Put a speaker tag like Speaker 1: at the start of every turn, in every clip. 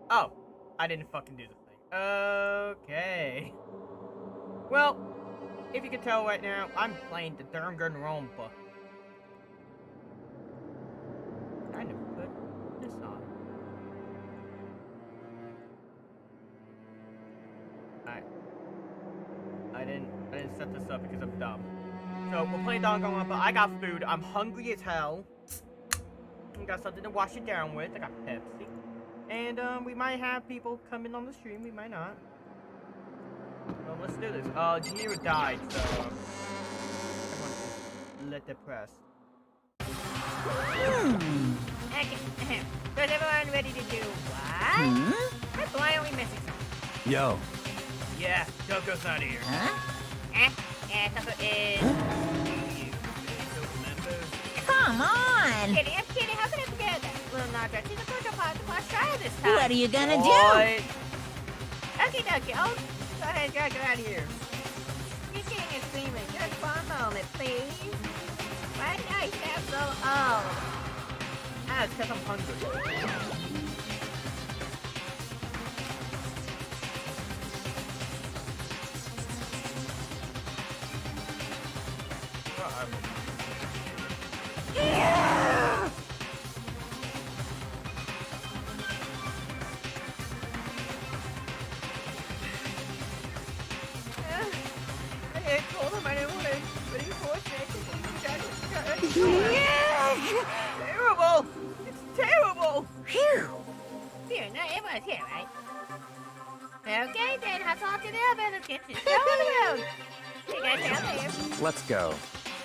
Speaker 1: Oh, I didn't fucking do the thing. Okay. Well, if you can tell right now, I'm playing the Danganronpa. I never put this on. Alright. I didn't set this up because I'm dumb. So we're playing Danganronpa. I got food. I'm hungry as hell. I got something to wash it down with. I got Pepsi. And we might have people come in on the stream. We might not. Well, let's do this. Jiro died, so everyone let the press.
Speaker 2: Okay. So is everyone ready to do what? Why are we missing something?
Speaker 3: Yo.
Speaker 1: Yeah, Toko's not here.
Speaker 2: Huh? Toko is...
Speaker 4: Come on!
Speaker 2: I'm kidding. How could I forget that? Little Naja, she's a virtual part to watch trial this time.
Speaker 4: What are you gonna
Speaker 1: What?
Speaker 2: Okay, I'll go ahead and get out of here. You're kidding and screaming. Just for a moment, please. Why do I sound so old?
Speaker 1: Ah, it's because I'm hungry. I told him I didn't want to, but he forced me. Terrible! It's terrible!
Speaker 4: Phew!
Speaker 2: Here, now everyone's here, right? Okay, then hustle off to the oven. Let's get this show on the road. You guys down there.
Speaker 3: Let's go.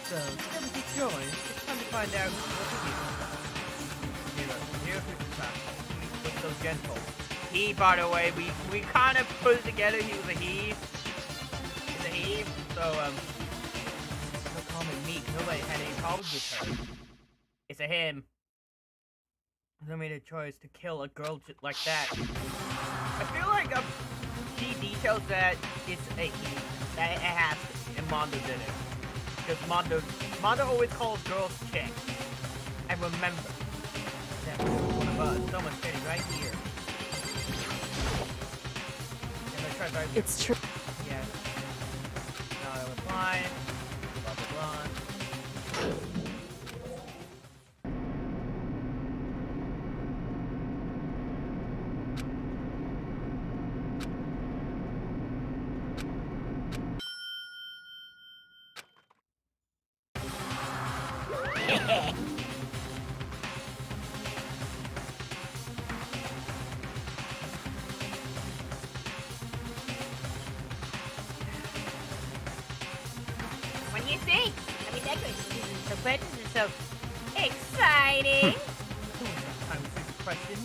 Speaker 1: So, let me keep going. It's time to find out what Here's who's so gentle. He, by the way, we kind of put it together. He was a he. He's a he. So, no common meat. Nobody had any problems with her. It's a him. They made a choice to kill a girl like that. I feel like he details that it's a he. That it has to, and Mondo did it. Because Mondo always calls girls chicks. And remember, that one of us, someone's sitting right here. And I tried right here.
Speaker 4: It's true.
Speaker 1: Yes. Now I was fine. Blah blah blah.
Speaker 2: What do you think? I mean, the questions are so exciting.
Speaker 1: Time to take a question.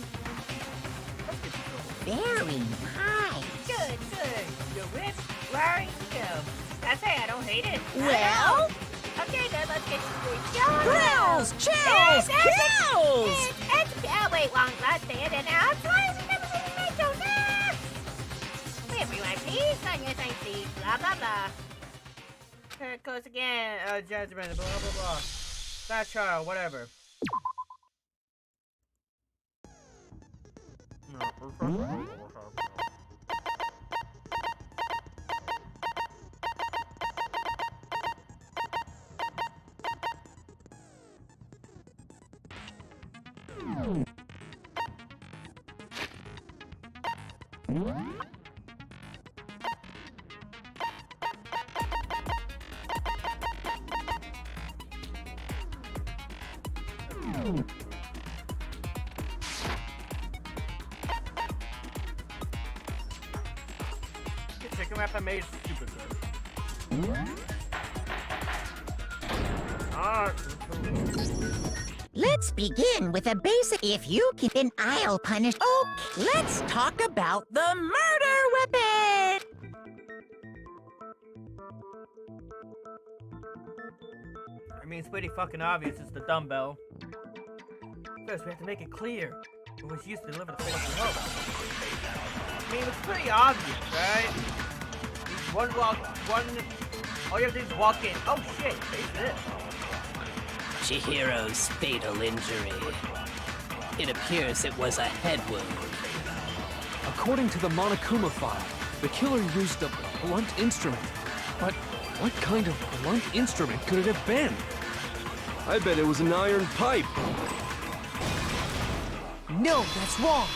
Speaker 1: Let's get this over.
Speaker 4: Very nice.
Speaker 2: Good. The whip, roaring, go. I say I don't hate it.
Speaker 4: Well?
Speaker 2: Okay, then let's get to the show.
Speaker 4: Grills! Chills! Kills!
Speaker 2: Wait, long last day, and now it's twice. We've never seen a metro. Wait, everyone, please. Sign your sign, please. Blah, blah, blah.
Speaker 1: Here it goes again. Jasmine, blah blah blah. That child, whatever. The chicken wrap I made is super good.
Speaker 4: Let's begin with a basic if you can I'll punish. Okay, let's talk about the murder weapon!
Speaker 1: I mean, it's pretty fucking obvious it's the dumbbell. First, we have to make it clear. It was used to deliver the fatal blow. I mean, it's pretty obvious, right? All you have to do is walk in. Oh shit, face this.
Speaker 5: Chihiro's fatal injury. It appears it was a head wound.
Speaker 3: According to the Monokuma file, the killer used a blunt instrument. But what kind of blunt instrument could it have been?
Speaker 5: I bet it was an iron pipe.
Speaker 6: No, that's wrong.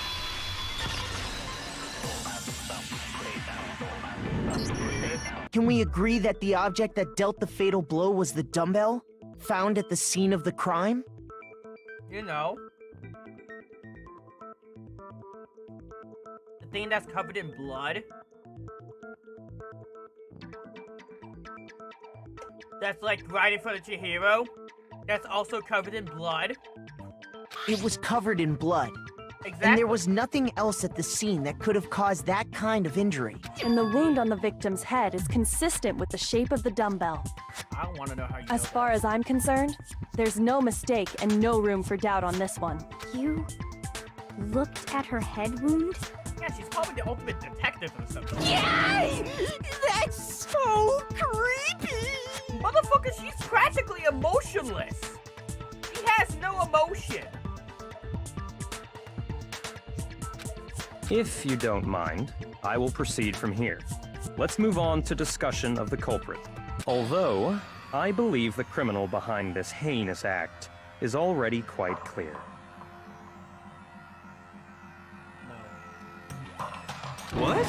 Speaker 6: Can we agree that the object that dealt the fatal blow was the dumbbell found at the scene of the crime?
Speaker 1: You know. The thing that's covered in blood. That's like right in front of Chihiro. That's also covered in blood.
Speaker 6: It was covered in blood,
Speaker 1: Exactly.
Speaker 6: and there was nothing else at the scene that could have caused that kind of injury.
Speaker 7: And the wound on the victim's head is consistent with the shape of the dumbbell.
Speaker 1: I don't want to know how you
Speaker 7: As
Speaker 1: know
Speaker 7: far as I'm concerned, there's no mistake and no room for doubt on this one.
Speaker 8: You looked at her head wound?
Speaker 1: that. Yeah, she's probably the ultimate detective or something.
Speaker 6: Yay! That's so creepy!
Speaker 1: Motherfucker, she's practically emotionless. She has no emotion.
Speaker 9: If you don't mind, I will proceed from here. Let's move on to discussion of the culprit. Although, I believe the criminal behind this heinous act is already quite clear.
Speaker 5: What?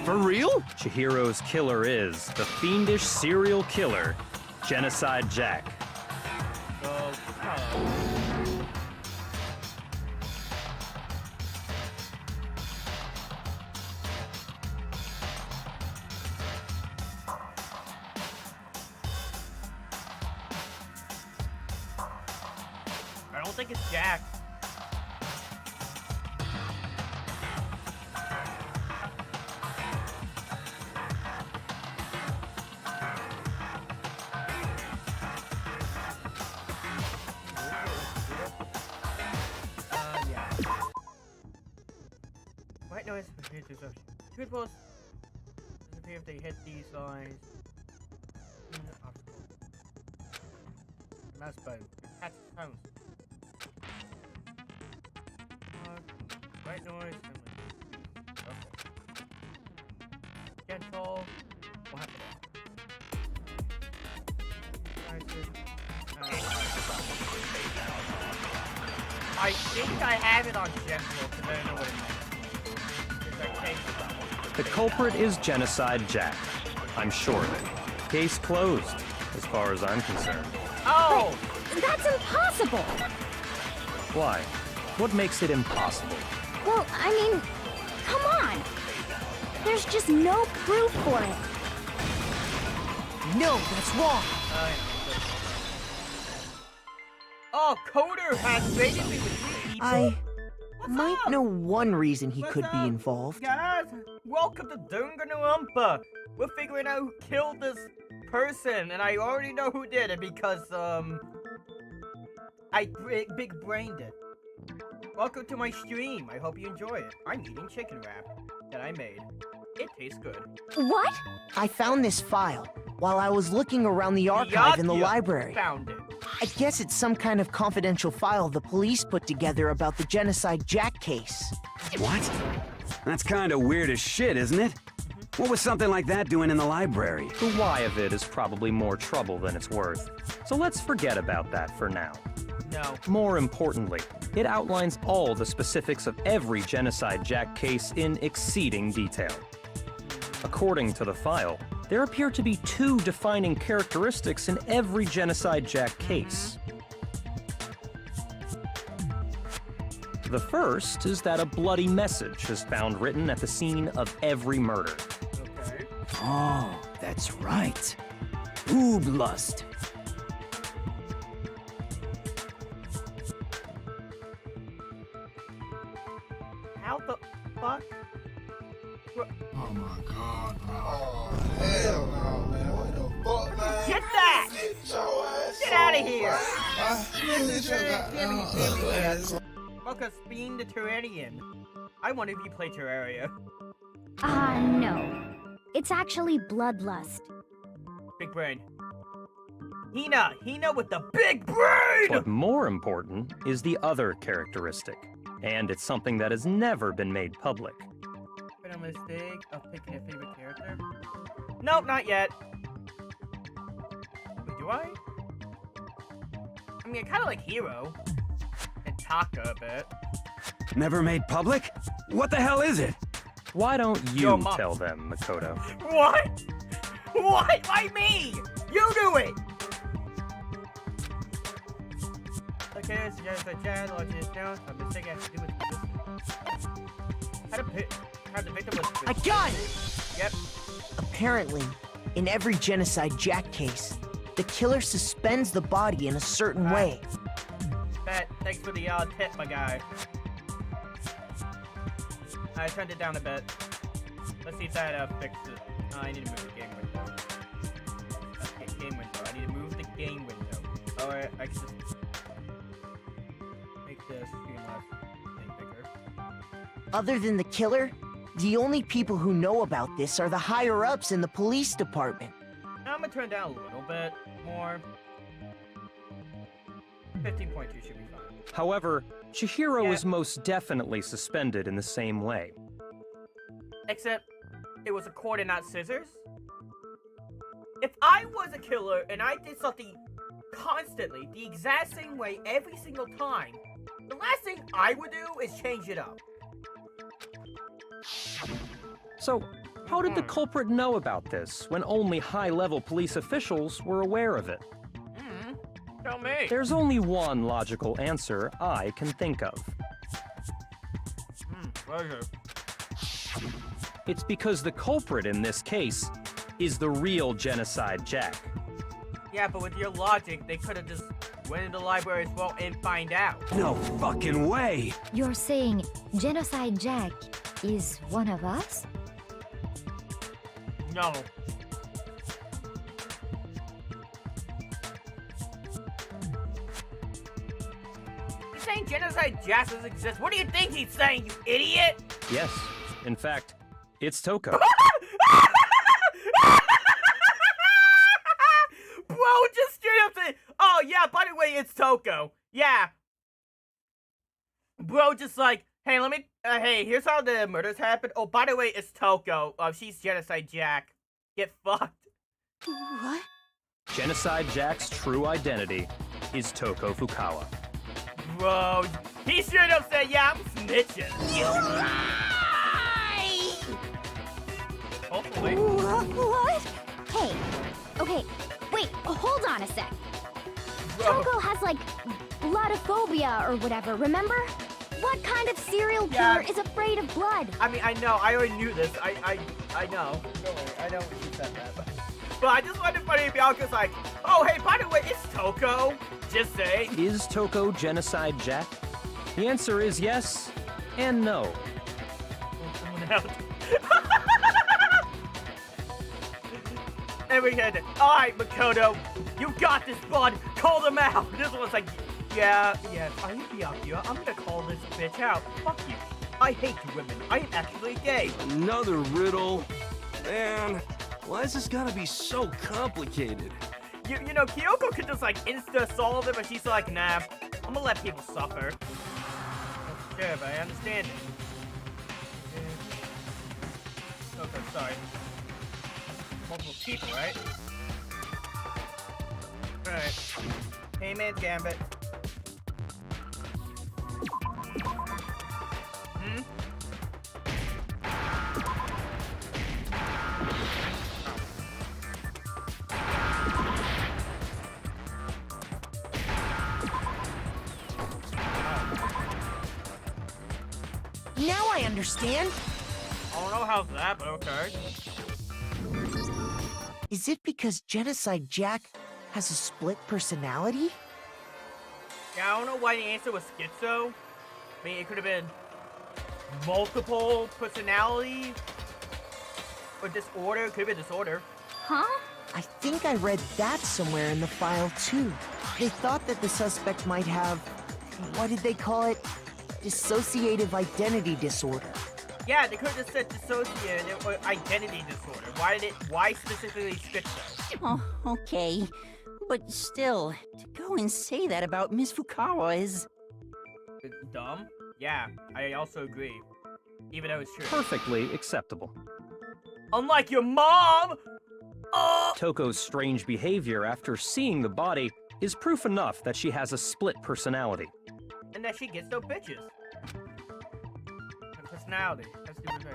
Speaker 5: For real?
Speaker 9: Chihiro's killer is the fiendish serial killer, Genocide Jack.
Speaker 1: So, I don't think it's Jack. Yeah. White noise appears to such. Two posts disappear if they hit these lines. Obstacle. Mouse button. Attach sounds. White noise. Okay. Gentle. What happened? I think I have it on gentle, because I don't know what it means.
Speaker 9: The culprit is Genocide Jack. I'm sure of it. Case closed, as far as I'm concerned.
Speaker 1: Oh!
Speaker 8: That's impossible!
Speaker 9: Why? What makes it impossible?
Speaker 8: Well, I mean, come on! There's just no proof for it.
Speaker 6: No, that's wrong.
Speaker 1: Oh, Coder has raided me with 3 people?
Speaker 6: I
Speaker 1: What's
Speaker 6: might
Speaker 1: up?
Speaker 6: know one reason he
Speaker 1: What's
Speaker 6: could be
Speaker 1: up,
Speaker 6: involved.
Speaker 1: Guys, welcome to Dunganumpa. We're figuring out who killed this person, and I already know who did it because, I big brained it. Welcome to my stream. I hope you enjoy it. I'm eating chicken wrap that I made. It tastes good.
Speaker 8: What?
Speaker 6: I found this file while I was looking around the archive in the library.
Speaker 1: Found it.
Speaker 6: I guess it's some kind of confidential file the police put together about the Genocide Jack case.
Speaker 10: What? That's kind of weird as shit, isn't it? What was something like that doing in the library?
Speaker 9: The why of it is probably more trouble than it's worth. So let's forget about that for now.
Speaker 1: No.
Speaker 9: More importantly, it outlines all the specifics of every Genocide Jack case in exceeding detail. According to the file, there appear to be 2 defining characteristics in every Genocide Jack case. The first is that a bloody message is found written at the scene of every murder.
Speaker 1: Okay.
Speaker 10: Oh, that's right. Boob lust.
Speaker 1: How the fuck?
Speaker 11: Oh my god, bro. Oh, hell no, man. What the fuck, man?
Speaker 1: Get that!
Speaker 11: Get your ass
Speaker 1: Get out of
Speaker 11: on,
Speaker 1: here!
Speaker 11: bro.
Speaker 1: Focus being the Terrarian. I wonder if you play Terraria.
Speaker 8: No. It's actually bloodlust.
Speaker 1: Big brain. Hina with the big brain!
Speaker 9: But more important is the other characteristic, and it's something that has never been made public.
Speaker 1: Been a mistake of picking a favorite character? Nope, not yet. Wait, do I? I mean, I kind of like Hero and Taka a bit.
Speaker 10: Never made public? What the hell is it?
Speaker 9: Why don't
Speaker 1: Yo,
Speaker 9: you
Speaker 1: Mom.
Speaker 9: tell them, Makoto?
Speaker 1: What? What? Why me? You do it! Okay, it's just a chat, watch this down. A mistake has to do with this. How the victim was.
Speaker 6: I got it!
Speaker 1: Yep.
Speaker 6: Apparently, in every genocide Jack case, the killer suspends the body in a certain way.
Speaker 1: Bet. Thanks for the tip, my guy. I turned it down a bit. Let's see if that fixes. I need to move the game window. Okay, game window. I need to move the game window. Alright, I can just make the screen thing bigger.
Speaker 6: Other than the killer, the only people who know about this are the higher-ups in the police department.
Speaker 1: I'm gonna turn down a little bit more. 15.2 should be fine.
Speaker 9: However, Chihiro
Speaker 1: Yeah.
Speaker 9: is most definitely suspended in the same way.
Speaker 1: Except, it was a cord and not scissors. If I was a killer and I did something constantly, the exact same way every single time, the last thing I would do is change it up.
Speaker 9: So, how did the culprit know about this when only high-level police officials were aware of it?
Speaker 1: Tell me.
Speaker 9: There's only one logical answer I can think of.
Speaker 1: Pleasure.
Speaker 9: It's because the culprit in this case is the real Genocide Jack.
Speaker 1: Yeah, but with your logic, they could have just went in the library as well and find out.
Speaker 10: No fucking way!
Speaker 8: You're saying Genocide Jack is one of us?
Speaker 1: No. He's saying Genocide Jack doesn't exist. What do you think he's saying, you idiot?
Speaker 9: Yes, in fact, it's Toko.
Speaker 1: Bro, just straight up say, oh yeah, by the way, it's Toko. Yeah. Bro, just like, hey, let me, hey, here's how the murders happened. Oh, by the way, it's Toko. She's Genocide Jack. Get fucked.
Speaker 8: What?
Speaker 9: Genocide Jack's true identity is Toko Fukawa.
Speaker 1: Bro, he straight up said, yeah, I'm snitching.
Speaker 4: You lie!
Speaker 1: Hopefully.
Speaker 8: What? Hey, okay, wait, hold on a sec.
Speaker 1: Bro.
Speaker 8: Toko has, like, bloodophobia or whatever, remember? What kind of serial killer is afraid of blood?
Speaker 1: I mean, I know, I already knew this. I know. Don't worry, I know you said that. But I just wanted to funny Bianca's like, oh, hey, by the way, it's Toko. Just say.
Speaker 9: Is Toko Genocide Jack? The answer is yes and no.
Speaker 1: Someone else. And we had, alright, Makoto, you got this, bud. Call them out. This one's like, yeah, I'm Byakuya. I'm gonna call this bitch out. Fuck you. I hate you women. I am actually gay.
Speaker 5: Another riddle. Man, why is this gotta be so complicated?
Speaker 1: You know, Kyoko could just like insta-solve it, but she's like, nah, I'm gonna let people suffer. Sure, but I understand it. Okay, sorry. Multiple people, right? Alright. Payment Gambit.
Speaker 6: Now I understand.
Speaker 1: I don't know how's that, but okay.
Speaker 6: Is it because Genocide Jack has a split personality?
Speaker 1: Yeah, I don't know why the answer was schizo. I mean, it could have been multiple personality or disorder. It could have been disorder.
Speaker 8: Huh?
Speaker 6: I think I read that somewhere in the file, too. They thought that the suspect might have, what did they call it? Dissociative identity disorder.
Speaker 1: Yeah, they could have just said dissociative or identity disorder. Why specifically schizo?
Speaker 2: Oh, okay. But still, to go and say that about Miss Fukawa is...
Speaker 1: Dumb? Yeah, I also agree. Even though it's true.
Speaker 9: Perfectly acceptable.
Speaker 1: Unlike your mom!
Speaker 9: Toko's strange behavior after seeing the body is proof enough that she has a split personality.
Speaker 1: And that she gets no bitches. Her personality. That's the thing.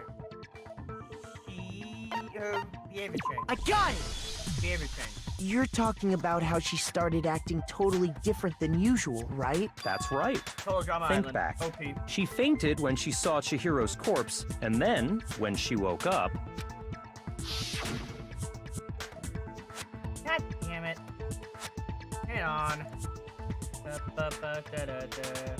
Speaker 1: Her behavior changed.
Speaker 6: I got it!
Speaker 1: Behavior change.
Speaker 6: You're talking about how she started acting totally different than usual, right?
Speaker 9: That's right.
Speaker 1: Total Drama
Speaker 9: Think
Speaker 1: Island.
Speaker 9: back.
Speaker 1: OP.
Speaker 9: She fainted when she saw Chihiro's corpse, and then, when she woke up,
Speaker 1: God damn it. Hang on. Ba-ba-ba-da-da-da.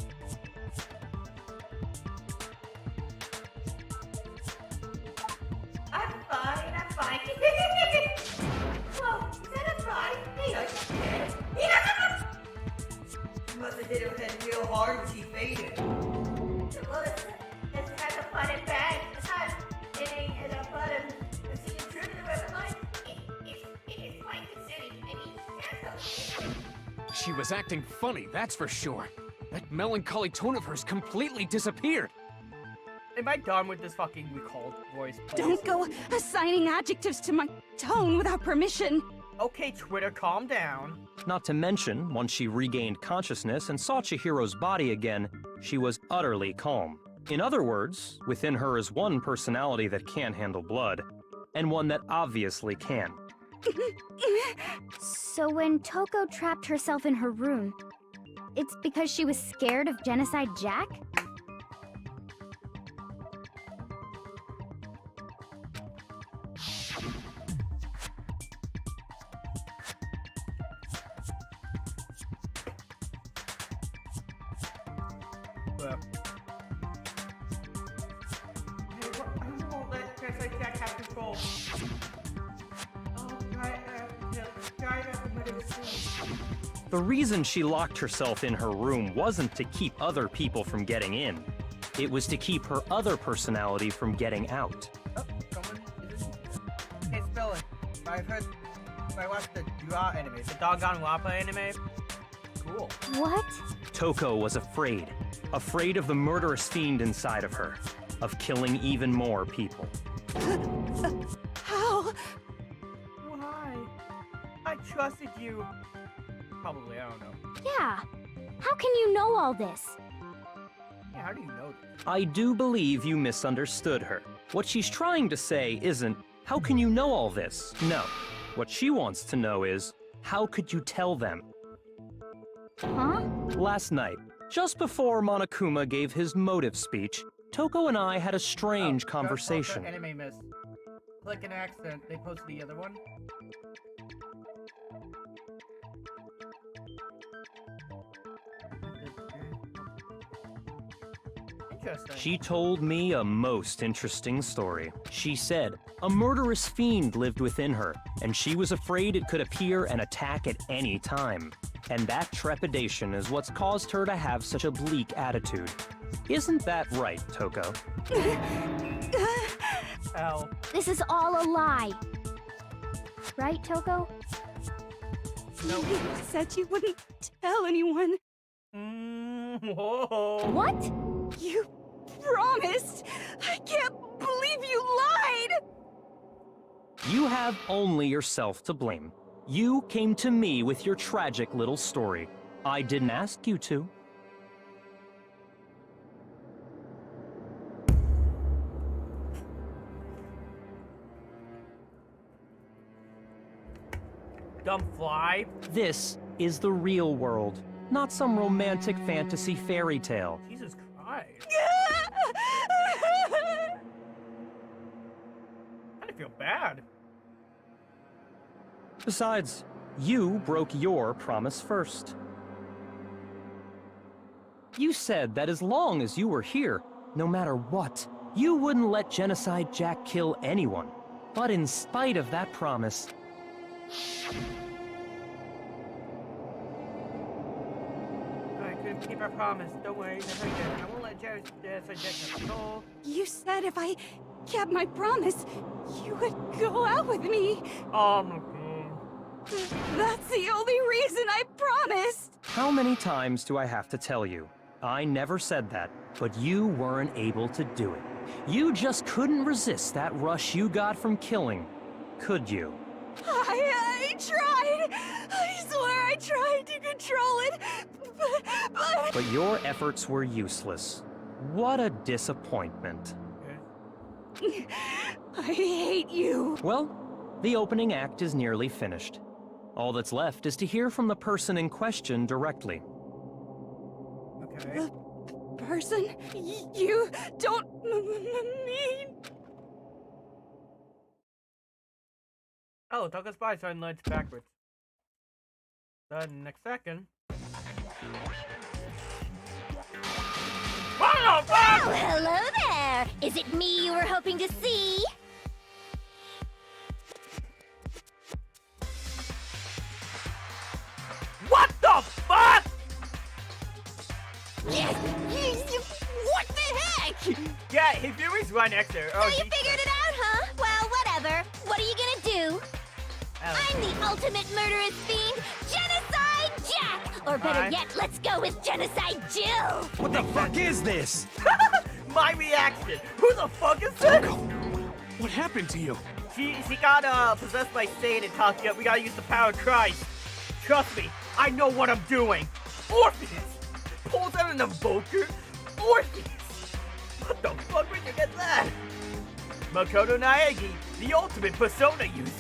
Speaker 1: I'm fine, I'm fine. Whoa, is that a fly? She must have hit her head real hard when she fainted. Well, it's kind of fun and bang. It's not hitting at a button. It's the intruder of the life. It is quite concerning. I mean,
Speaker 3: She was acting funny, that's for sure. That melancholy tone of hers completely disappeared.
Speaker 1: am I done with this fucking recalled voice? Please?
Speaker 12: Don't go assigning adjectives to my tone without permission.
Speaker 1: Okay, Twitter, calm down.
Speaker 9: not to mention, once she regained consciousness and saw Chihiro's body again, she was utterly calm. In other words, within her is one personality that can't handle blood, and one that obviously can.
Speaker 8: So when Toko trapped herself in her room, it's because she was scared of Genocide Jack?
Speaker 1: Well. Hey, who won't let Genocide Jack have control? The
Speaker 9: reason she locked herself in her room wasn't to keep other people from getting in. It was to keep her other personality from getting out.
Speaker 1: Oh, someone can't spell it. I've heard. I watched the Dua anime, the Doggone Wappa anime. Cool.
Speaker 8: What?
Speaker 9: Toko was afraid. Afraid of the murderous fiend inside of her. Of killing even more people.
Speaker 12: How?
Speaker 1: Why? I trusted you. Probably, I don't know.
Speaker 8: Yeah. How can you know all this?
Speaker 1: Yeah, how do you know this?
Speaker 9: I do believe you misunderstood her. What she's trying to say isn't, how can you know all this? No. What she wants to know is, how could you tell them?
Speaker 8: Huh?
Speaker 9: Last night, just before Monokuma gave his motive speech, Toko and I had a strange conversation.
Speaker 1: Anime miss. Click an accident. They posted the other one. Interesting.
Speaker 9: She told me a most interesting story. She said a murderous fiend lived within her, and she was afraid it could appear and attack at any time. And that trepidation is what's caused her to have such a bleak attitude. Isn't that right, Toko?
Speaker 1: Hell.
Speaker 8: This is all a lie. Right, Toko?
Speaker 1: No.
Speaker 12: You said you wouldn't tell anyone.
Speaker 1: Whoa.
Speaker 8: What?
Speaker 12: You promised! I can't believe you lied!
Speaker 9: You have only yourself to blame. You came to me with your tragic little story. I didn't ask you to.
Speaker 1: Dumb fly.
Speaker 9: This is the real world, not some romantic fantasy fairy tale.
Speaker 1: Jesus Christ. I feel bad.
Speaker 9: Besides, you broke your promise first. You said that as long as you were here, no matter what, you wouldn't let Genocide Jack kill anyone. But in spite of that promise,
Speaker 1: I couldn't keep our promise. Don't worry, never again. I won't let Genocide Jack control.
Speaker 12: You said if I kept my promise, you would go out with me.
Speaker 1: Oh my god.
Speaker 12: That's the only reason I promised.
Speaker 9: how many times do I have to tell you? I never said that, but you weren't able to do it. You just couldn't resist that rush you got from killing, could you?
Speaker 12: I tried. I swear I tried to control it, but...
Speaker 9: But your efforts were useless. What a disappointment.
Speaker 12: I hate you.
Speaker 9: Well, the opening act is nearly finished. All that's left is to hear from the person in question directly.
Speaker 1: Okay.
Speaker 12: Person, you don't mean...
Speaker 1: Oh, Toka's spy sign lights backwards. The next second. What the fuck?
Speaker 8: Oh, hello there! Is it me you were hoping to see?
Speaker 1: What the fuck?
Speaker 8: What the heck?
Speaker 1: Yeah, his viewers right next to her. Oh,
Speaker 8: So you figured it out, huh? Well, whatever. What are you gonna do? I'm the ultimate murderous fiend, Genocide Jack! Or better
Speaker 1: Alright.
Speaker 8: yet, let's go with Genocide Jill!
Speaker 10: What the fuck is this?
Speaker 1: My reaction. Who the fuck is this?
Speaker 3: What happened to you?
Speaker 1: She got possessed by Satan and Takia. We gotta use the power of Christ. Trust me, I know what I'm doing. Orpheus pulls out an invoker. Orpheus. What the fuck? Where'd you get that? Makoto Naegi, the ultimate persona user.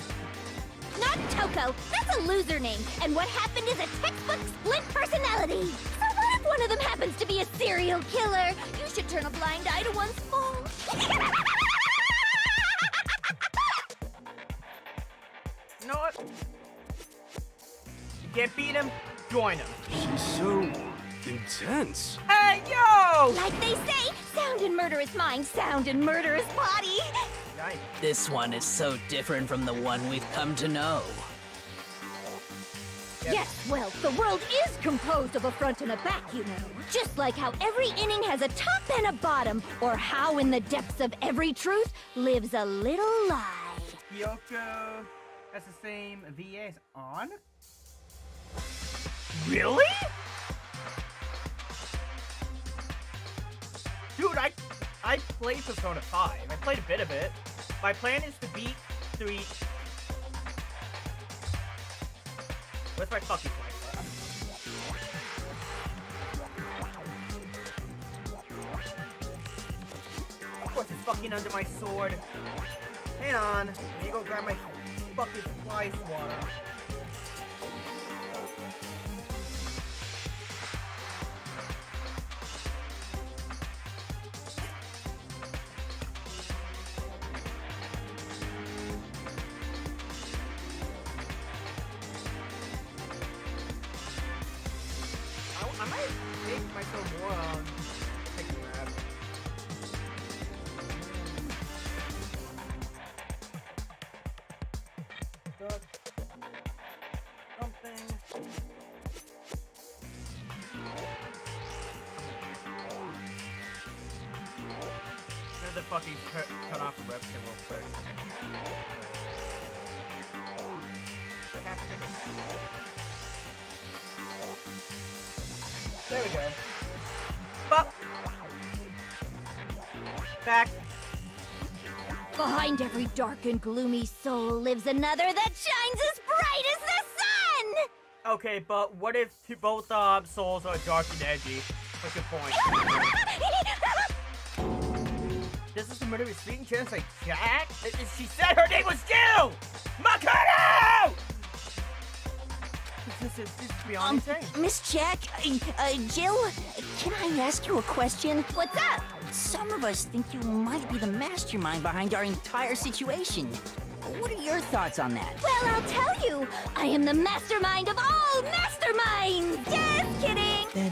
Speaker 8: Not Toko, that's a loser name, and what happened is a textbook split personality. So what if one of them happens to be a serial killer? You should turn a blind eye to one's faults.
Speaker 1: You know what? You can't beat him, join him.
Speaker 5: She's so intense.
Speaker 1: Hey, yo!
Speaker 8: Like they say, sound in murderous mind, sound in murderous body.
Speaker 1: Nice.
Speaker 2: This one is so different from the one we've come to know.
Speaker 8: Yes, well, the world is composed of a front and a back, you know. Just like how every inning has a top and a bottom, or how in the depths of every truth lives a little lie.
Speaker 1: Kyoko has the same VA as on? Really? Dude, I played Persona 5. I played a bit of it. My plan is to beat 3. Where's my fucking flag? Of course it's fucking under my sword. Hang on. Let me go grab my fucking fly swatter. I might make myself more taking that. Something. There's a fucking cut off the webcam real quick. There we go. Fuck. Back.
Speaker 8: Behind every dark and gloomy soul lives another that shines as bright as the sun!
Speaker 1: Okay, but what if both souls are dark and edgy? What's your point? This is the murderous fiend Genocide Jack? She said her name was Jill! Makoto! This is beyond insane.
Speaker 4: Miss Jack, Jill, can I ask you a question?
Speaker 8: What's up?
Speaker 4: Some of us think you might be the mastermind behind our entire situation. What are your thoughts on that?
Speaker 8: Well, I'll tell you. I am the mastermind of all masterminds! Just kidding!
Speaker 6: Then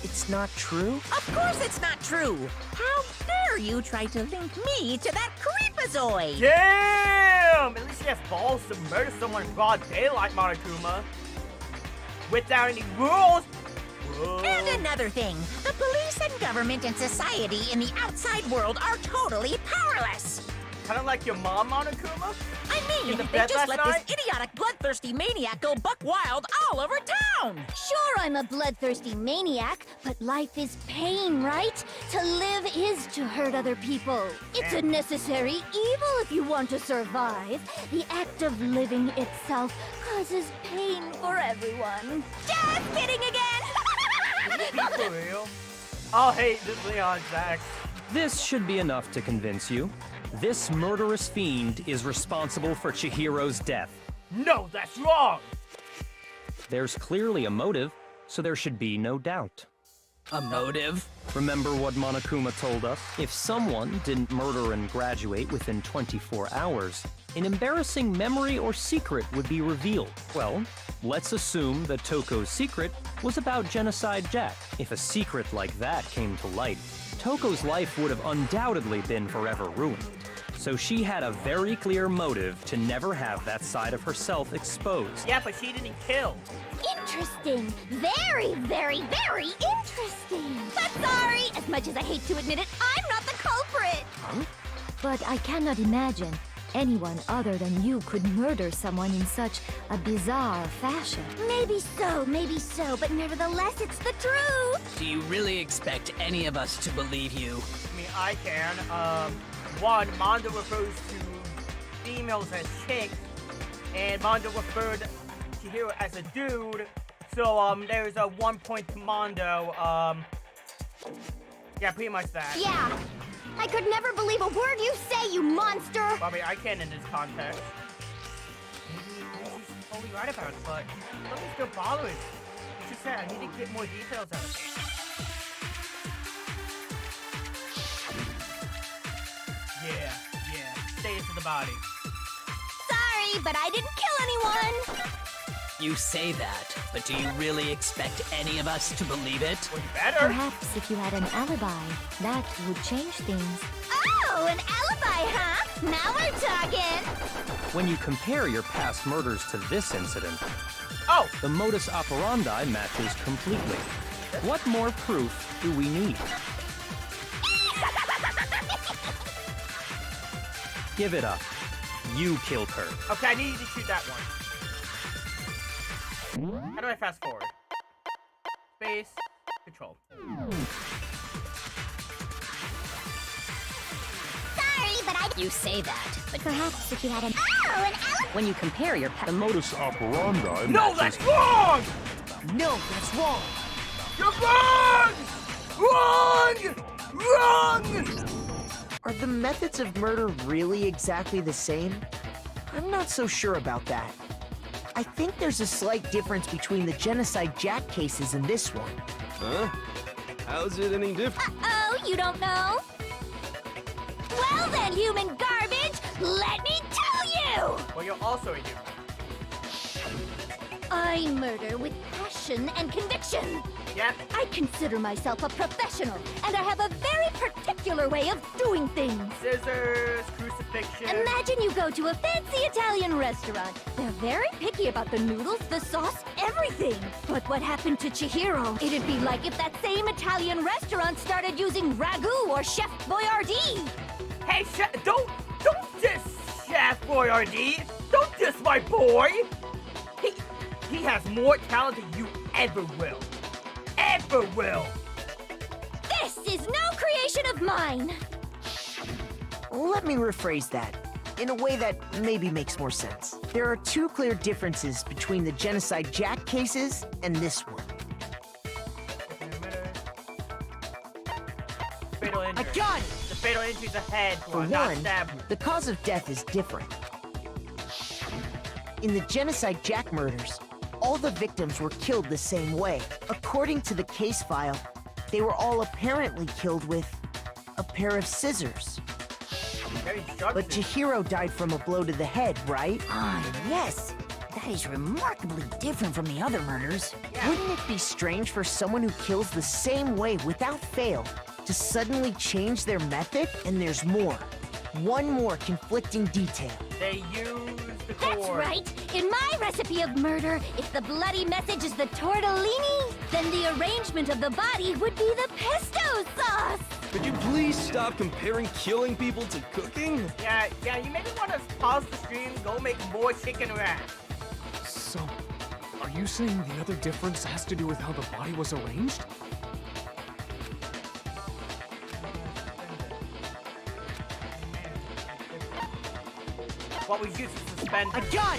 Speaker 6: it's not true?
Speaker 4: Of course it's not true. How dare you try to link me to that creepazoid?
Speaker 1: Damn! At least she has balls to murder someone in broad daylight, Monokuma. Without any rules! Whoa.
Speaker 4: And another thing, the police and government and society in the outside world are totally powerless.
Speaker 1: kind of like your mom, Monokuma.
Speaker 4: I mean,
Speaker 1: In the
Speaker 4: they
Speaker 1: bed
Speaker 4: just
Speaker 1: last
Speaker 4: let
Speaker 1: night?
Speaker 4: this idiotic, bloodthirsty maniac go buck wild all over town!
Speaker 8: Sure, I'm a bloodthirsty maniac, but life is pain, right? To live is to hurt other people. It's a necessary evil if you want to survive. The act of living itself causes pain for everyone. Just kidding again!
Speaker 1: Be for real. I'll hate this Leon Zax.
Speaker 9: This should be enough to convince you. This murderous fiend is responsible for Chihiro's death.
Speaker 1: No, that's wrong!
Speaker 9: There's clearly a motive, so there should be no doubt.
Speaker 13: A motive?
Speaker 9: Remember what Monokuma told us? If someone didn't murder and graduate within 24 hours, an embarrassing memory or secret would be revealed. Well, let's assume that Toko's secret was about Genocide Jack. If a secret like that came to light, Toko's life would have undoubtedly been forever ruined. So she had a very clear motive to never have that side of herself exposed.
Speaker 1: Yeah, but she didn't kill.
Speaker 8: Interesting. Very, very, very interesting. But sorry, as much as I hate to admit it, I'm not the culprit.
Speaker 14: But I cannot imagine anyone other than you could murder someone in such a bizarre fashion.
Speaker 8: Maybe so, but nevertheless, it's the truth.
Speaker 13: Do you really expect any of us to believe you?
Speaker 1: I mean, I can. One, Mondo refers to females as chicks, and Mondo referred Chihiro as a dude. So, there's a 1 point to Mondo. Yeah, pretty much that.
Speaker 8: Yeah. I could never believe a word you say, you monster!
Speaker 1: Well, I mean, I can in this context. Maybe she's totally right about it, but something still bothers. She said I need to get more details out of it. Yeah. Say it to the body.
Speaker 8: Sorry, but I didn't kill anyone!
Speaker 13: You say that, but do you really expect any of us to believe it?
Speaker 1: Well, you better.
Speaker 14: Perhaps if you had an alibi, that would change things.
Speaker 8: Oh, an alibi, huh? Now we're talking!
Speaker 9: When you compare your past murders to this incident,
Speaker 1: oh,
Speaker 9: the modus operandi matches completely. What more proof do we need? Give it up. You killed her.
Speaker 1: Okay, I need you to shoot that one. How do I fast forward? Space, control.
Speaker 8: Sorry, but I...
Speaker 14: You say that, but perhaps if you had an...
Speaker 8: Oh, an alibi!
Speaker 14: When you compare your
Speaker 3: The modus operandi.
Speaker 1: No, that's wrong!
Speaker 6: No, that's wrong.
Speaker 1: You're wrong! Wrong!
Speaker 6: Are the methods of murder really exactly the same? I'm not so sure about that. I think there's a slight difference between the Genocide Jack cases and this one.
Speaker 5: Huh? How's it any different?
Speaker 8: Uh-oh, you don't know? Well then, human garbage, let me tell you!
Speaker 1: Well, you're also a human.
Speaker 8: I murder with passion and conviction.
Speaker 1: Yep.
Speaker 8: I consider myself a professional, and I have a very particular way of doing things.
Speaker 1: Scissors, crucifixion.
Speaker 8: Imagine you go to a fancy Italian restaurant. They're very picky about the noodles, the sauce, everything. But what happened to Chihiro? It'd be like if that same Italian restaurant started using ragu or Chef Boyardee.
Speaker 1: Hey, don't diss Chef Boyardee. Don't diss my boy. He has more talent than you ever will. Ever will.
Speaker 8: This is no creation of mine.
Speaker 6: Let me rephrase that in a way that maybe makes more sense. There are two clear differences between the Genocide Jack cases and this one.
Speaker 1: Fatal injury.
Speaker 6: I got it!
Speaker 1: The fatal injury is a head
Speaker 6: For
Speaker 1: wound, not
Speaker 6: one,
Speaker 1: stab.
Speaker 6: the cause of death is different. In the Genocide Jack murders, all the victims were killed the same way. According to the case file, they were all apparently killed with a pair of scissors. But Chihiro died from a blow to the head, right?
Speaker 4: Yes. That is remarkably different from the other murders.
Speaker 6: Wouldn't it be strange for someone who kills the same way without fail to suddenly change their method? And there's more. One more conflicting detail.
Speaker 1: They used the cord.
Speaker 8: That's right. In my recipe of murder, if the bloody message is the tortellini, then the arrangement of the body would be the pesto sauce.
Speaker 5: Could you please please stop comparing killing people to cooking?
Speaker 1: Yeah, you maybe want to pause the stream, go make more chicken wraps.
Speaker 3: So, are you saying the other difference has to do with how the body was arranged?
Speaker 1: What was used to suspend
Speaker 6: A gun!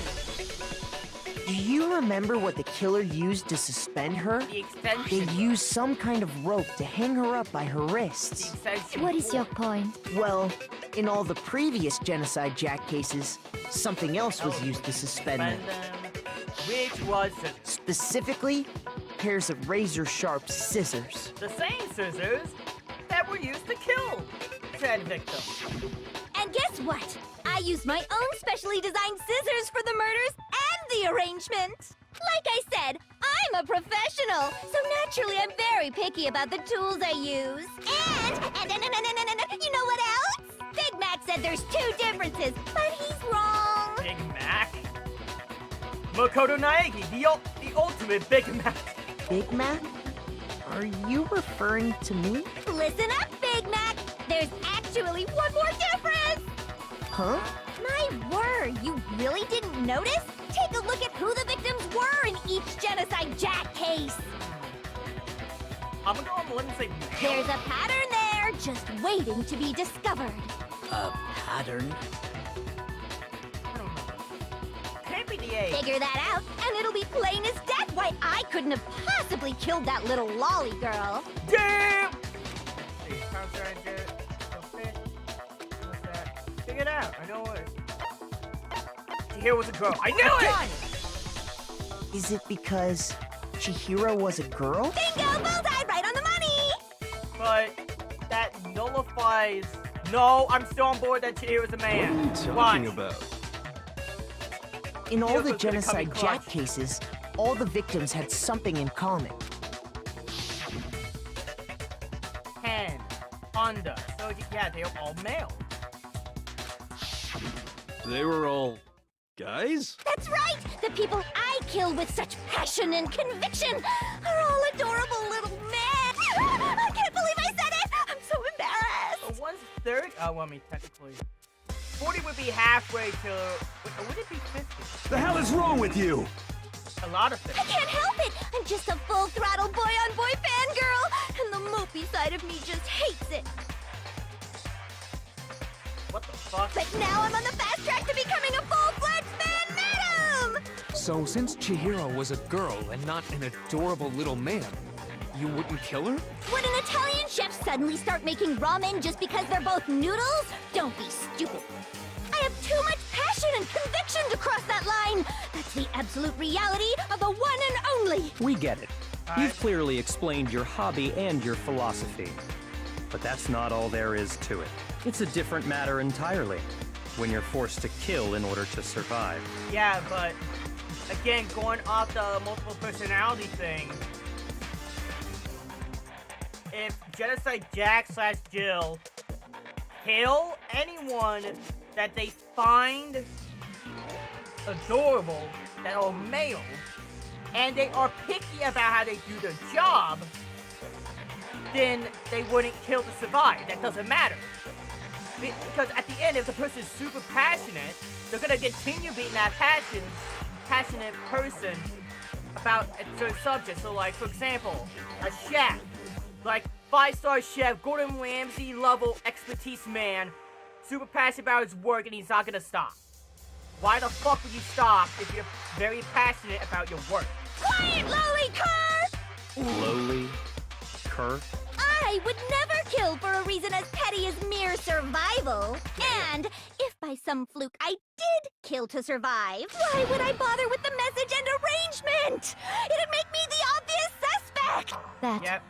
Speaker 6: Do you remember what the killer used to suspend her?
Speaker 1: the extension.
Speaker 6: They used some kind of rope to hang her up by her
Speaker 1: The
Speaker 6: wrists.
Speaker 1: extension.
Speaker 14: What is your point?
Speaker 6: Well, in all the previous Genocide Jack cases, something else was used to suspend them.
Speaker 1: Which was
Speaker 6: Specifically, pairs of razor-sharp scissors.
Speaker 1: the same scissors that were used to kill said victim.
Speaker 8: And guess what? I used my own specially designed scissors for the murders and the arrangement. Like I said, I'm a professional, so naturally I'm very picky about the tools I use. And you know what else? Big Mac said there's two differences, but he's wrong.
Speaker 1: Big Mac? Makoto Naegi, the ultimate Big Mac.
Speaker 6: Big Mac? Are you referring to me?
Speaker 8: Listen up, Big Mac. There's actually one more difference.
Speaker 6: Huh?
Speaker 8: My word, you really didn't notice? Take a look at who the victims were in each Genocide Jack case.
Speaker 1: I'm gonna go on one and say
Speaker 8: There's a pattern there, just waiting to be discovered.
Speaker 13: A pattern?
Speaker 1: I don't know. Can't be the age.
Speaker 8: Figure that out, and it'll be plain as death why I couldn't have possibly killed that little lolly girl.
Speaker 1: Damn! See, counter engine, no fit. What's that? Figure it out. I know it. Chihiro was a girl. I knew it!
Speaker 6: Is it because Chihiro was a girl?
Speaker 8: Bingo! Bullseye! Right on the money!
Speaker 1: But that nullifies. No, I'm still on board that Chihiro's a man.
Speaker 5: What are you talking
Speaker 1: Why?
Speaker 5: about?
Speaker 6: In all the
Speaker 1: Chihiro's gonna come in
Speaker 6: Genocide Jack
Speaker 1: clutch.
Speaker 6: cases, all the victims had something in common.
Speaker 1: Hand, under. So yeah, they're all male.
Speaker 5: They were all guys?
Speaker 8: That's right! The people I kill with such passion and conviction are all adorable little men! I can't believe I said it! I'm so embarrassed!
Speaker 1: So one's third. Oh, well, I mean technically, 40 would be halfway to. Would it be 50?
Speaker 10: The hell is wrong with you?
Speaker 1: A lot of things.
Speaker 8: I can't help it! I'm just a full-throttle boy-on-boy fangirl, and the mopey side of me just hates it.
Speaker 1: What the fuck?
Speaker 8: But now I'm on the fast track to becoming a full-fledged fan madam!
Speaker 3: So, since Chihiro was a girl and not an adorable little man, you wouldn't kill her?
Speaker 8: Would an Italian chef suddenly start making ramen just because they're both noodles? Don't be stupid. I have too much passion and conviction to cross that line. That's the absolute reality of the one and only.
Speaker 9: We get it. You've clearly explained your hobby and your philosophy. But that's not all there is to it. It's a different matter entirely, when you're forced to kill in order to survive.
Speaker 1: Yeah, but again, going off the multiple personality thing, if Genocide Jack / Jill kill anyone that they find adorable, that are male, and they are picky about how they do their job, then they wouldn't kill to survive. That doesn't matter. Because at the end, if the person is super passionate, they're gonna continue being that passionate person about a certain subject. So like, for example, a chef, like 5-star chef, Gordon Ramsay level expertise man, super passionate about his work, and he's not gonna stop. Why the fuck would you stop if you're very passionate about your work?
Speaker 8: Quiet, lowly cur!
Speaker 9: Lowly? Cur?
Speaker 8: I would never kill for a reason as petty as mere survival. And if by some fluke I did kill to survive, why would I bother with the message and arrangement? It'd make me the obvious suspect!
Speaker 14: That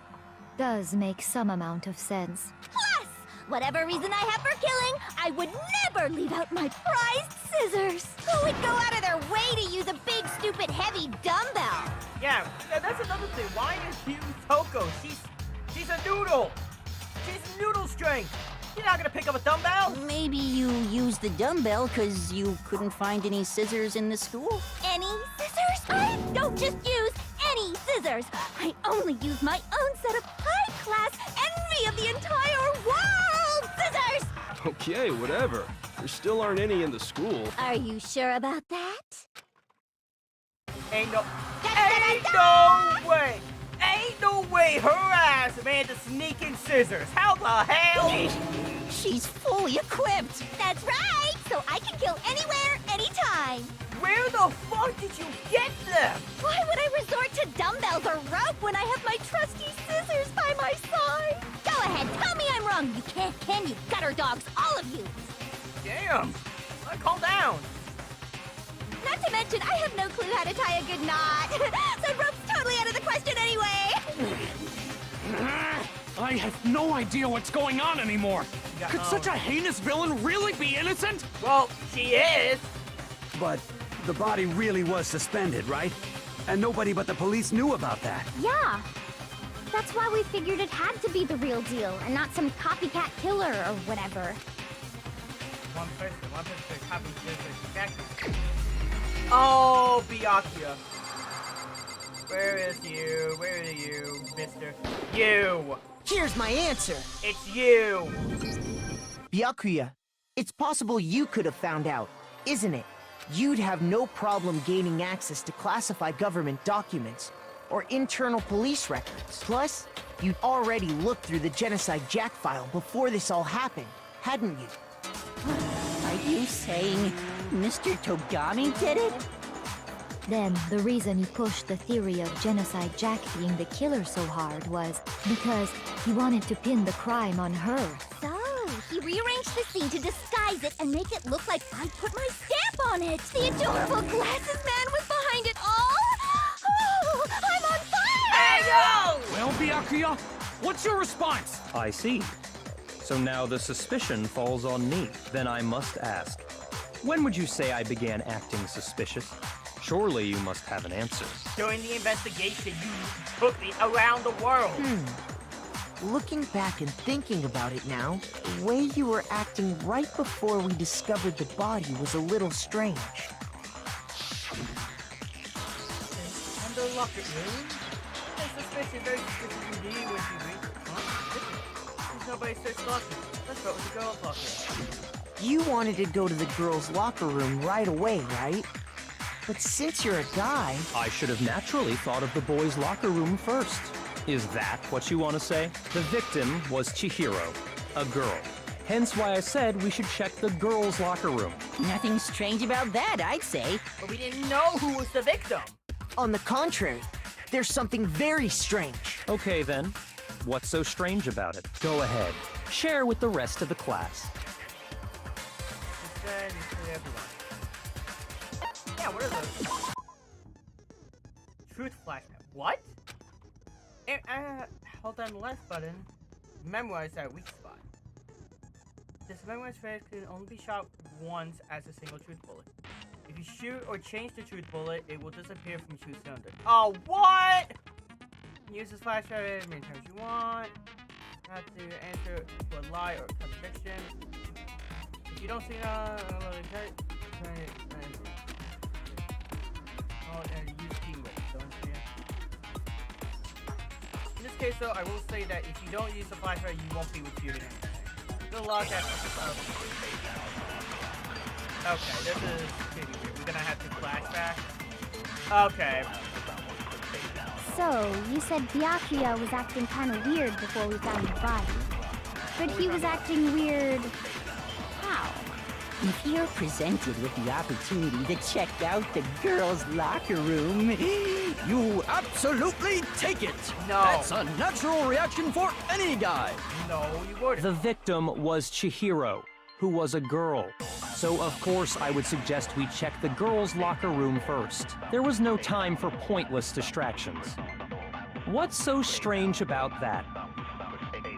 Speaker 14: does make some amount of sense.
Speaker 8: Plus, whatever reason I have for killing, I would never leave out my prized scissors. Who would go out of their way to use a big, stupid, heavy dumbbell?
Speaker 1: Yeah, that's another thing. Why is Hugh Toko? She's a noodle. She's noodle strength. You're not gonna pick up a dumbbell.
Speaker 2: Maybe you used the dumbbell because you couldn't find any scissors in the school?
Speaker 8: Any scissors? I don't just use any scissors. I only use my own set of high-class envy of the entire world.
Speaker 5: Okay, whatever. There still aren't any in the school.
Speaker 8: Are you sure about that?
Speaker 1: Ain't no way! Ain't no way her ass made the sneaking scissors! How the hell?
Speaker 4: She's fully equipped.
Speaker 8: That's right! So I can kill anywhere, anytime!
Speaker 1: Where the fuck did you get them?
Speaker 8: Why would I resort to dumbbells or rope when I have my trusty scissors by my side? Go ahead, tell me I'm wrong! You can't, can you? Gutter dogs, all of you!
Speaker 1: Damn! Calm down!
Speaker 8: Not to mention, I have no clue how to tie a good knot. So rope's totally out of the question anyway.
Speaker 3: I have no idea what's going on anymore. Could such a heinous villain really be innocent?
Speaker 1: Well, she is.
Speaker 10: But the body really was suspended, right? And nobody but the police knew about that.
Speaker 8: Yeah. That's why we figured it had to be the real deal and not some copycat killer or whatever.
Speaker 1: One person copy scissors. Oh, Byakuya. Where is you? Where are you, mister? You!
Speaker 6: Here's my answer.
Speaker 1: It's you!
Speaker 6: Byakuya, it's possible you could have found out, isn't it? You'd have no problem gaining access to classified government documents or internal police records. Plus, you'd already looked through the Genocide Jack file before this all happened, hadn't you?
Speaker 4: Are you saying Mr. Togami did it?
Speaker 14: Then the reason he pushed the theory of Genocide Jack being the killer so hard was because he wanted to pin the crime on her.
Speaker 8: So, he rearranged the scene to disguise it and make it look like I put my stamp on it. The adorable glasses man was behind it all. Oh, I'm on fire!
Speaker 1: Hey, yo!
Speaker 3: Well, Byakuya, what's your response?
Speaker 9: I see. So now the suspicion falls on me. Then I must ask, when would you say I began acting suspicious? Surely you must have an answer.
Speaker 1: During the investigation, you took me around the world.
Speaker 6: Looking back and thinking about it now, the way you were acting right before we discovered the body was a little strange.
Speaker 1: And the locker room? That's suspicious, very suspicious indeed when you read. Huh? There's nobody searched locker. Let's go with the girls' locker.
Speaker 6: You wanted to go to the girls' locker room right away, right? But since you're a guy...
Speaker 9: I should have naturally thought of the boys' locker room first. Is that what you want to say? The victim was Chihiro, a girl. Hence why I said we should check the girls' locker room.
Speaker 4: Nothing strange about that, I'd say.
Speaker 1: But we didn't know who was the victim.
Speaker 6: On the contrary, there's something very strange.
Speaker 9: Okay then, what's so strange about it? Go ahead, share with the rest of the class.
Speaker 1: Yeah, what are those? Truth flashback. What? Hold on the left button. Memorize that weak spot. This memorized phrase can only be shot once as a single truth bullet. If you shoot or change the truth bullet, it will disappear from truth cylinder. Oh, what? Use this flashback as many times you want. Not to answer to a lie or contradiction. If you don't see use keyword. In this case, though, I will say that if you don't use the flashlight, you won't be refuting anything. Good luck at okay, this is pretty weird. We're gonna have to flashback. Okay.
Speaker 8: So, you said Byakuya was acting kind of weird before we found the body. But he was acting weird... how?
Speaker 4: If you're presented with the opportunity to check out the girls' locker room,
Speaker 13: You absolutely take it!
Speaker 1: No.
Speaker 13: That's a natural reaction for any guy!
Speaker 1: No, you wouldn't.
Speaker 9: The victim was Chihiro, who was a girl. So of course I would suggest we check the girls' locker room first. There was no time for pointless distractions. What's so strange about that?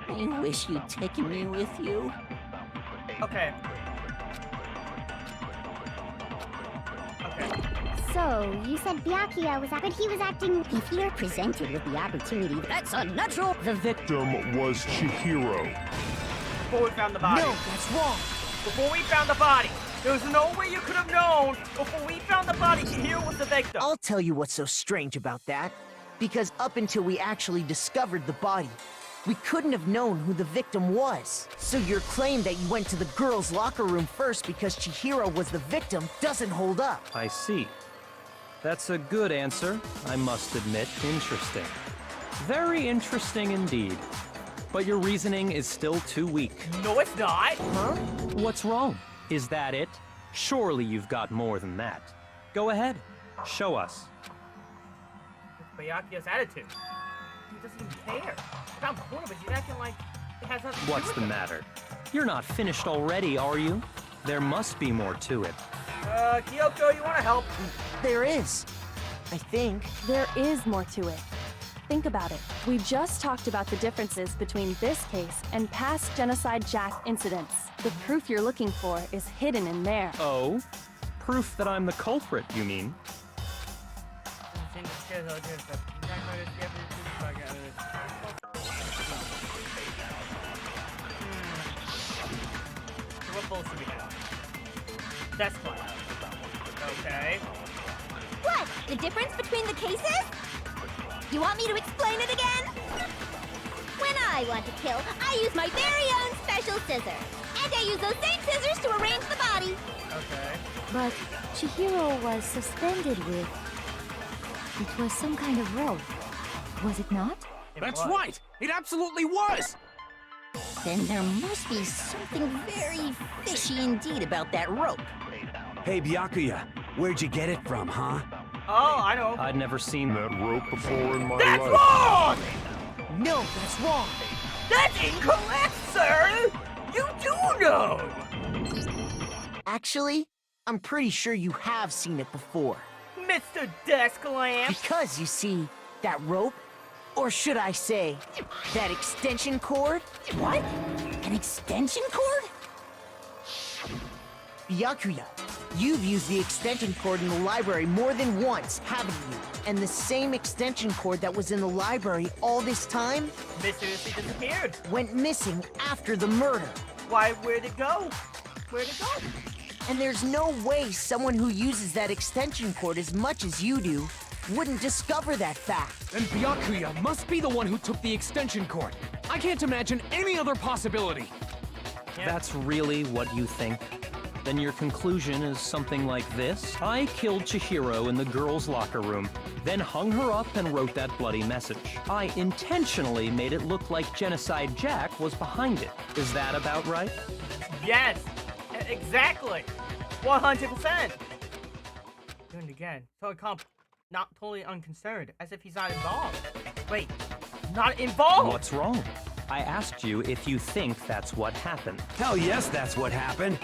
Speaker 4: I wish you'd taken me with you.
Speaker 1: Okay.
Speaker 8: So, you said Byakuya was but he was acting...
Speaker 4: If you're presented with the opportunity, that's a natural...
Speaker 9: The victim was Chihiro.
Speaker 1: Before we found the body.
Speaker 6: No, that's wrong.
Speaker 1: Before we found the body. There was no way you could have known. Before we found the body, Chihiro was the victim.
Speaker 6: I'll tell you what's so strange about that. Because up until we actually discovered the body, We couldn't have known who the victim was. So your claim that you went to the girls' locker room first because Chihiro was the victim doesn't hold up.
Speaker 9: I see. That's a good answer, I must admit. Interesting. Very interesting indeed. But your reasoning is still too weak.
Speaker 1: No, it's not.
Speaker 6: Huh?
Speaker 9: What's wrong? Is that it? Surely you've got more than that. Go ahead. Show us.
Speaker 1: Byakuya's attitude. He doesn't even care. I'm corner, but he's acting like it has nothing to do
Speaker 9: What's
Speaker 1: with
Speaker 9: the
Speaker 1: him.
Speaker 9: matter? You're not finished already, are you? There must be more to it.
Speaker 1: Kyoko, you wanna help?
Speaker 6: There is. I think.
Speaker 7: There is more to it. Think about it. We just talked about the differences between this case and past Genocide Jack incidents. The proof you're looking for is hidden in there.
Speaker 9: Oh? Proof that I'm the culprit, you mean?
Speaker 1: What bullshit we have? That's fine. Okay.
Speaker 8: What? The difference between the cases? You want me to explain it again? When I want to kill, I use my very own special scissors. And I use those same scissors to arrange the body.
Speaker 1: Okay.
Speaker 14: But Chihiro was suspended with... It was some kind of rope. Was it not?
Speaker 3: That's right! It absolutely was!
Speaker 4: Then there must be something very fishy indeed about that rope.
Speaker 10: Hey, Byakuya, where'd you get it from, huh?
Speaker 1: Oh, I know.
Speaker 9: I'd never seen
Speaker 15: that rope before in my
Speaker 1: That's
Speaker 15: life.
Speaker 1: wrong!
Speaker 6: No, that's wrong.
Speaker 1: That's incorrect, sir! You do know!
Speaker 6: Actually, I'm pretty sure you have seen it before.
Speaker 1: Mr. Desk Lamp!
Speaker 6: Because, you see, that rope, or should I say, that extension cord?
Speaker 4: What? An extension cord?
Speaker 6: Byakuya, you've used the extension cord in the library more than once, haven't you? And the same extension cord that was in the library all this time
Speaker 1: Mysteriously disappeared.
Speaker 6: went missing after the murder.
Speaker 1: Why, where'd it go? Where'd it go?
Speaker 6: And there's no way someone who uses that extension cord as much as you do wouldn't discover that fact.
Speaker 3: Then Byakuya must be the one who took the extension cord. I can't imagine any other possibility.
Speaker 9: That's really what you think? Then your conclusion is something like this? I killed Chihiro in the girls' locker room, then hung her up and wrote that bloody message. I intentionally made it look like Genocide Jack was behind it. Is that about right?
Speaker 1: Yes! Exactly! 100%! Doing it again. Totally not totally unconcerned, as if he's not involved. Wait, not involved?
Speaker 9: What's wrong? I asked you if you think that's what happened.
Speaker 10: Hell yes, that's what happened.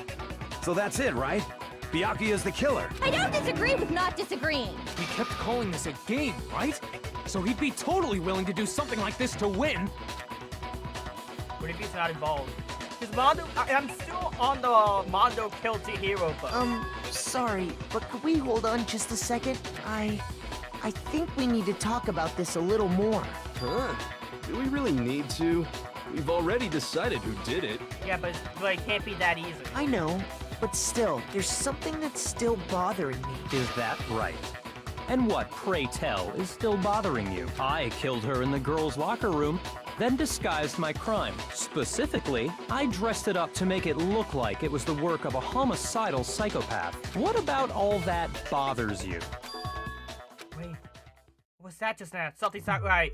Speaker 10: So that's it, right? Byakuya's the killer.
Speaker 8: I don't disagree with not disagreeing.
Speaker 3: We kept calling this a game, right? So he'd be totally willing to do something like this to win.
Speaker 1: What if he's not involved? Because Mondo, I'm still on the Mondo killed Chihiro, but...
Speaker 6: Sorry, but could we hold on just a second? I think we need to talk about this a little more.
Speaker 5: Huh? Do we really need to? We've already decided who did it.
Speaker 1: Yeah, but it can't be that easy.
Speaker 6: I know, but still, there's something that's still bothering me.
Speaker 9: Is that right? And what, pray tell, is still bothering you? I killed her in the girls' locker room, then disguised my crime. Specifically, I dressed it up to make it look like it was the work of a homicidal psychopath. What about all that bothers you?
Speaker 1: Wait, what's that just now? Something's not right.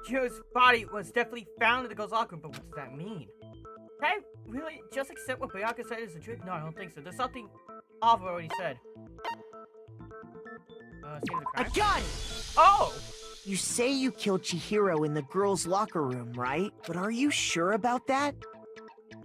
Speaker 1: Chihiro's body was definitely found in the girls' locker room, but what does that mean? Can I really just accept what Byakuya said is the truth? No, I don't think so. There's something off of what he said. Seems a crime?
Speaker 6: I got it!
Speaker 1: Oh!
Speaker 6: You say you killed Chihiro in the girls' locker room, right? But are you sure about that?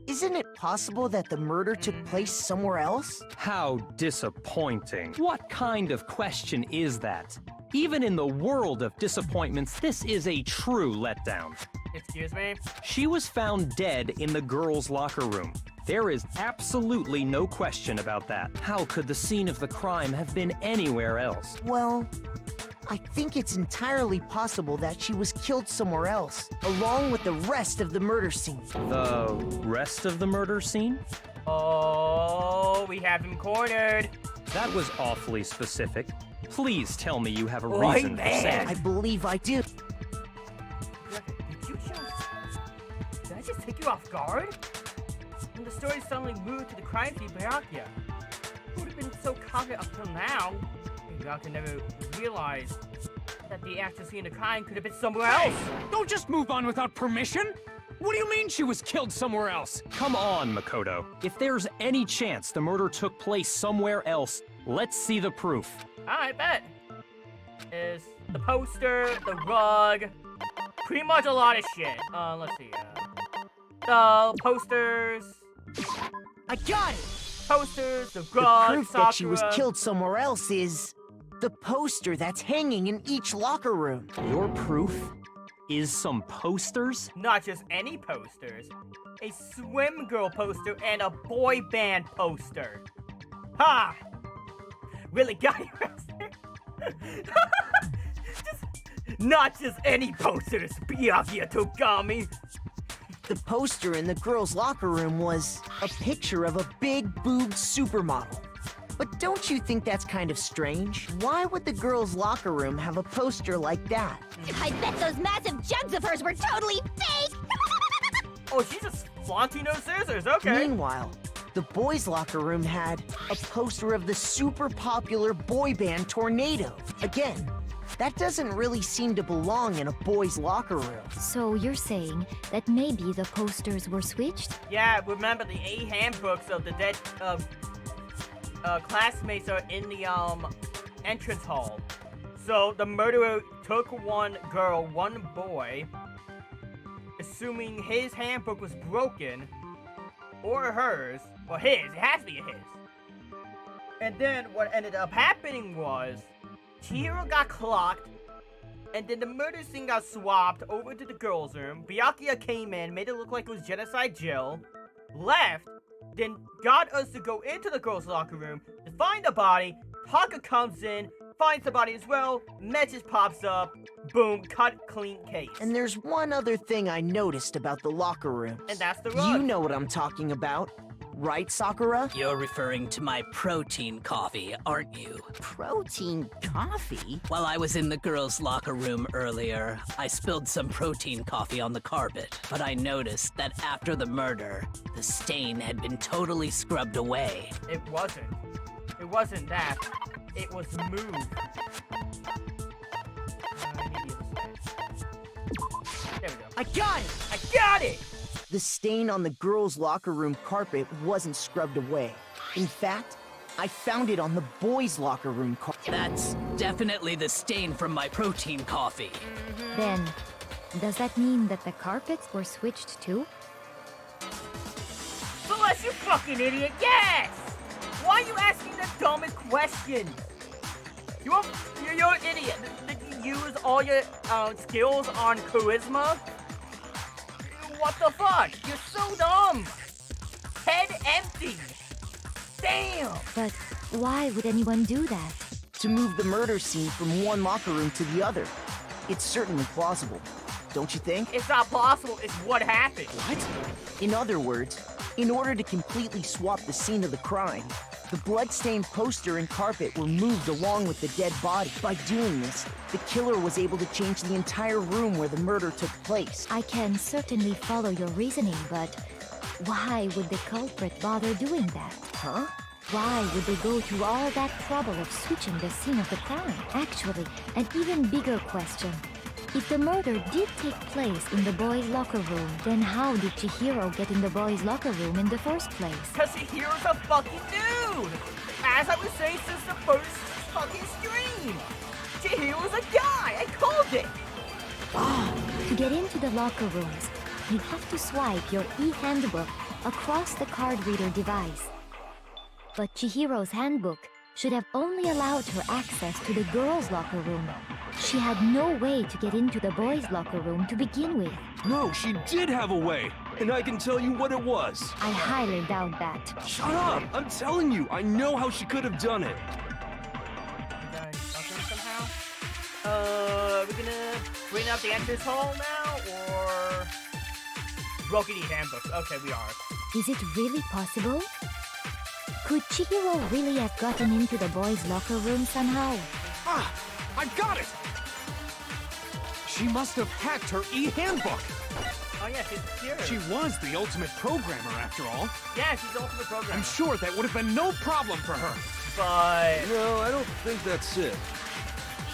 Speaker 6: Isn't it possible that the murder took place somewhere else?
Speaker 9: How disappointing. What kind of question is that? Even in the world of disappointments, this is a true letdown.
Speaker 1: Excuse me?
Speaker 9: She was found dead in the girls' locker room. There is absolutely no question about that. How could the scene of the crime have been anywhere else?
Speaker 6: Well, I think it's entirely possible that she was killed somewhere else, along with the rest of the murder scene.
Speaker 9: The rest of the murder scene?
Speaker 1: Oh, we have him cornered.
Speaker 9: That was awfully specific. Please tell me you have a reason for saying.
Speaker 6: I believe I do.
Speaker 1: Did you just took you off guard? And the story suddenly moved to the crime scene, Byakuya. Who would have been so confident up till now? Byakuya never realized that the actual scene of the crime could have been somewhere else.
Speaker 3: Don't just move on without permission! What do you mean she was killed somewhere else?
Speaker 9: Come on, Makoto. If there's any chance the murder took place somewhere else, let's see the proof.
Speaker 1: I bet. Is the poster, the rug, pretty much a lot of shit. Let's see. Posters.
Speaker 6: I got it!
Speaker 1: Posters, the
Speaker 6: The
Speaker 1: rug,
Speaker 6: proof that she was
Speaker 1: Sakura.
Speaker 6: killed somewhere else is the poster that's hanging in each locker room.
Speaker 9: Your proof is some posters?
Speaker 1: Not just any posters. A swim girl poster and a boy band poster. Ha! Really got you, Master. Not just any posters, Byakuya Togami.
Speaker 6: The poster in the girls' locker room was a picture of a big-boobed supermodel. But don't you think that's kind of strange? Why would the girls' locker room have a poster like that?
Speaker 8: I bet those massive jugs of hers were totally fake!
Speaker 1: Oh, she's just flaunting those scissors, okay.
Speaker 6: Meanwhile, the boys' locker room had a poster of the super popular boy band Tornado. Again, that doesn't really seem to belong in a boys' locker room.
Speaker 14: So you're saying that maybe the posters were switched?
Speaker 1: Yeah, remember the 8 handbooks of the dead classmates are in the entrance hall. So the murderer took one girl, one boy, assuming his handbook was broken, or hers, or his, it has to be his. And then what ended up happening was, Chihiro got clocked, and then the murder scene got swapped over to the girls' room. Byakuya came in, made it look like it was Genocide Jill, left, then got us to go into the girls' locker room to find the body. Taka comes in, finds the body as well, message pops up, boom, cut, clean case.
Speaker 6: And there's one other thing I noticed about the locker rooms.
Speaker 1: And that's the rug.
Speaker 6: You know what I'm talking about, right, Sakura?
Speaker 13: You're referring to my protein coffee, aren't you?
Speaker 6: Protein coffee?
Speaker 13: While I was in the girls' locker room earlier, I spilled some protein coffee on the carpet, but I noticed that after the murder, the stain had been totally scrubbed away.
Speaker 1: It wasn't. It wasn't that. It was moved. There we go.
Speaker 6: I got it!
Speaker 1: I got it!
Speaker 6: The stain on the girls' locker room carpet wasn't scrubbed away. In fact, I found it on the boys' locker room carpet.
Speaker 13: That's definitely the stain from my protein coffee.
Speaker 14: Then, does that mean that the carpets were switched too?
Speaker 1: Celeste, you fucking idiot! Yes! Why are you asking the dumbest question? You're an idiot. Did you use all your skills on charisma? What the fuck? You're so dumb! Head empty! Damn!
Speaker 14: But why would anyone do that?
Speaker 6: To move the murder scene from one locker room to the other. It's certainly plausible, don't you think?
Speaker 1: It's not possible, it's what happened.
Speaker 6: What? In other words, in order to completely swap the scene of the crime, the blood-stained poster and carpet were moved along with the dead body. By doing this, the killer was able to change the entire room where the murder took place.
Speaker 14: I can certainly follow your reasoning, but why would the culprit bother doing that?
Speaker 6: Huh?
Speaker 14: Why would they go through all that trouble of switching the scene of the crime? Actually, an even bigger question. If the murder did take place in the boys' locker room, then how did Chihiro get in the boys' locker room in the first place?
Speaker 1: Cause Chihiro's a fucking dude! As I was saying since the first fucking stream! Chihiro's a guy! I called it!
Speaker 14: To get into the locker rooms, you have to swipe your e-handbook across the card reader device. But Chihiro's handbook should have only allowed her access to the girls' locker room. She had no way to get into the boys' locker room to begin with.
Speaker 5: No, she did have a way, and I can tell you what it was.
Speaker 14: I highly doubt that.
Speaker 5: Shut up! I'm telling you, I know how she could have done it.
Speaker 1: Are we gonna bring up the entrance hall now, or broken handbooks? Okay, we are.
Speaker 14: Is it really possible? Could Chihiro really have gotten into the boys' locker room somehow?
Speaker 3: Ah! I got it! She must have hacked her e-handbook!
Speaker 1: yeah, she's cute.
Speaker 3: She was the ultimate programmer, after all.
Speaker 1: Yeah, she's the ultimate programmer.
Speaker 3: I'm sure that would have been no problem for her.
Speaker 1: But...
Speaker 5: No, I don't think that's it.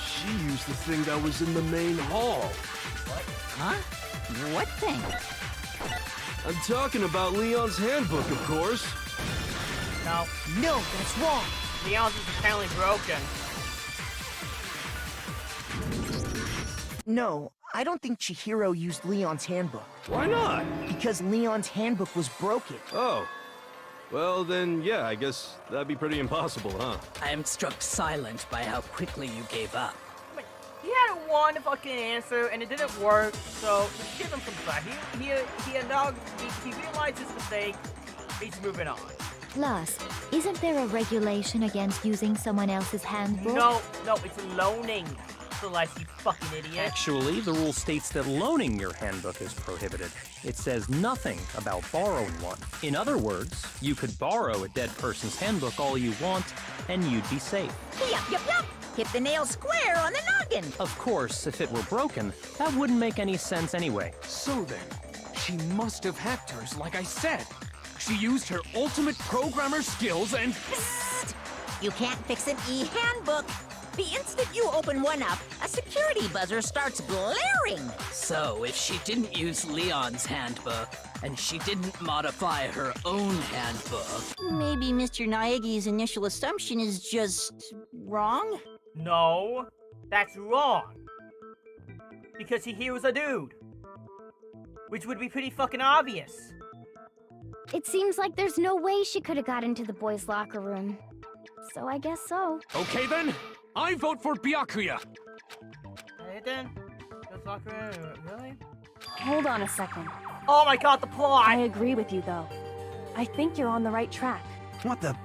Speaker 5: She used the thing that was in the main hall.
Speaker 4: Huh? What thing?
Speaker 5: I'm talking about Leon's handbook, of course.
Speaker 1: No.
Speaker 6: No, that's wrong.
Speaker 1: Leon's is apparently broken.
Speaker 6: No, I don't think Chihiro used Leon's handbook.
Speaker 5: Why not?
Speaker 6: Because Leon's handbook was broken.
Speaker 5: Oh. Well, then, yeah, I guess that'd be pretty impossible, huh?
Speaker 13: I am struck silent by how quickly you gave up.
Speaker 1: He had one fucking answer, and it didn't work, so give him some slack. He realized his mistake. He's moving on.
Speaker 14: Plus, isn't there a regulation against using someone else's handbook?
Speaker 1: No, it's loaning. Celeste, you fucking idiot.
Speaker 9: Actually, the rule states that loaning your handbook is prohibited. It says nothing about borrowing one. In other words, you could borrow a dead person's handbook all you want, and you'd be safe.
Speaker 4: Yup. Hit the nail square on the noggin.
Speaker 9: Of course, if it were broken, that wouldn't make any sense anyway.
Speaker 3: So then, she must have hacked hers, like I said. She used her ultimate programmer skills and...
Speaker 4: Psst! You can't fix an e-handbook. The instant you open one up, a security buzzer starts blaring.
Speaker 13: So, if she didn't use Leon's handbook, and she didn't modify her own handbook...
Speaker 2: Maybe Mr. Naegi's initial assumption is just wrong?
Speaker 1: No, that's wrong. Because he was a dude. Which would be pretty fucking obvious.
Speaker 14: It seems like there's no way she could have got into the boys' locker room. So I guess so.
Speaker 3: Okay then, I vote for Byakuya.
Speaker 1: Hey then, just locker room, really?
Speaker 7: Hold on a second.
Speaker 1: Oh my god, the plot!
Speaker 7: I agree with you, though. I think you're on the right track.
Speaker 10: What the?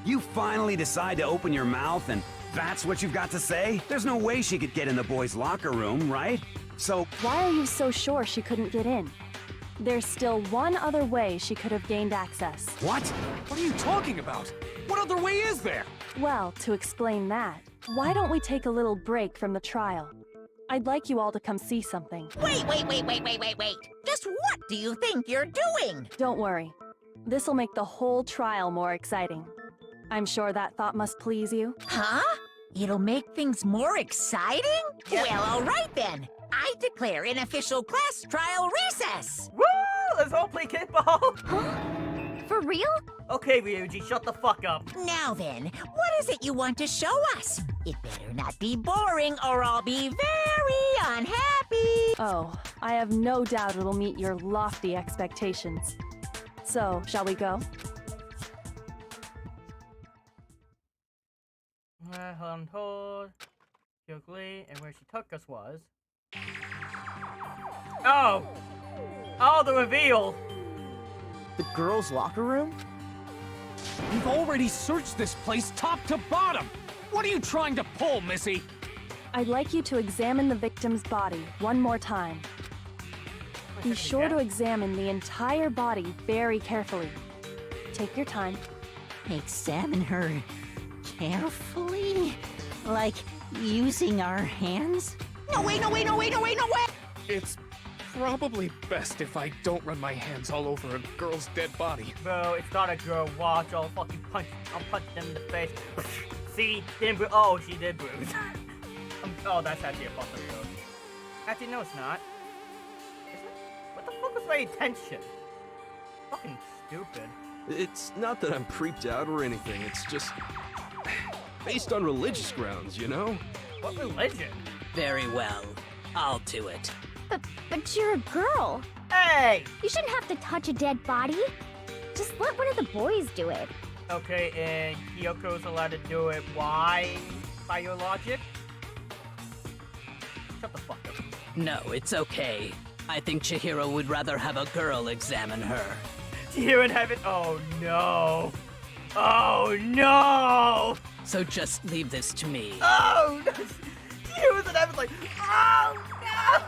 Speaker 10: You finally decide to open your mouth and that's what you've got to say? There's no way she could get in the boys' locker room, right? So...
Speaker 7: Why are you so sure she couldn't get in? There's still one other way she could have gained access.
Speaker 3: What? What are you talking about? What other way is there?
Speaker 7: Well, to explain that, why don't we take a little break from the trial? I'd like you all to come see something.
Speaker 4: Wait. Just what do you think you're doing?
Speaker 7: Don't worry. This'll make the whole trial more exciting. I'm sure that thought must please you.
Speaker 4: Huh? It'll make things more exciting?
Speaker 1: Yep.
Speaker 4: Well, all right then. I declare an official class trial recess.
Speaker 1: Woo! Let's all play kickball!
Speaker 14: Huh? For real?
Speaker 1: Okay, Ryuji, shut the fuck up.
Speaker 4: Now then, what is it you want to show us? It better not be boring or I'll be very unhappy.
Speaker 7: Oh, I have no doubt it'll meet your lofty expectations. So, shall we go?
Speaker 1: Hold on, Kyogli, and where she took us was... Oh! Oh, the reveal!
Speaker 6: The girls' locker room?
Speaker 3: We've already searched this place top to bottom! What are you trying to pull, Missy?
Speaker 7: I'd like you to examine the victim's body one more time. Be sure to examine the entire body very carefully. Take your time.
Speaker 2: Examine her carefully? Like using our hands?
Speaker 6: No way!
Speaker 3: It's probably best if I don't run my hands all over a girl's dead body.
Speaker 1: Bro, it's not a girl. Watch, I'll fucking punch them in the face. See? Didn't bruise. Oh, she did bruise. Oh, that's actually a fucking joke. Actually, no, it's not. Is it? What the fuck was my intention? Fucking stupid.
Speaker 5: It's not that I'm creeped out or anything, it's just... based on religious grounds, you know?
Speaker 1: What religion?
Speaker 13: Very well. I'll do it.
Speaker 14: But you're a girl.
Speaker 1: Hey!
Speaker 14: You shouldn't have to touch a dead body. Just let one of the boys do it.
Speaker 1: Okay, and Kyoko's allowed to do it. Why? By your logic? Shut the fuck up.
Speaker 13: No, it's okay. I think Chihiro would rather have a girl examine her.
Speaker 1: Chihiro in heaven? Oh no! Oh no!
Speaker 13: So just leave this to me.
Speaker 1: Oh no! Chihiro's in heaven like, oh no!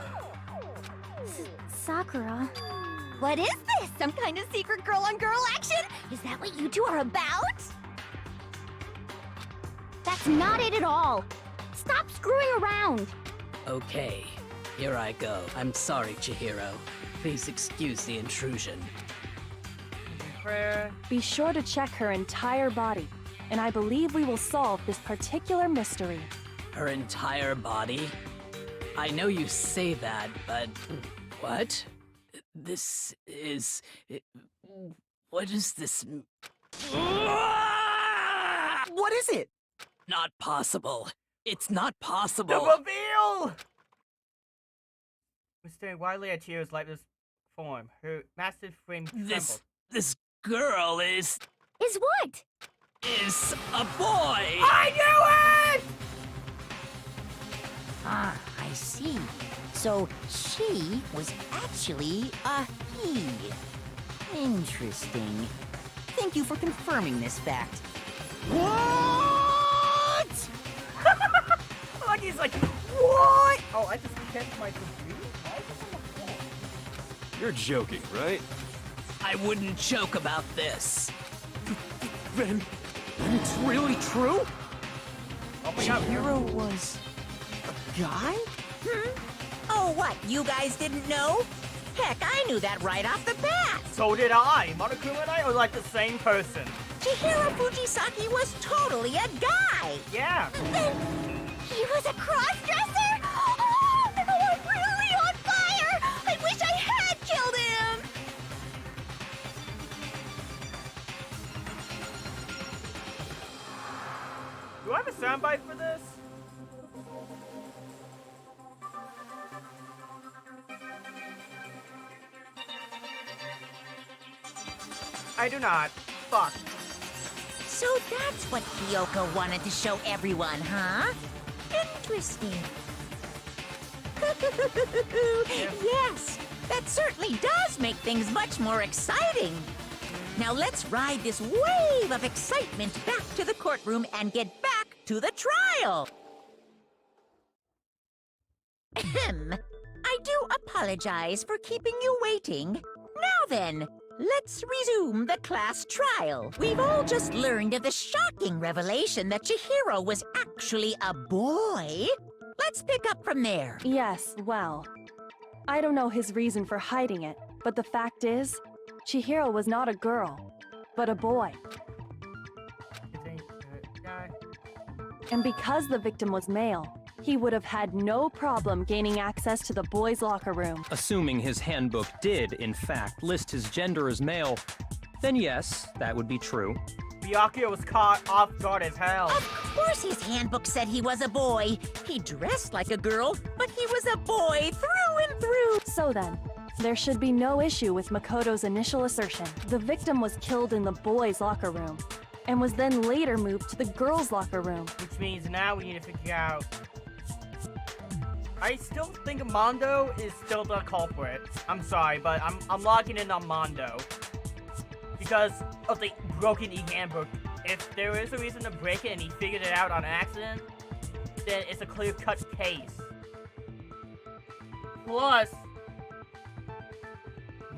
Speaker 14: Sakura.
Speaker 8: What is this? Some kind of secret girl-on-girl action? Is that what you two are about?
Speaker 14: That's not it at all. Stop screwing around.
Speaker 13: Okay, here I go. I'm sorry, Chihiro. Please excuse the intrusion.
Speaker 1: Prayer.
Speaker 7: Be sure to check her entire body, and I believe we will solve this particular mystery.
Speaker 13: Her entire body? I know you say that, but what? This is... What is this?
Speaker 6: What is it?
Speaker 13: Not possible. It's not
Speaker 1: The
Speaker 13: possible.
Speaker 1: reveal! We're staring wildly at tears like this form. Her massive frame trembled.
Speaker 13: This girl is
Speaker 14: Is what?
Speaker 13: a boy!
Speaker 1: I knew it!
Speaker 4: Ah, I see. So she was actually a he. Interesting. Thank you for confirming this fact.
Speaker 6: What?
Speaker 1: Like he's like, what? Oh, I just kept my computer? Why is this on the floor?
Speaker 5: You're joking, right?
Speaker 13: I wouldn't joke about this.
Speaker 3: Then it's really true?
Speaker 1: Oh my god,
Speaker 6: Chihiro was a guy?
Speaker 4: Oh, what? You guys didn't know? Heck, I knew that right off the bat.
Speaker 1: so did I. Monokuma and I are like the same person.
Speaker 4: Chihiro Fujisaki was totally a guy.
Speaker 1: Yeah.
Speaker 8: He was a cross-dresser? Oh, I'm really on fire! I wish I had killed him!
Speaker 1: Do I have a soundbite for this? I do not. Fuck.
Speaker 4: So that's what Kyoko wanted to show everyone, huh? Interesting. Yes, that certainly does make things much more exciting. Now let's ride this wave of excitement back to the courtroom and get back to the trial. Ahem. I do apologize for keeping you waiting. Now then, let's resume the class trial. We've all just learned of the shocking revelation that Chihiro was actually a boy. Let's pick up from there.
Speaker 7: Yes, well, I don't know his reason for hiding it, but the fact is, Chihiro was not a girl, but a boy. And because the victim was male, he would have had no problem gaining access to the boys' locker room.
Speaker 9: Assuming his handbook did, in fact, list his gender as male, then yes, that would be true.
Speaker 1: Byakuya was caught off guard as hell.
Speaker 4: Of course his handbook said he was a boy. He dressed like a girl, but he was a boy through and through.
Speaker 7: So then, there should be no issue with Makoto's initial assertion. The victim was killed in the boys' locker room, and was then later moved to the girls' locker room.
Speaker 1: Which means now we need to figure out... I still think Mondo is still the culprit. I'm sorry, but I'm locking in on Mondo. Because of the broken e-handbook. If there is a reason to break it and he figured it out on accident, then it's a clear-cut case. Plus...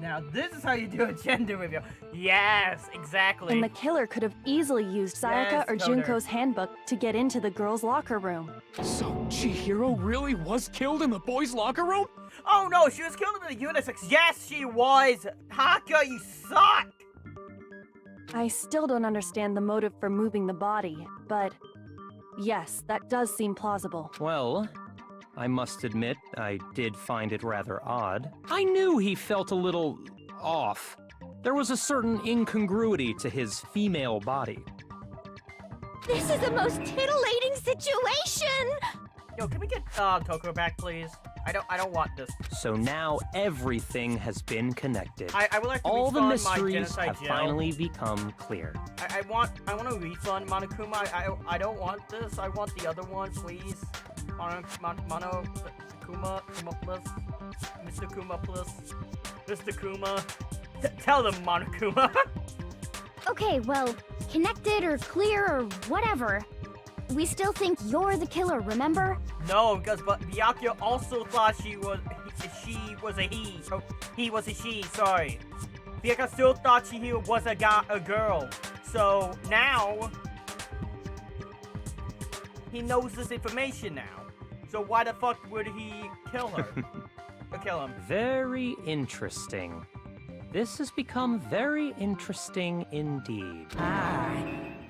Speaker 1: Now this is how you do a gender reveal. Yes, exactly.
Speaker 7: And the killer could have easily used Sayaka
Speaker 1: Yes,
Speaker 7: or
Speaker 1: Coder.
Speaker 7: Junko's handbook to get into the girls' locker room.
Speaker 3: So Chihiro really was killed in the boys' locker room?
Speaker 1: Oh no, she was killed in the unisex. Yes, she was. Haka, you suck.
Speaker 7: I still don't understand the motive for moving the body, but yes, that does seem plausible.
Speaker 9: Well, I must admit, I did find it rather odd. I knew he felt a little off. There was a certain incongruity to his female body.
Speaker 8: This is the most titillating situation!
Speaker 1: Yo, can we get Toko back, please? I don't want this.
Speaker 9: So now everything has been connected.
Speaker 1: I would like to
Speaker 9: All the
Speaker 1: refund my
Speaker 9: mysteries
Speaker 1: genocide
Speaker 9: have
Speaker 1: gel.
Speaker 9: finally become clear.
Speaker 1: I want a refund, Monokuma. I don't want this. I want the other one, please. Kuma plus, Mr. Kuma plus, Mr. Kuma. Tell them, Monokuma.
Speaker 14: Okay, well, connected or clear or whatever. We still think you're the killer, remember?
Speaker 1: No, because Byakuya also thought she was a he. Oh, he was a she. Sorry. Byakuya still thought Chihiro was a girl. So now he knows this information now. So why the fuck would he kill her? or kill him.
Speaker 9: Very interesting. This has become very interesting indeed.
Speaker 4: Ah,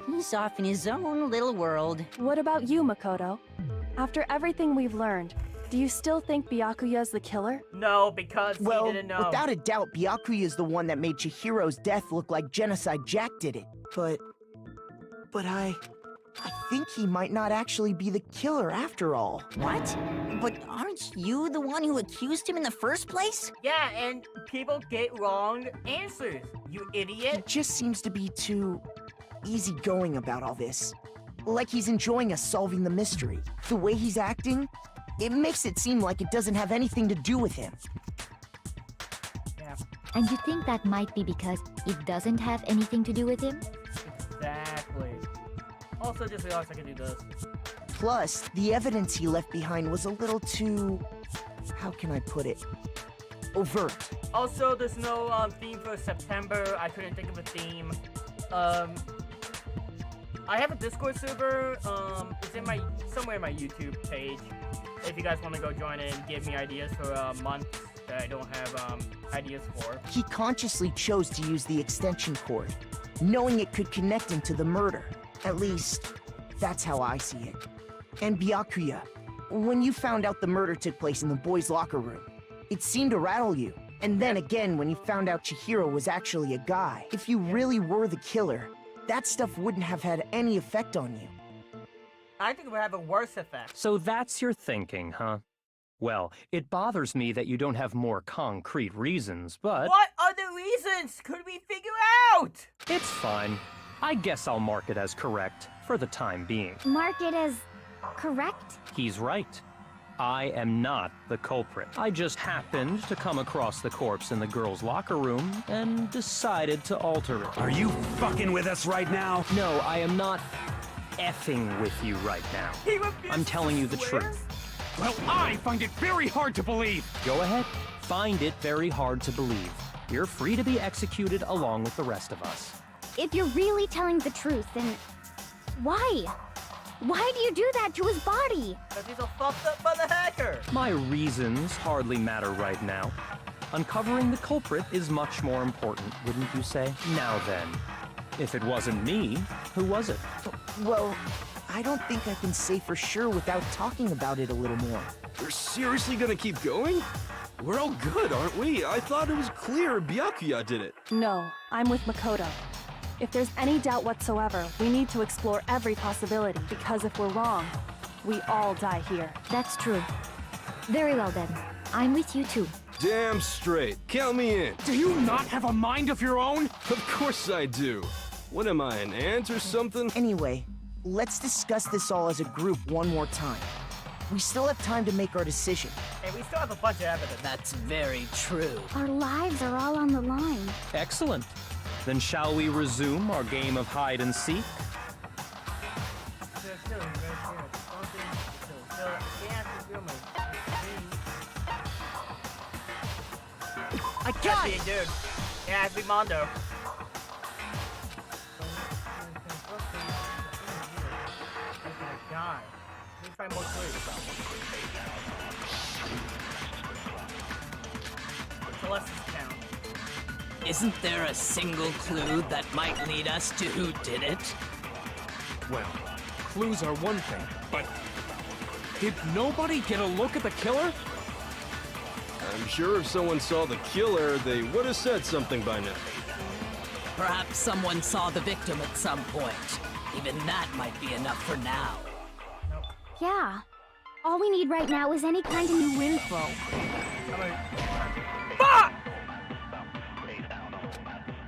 Speaker 4: he's off in his own little world.
Speaker 7: What about you, Makoto? After everything we've learned, do you still think Byakuya's the killer?
Speaker 1: No, because he didn't know.
Speaker 6: Without a doubt, Byakuya is the one that made Chihiro's death look like Genocide Jack did it. But I think he might not actually be the killer after all.
Speaker 4: What? But aren't you the one who accused him in the first place?
Speaker 1: Yeah, and people get wrong answers, you
Speaker 6: He
Speaker 1: idiot.
Speaker 6: just seems to be too easygoing about all this. Like he's enjoying us solving the mystery. The way he's acting, it makes it seem like it doesn't have anything to do with him.
Speaker 1: Yeah,
Speaker 14: And you think that might be because it doesn't have anything to do with him?
Speaker 1: exactly. Also, just realized I can do this.
Speaker 6: Plus, the evidence he left behind was a little too... how can I put it? Overt.
Speaker 1: Also, there's no theme for September. I couldn't think of a theme. I have a Discord server. It's in somewhere in my YouTube page. If you guys want to go join it and give me ideas for months that I don't have ideas for.
Speaker 6: He consciously chose to use the extension cord, knowing it could connect him to the murder. At least, that's how I see it. And Byakuya, when you found out the murder took place in the boys' locker room, it seemed to rattle you. And then again, when you found out Chihiro was actually a guy, if you really were the killer, that stuff wouldn't have had any effect on you.
Speaker 1: I think it would have a worse effect.
Speaker 9: So that's your thinking, huh? Well, it bothers me that you don't have more concrete reasons, but...
Speaker 1: What other reasons could we figure out?
Speaker 9: It's fine. I guess I'll mark it as correct, for the time being.
Speaker 14: Mark it as correct?
Speaker 9: He's right. I am not the culprit. I just happened to come across the corpse in the girls' locker room and decided to alter it.
Speaker 10: Are you fucking with us right now?
Speaker 9: No, I am not effing with you right now. I'm telling you the truth.
Speaker 3: Well, I find it very hard to believe.
Speaker 9: Go ahead. Find it very hard to believe. You're free to be executed along with the rest of us.
Speaker 14: If you're really telling the truth, then why? Why do you do that to his body?
Speaker 1: Because he's a fucked up by the hacker.
Speaker 9: My reasons hardly matter right now. Uncovering the culprit is much more important, wouldn't you say? Now then, if it wasn't me, who was it?
Speaker 6: Well, I don't think I can say for sure without talking about it a little more.
Speaker 5: We're seriously gonna keep going? We're all good, aren't we? I thought it was clear Byakuya did it.
Speaker 7: No, I'm with Makoto. If there's any doubt whatsoever, we need to explore every possibility, because if we're wrong, we all die here.
Speaker 14: That's true. Very well then. I'm with you too.
Speaker 5: Damn straight. Count me in.
Speaker 3: Do you not have a mind of your own?
Speaker 5: Of course I do. What am I, an ant or something?
Speaker 6: Anyway, let's discuss this all as a group one more time. We still have time to make our decision.
Speaker 1: Hey, we still have a bunch of evidence.
Speaker 13: That's very true.
Speaker 14: Our lives are all on the line.
Speaker 9: Excellent. Then shall we resume our game of hide and seek?
Speaker 6: I got
Speaker 1: it!
Speaker 6: it!
Speaker 1: Dude. Yeah, it's Mondo. God. Let me try more clues. Celeste's count.
Speaker 13: Isn't there a single clue that might lead us to who did it?
Speaker 3: Well, clues are one thing, but did nobody get a look at the killer?
Speaker 5: I'm sure if someone saw the killer, they would have said something by now.
Speaker 13: Perhaps someone saw the victim at some point. Even that might be enough for now.
Speaker 14: Yeah. All we need right now is any kind of new info.
Speaker 1: Fuck!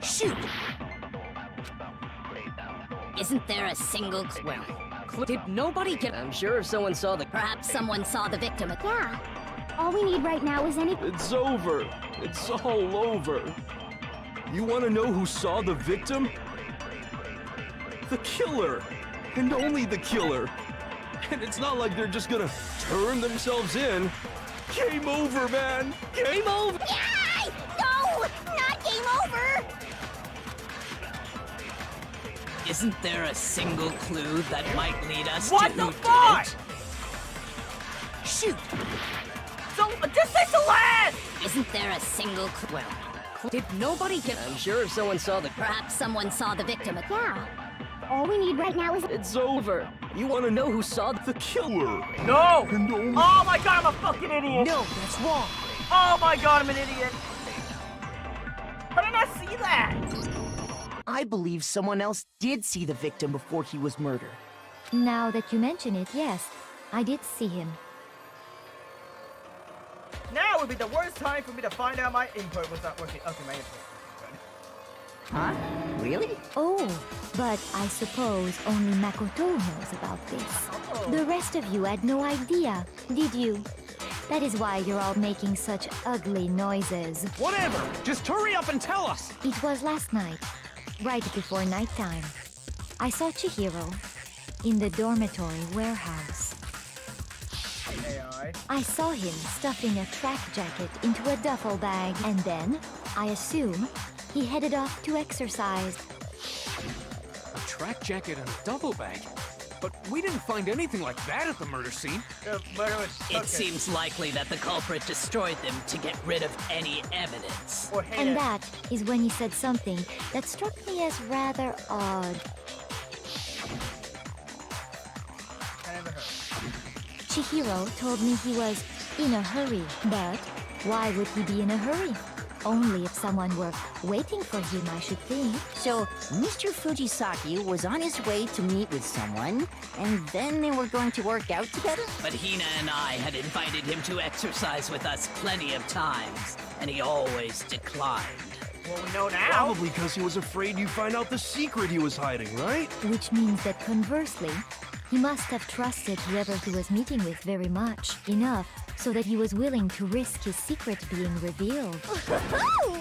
Speaker 6: Shoot!
Speaker 8: Isn't there a single clue?
Speaker 2: Did nobody get... I'm sure if someone saw the...
Speaker 8: Perhaps someone saw the victim at...
Speaker 14: Yeah. All we need right now is any...
Speaker 5: It's over. It's all over. You want to know who saw the victim? The killer. And only the killer. And it's not like they're just gonna turn themselves in. Game over, man. Game over.
Speaker 8: Yay! No! Not game over!
Speaker 13: Isn't there a single clue that might lead us
Speaker 1: What
Speaker 13: to
Speaker 1: the
Speaker 13: who
Speaker 1: fuck?
Speaker 13: did it?
Speaker 6: Shoot!
Speaker 1: So, just say Celeste!
Speaker 8: Isn't there a single
Speaker 2: Well, did nobody get...
Speaker 3: I'm sure if someone saw the...
Speaker 8: Perhaps someone saw the victim.
Speaker 14: Yeah. All we need right now is...
Speaker 3: It's over. You want to know who saw
Speaker 5: The killer.
Speaker 1: No! Oh my god, I'm a fucking idiot!
Speaker 6: No, that's wrong.
Speaker 1: Oh my god, I'm an idiot! How did I not see that?
Speaker 6: I believe someone else did see the victim before he was murdered.
Speaker 14: Now that you mention it, yes. I did see him.
Speaker 1: Now would be the worst time for me to find out my input was not working. Okay, my input.
Speaker 2: Huh? Really?
Speaker 14: Oh, but I suppose only Makoto knows about this. The rest of you had no idea, did you? That is why you're all making such ugly noises.
Speaker 3: Whatever! Just hurry up and tell us!
Speaker 14: It was last night, right before nighttime. I saw Chihiro in the dormitory warehouse.
Speaker 1: AI.
Speaker 14: I saw him stuffing a track jacket into a duffel bag, and then, I assume, he headed off to exercise.
Speaker 3: A track jacket and a duffel bag? But we didn't find anything like that at the murder scene.
Speaker 1: The murder was...
Speaker 13: It seems likely that the culprit destroyed them to get rid of any evidence.
Speaker 1: Or hate
Speaker 14: And
Speaker 1: it.
Speaker 14: that is when he said something that struck me as rather odd.
Speaker 1: I never heard.
Speaker 14: Chihiro told me he was in a hurry, but why would he be in a hurry? Only if someone were waiting for him, I should think.
Speaker 2: So, Mr. Fujisaki was on his way to meet with someone, and then they were going to work out together?
Speaker 13: But Hina and I had invited him to exercise with us plenty of times, and he always declined.
Speaker 1: Well, we know now.
Speaker 5: Probably because he was afraid you'd find out the secret he was hiding, right?
Speaker 14: Which means that conversely, he must have trusted whoever he was meeting with very much, enough so that he was willing to risk his secret being revealed.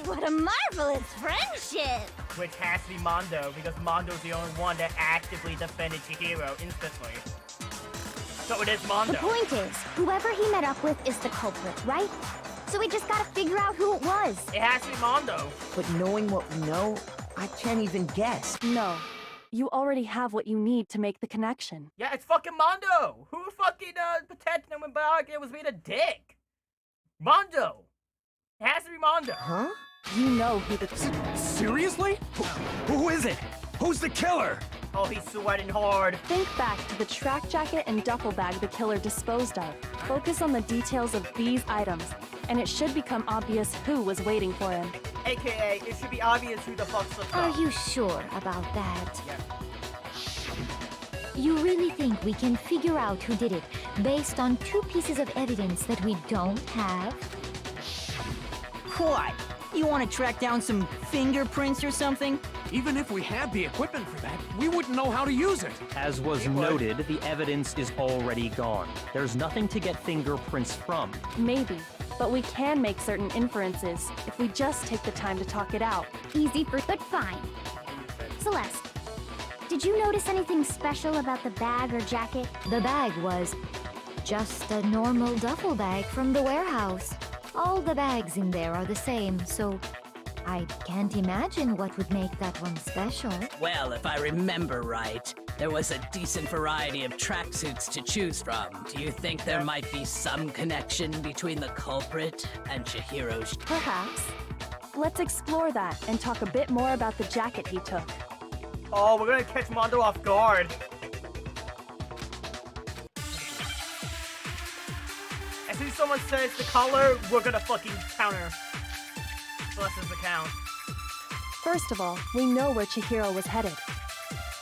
Speaker 8: What a marvelous friendship!
Speaker 1: Which has to be Mondo, because Mondo's the only one that actively defended Chihiro instantly. So it is Mondo.
Speaker 14: The point is, whoever he met up with is the culprit, right? So we just gotta figure out who it was.
Speaker 1: It has to be Mondo.
Speaker 6: But knowing what we know, I can't even guess.
Speaker 7: No. You already have what you need to make the connection.
Speaker 1: Yeah, it's fucking Mondo. Who fucking protected him when Byakuya was being a dick? Mondo. It has to be Mondo.
Speaker 6: Huh?
Speaker 7: You know who the...
Speaker 3: Seriously?
Speaker 10: Who is it? Who's the killer?
Speaker 1: Oh, he's sweating hard.
Speaker 7: Think back to the track jacket and duffel bag the killer disposed of. Focus on the details of these items, and it should become obvious who was waiting for him.
Speaker 1: AKA, it should be obvious who the fuck's the
Speaker 14: Are you sure about that?
Speaker 1: Yeah.
Speaker 14: You really think we can figure out who did it based on two pieces of evidence that we don't have?
Speaker 2: What? You want to track down some fingerprints or something?
Speaker 3: Even if we had the equipment for that, we wouldn't know how to use it.
Speaker 9: As was noted, the evidence is already gone. There's nothing to get fingerprints from.
Speaker 7: Maybe, but we can make certain inferences if we just take the time to talk it out.
Speaker 14: Easy for, but fine. Celeste, did you notice anything special about the bag or jacket? The bag was just a normal duffel bag from the warehouse. All the bags in there are the same, so I can't imagine what would make that one special.
Speaker 13: Well, if I remember right, there was a decent variety of tracksuits to choose from. Do you think there might be some connection between the culprit and Chihiro's...
Speaker 7: Perhaps. Let's explore that and talk a bit more about the jacket he took.
Speaker 1: Oh, we're gonna catch Mondo off guard. As soon as someone says the color, we're gonna fucking counter Celeste's account.
Speaker 7: First of all, we know where Chihiro was headed.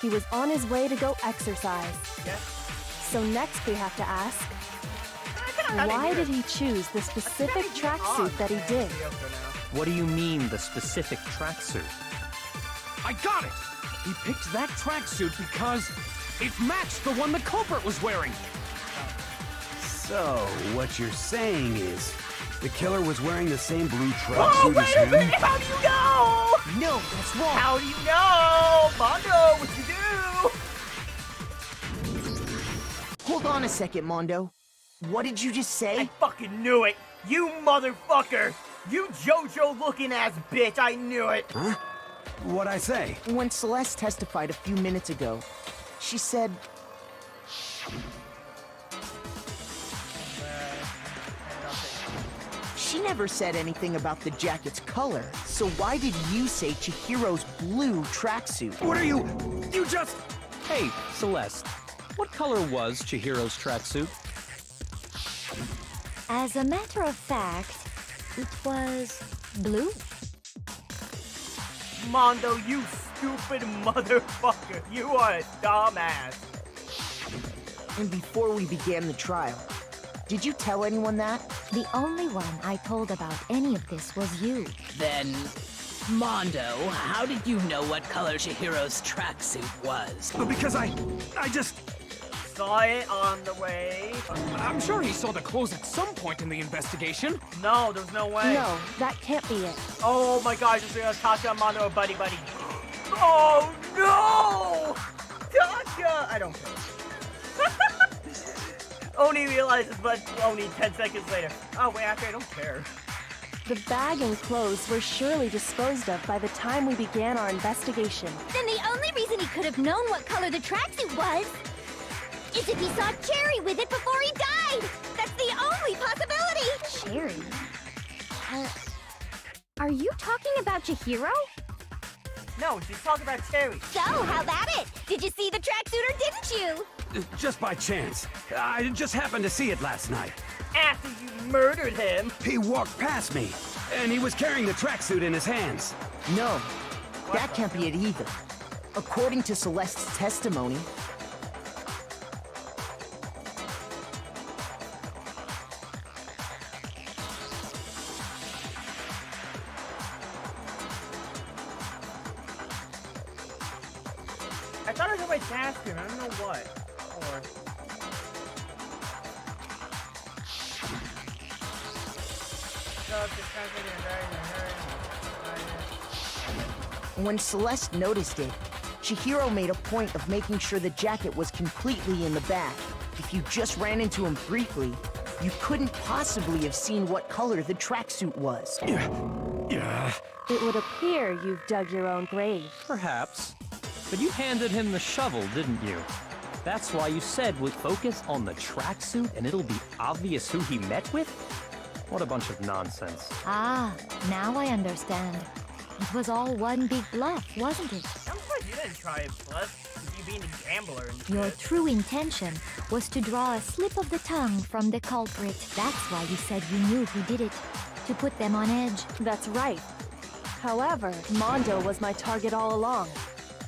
Speaker 7: He was on his way to go exercise.
Speaker 1: Yes.
Speaker 7: So next we have to ask, why did he choose the specific tracksuit that he did?
Speaker 9: What do you mean, the specific tracksuit?
Speaker 3: I got it! He picked that tracksuit because it matched the one the culprit was wearing.
Speaker 10: So, what you're saying is, the killer was wearing the same blue
Speaker 1: Oh,
Speaker 10: tracksuit
Speaker 1: wait
Speaker 10: as
Speaker 1: a
Speaker 10: him?
Speaker 1: minute! How do you know?
Speaker 6: No, that's wrong.
Speaker 1: How do you know? Mondo, what you do?
Speaker 6: Hold on a second, Mondo. What did you just say?
Speaker 1: I fucking knew it! You motherfucker! You JoJo looking ass bitch, I knew it!
Speaker 10: Huh? What'd I say?
Speaker 6: When Celeste testified a few minutes ago, she said... She She never said anything about the jacket's color, so why did you say Chihiro's blue tracksuit?
Speaker 10: What are you? You just...
Speaker 9: Hey, Celeste, what color was Chihiro's tracksuit?
Speaker 14: As a matter of fact, it was blue.
Speaker 1: Mondo, you stupid motherfucker. You are a dumbass.
Speaker 6: And before we began the trial, did you tell anyone that?
Speaker 14: The only one I told about any of this was you.
Speaker 13: Then, Mondo, how did you know what color Chihiro's tracksuit was?
Speaker 10: Because I just...
Speaker 1: Saw it on the way.
Speaker 3: I'm sure he saw the clothes at some point in the investigation.
Speaker 1: No, there's no way.
Speaker 7: No, that can't be it.
Speaker 1: Oh my god, just gonna Tasha, Mondo, or Buddy. Oh no! Tasha! I don't care. Oni realizes, but only 10 seconds later. Oh wait, actually I don't care.
Speaker 7: The bag and clothes were surely disposed of by the time we began our investigation.
Speaker 8: Then the only reason he could have known what color the tracksuit was is if he saw Cherry with it before he died! That's the only possibility!
Speaker 14: Cherry? Are you talking about Chihiro?
Speaker 1: No, she's talking about Cherry.
Speaker 8: So, how about it? Did you see the tracksuit or didn't you?
Speaker 10: Just by chance. I just happened to see it last night.
Speaker 1: After you murdered him.
Speaker 10: He walked past me, and he was carrying the tracksuit in his hands.
Speaker 6: No, that can't be it either. According to Celeste's testimony,
Speaker 1: I thought I was going to ask him, I don't know what. Or...
Speaker 6: when Celeste noticed it, Chihiro made a point of making sure the jacket was completely in the bag. If you just ran into him briefly, you couldn't possibly have seen what color the tracksuit was.
Speaker 10: Yeah.
Speaker 7: It would appear you've dug your own grave.
Speaker 9: Perhaps. But you handed him the shovel, didn't you? That's why you said we'll focus on the tracksuit and it'll be obvious who he met with? What a bunch of nonsense.
Speaker 14: Ah, now I understand. It was all one big bluff, wasn't it?
Speaker 1: I'm surprised you didn't try it, plus you being a gambler and
Speaker 14: Your
Speaker 1: shit.
Speaker 14: true intention was to draw a slip of the tongue from the culprit. That's why you said you knew who did it. To put them on edge.
Speaker 7: That's right. However, Mondo was my target all along.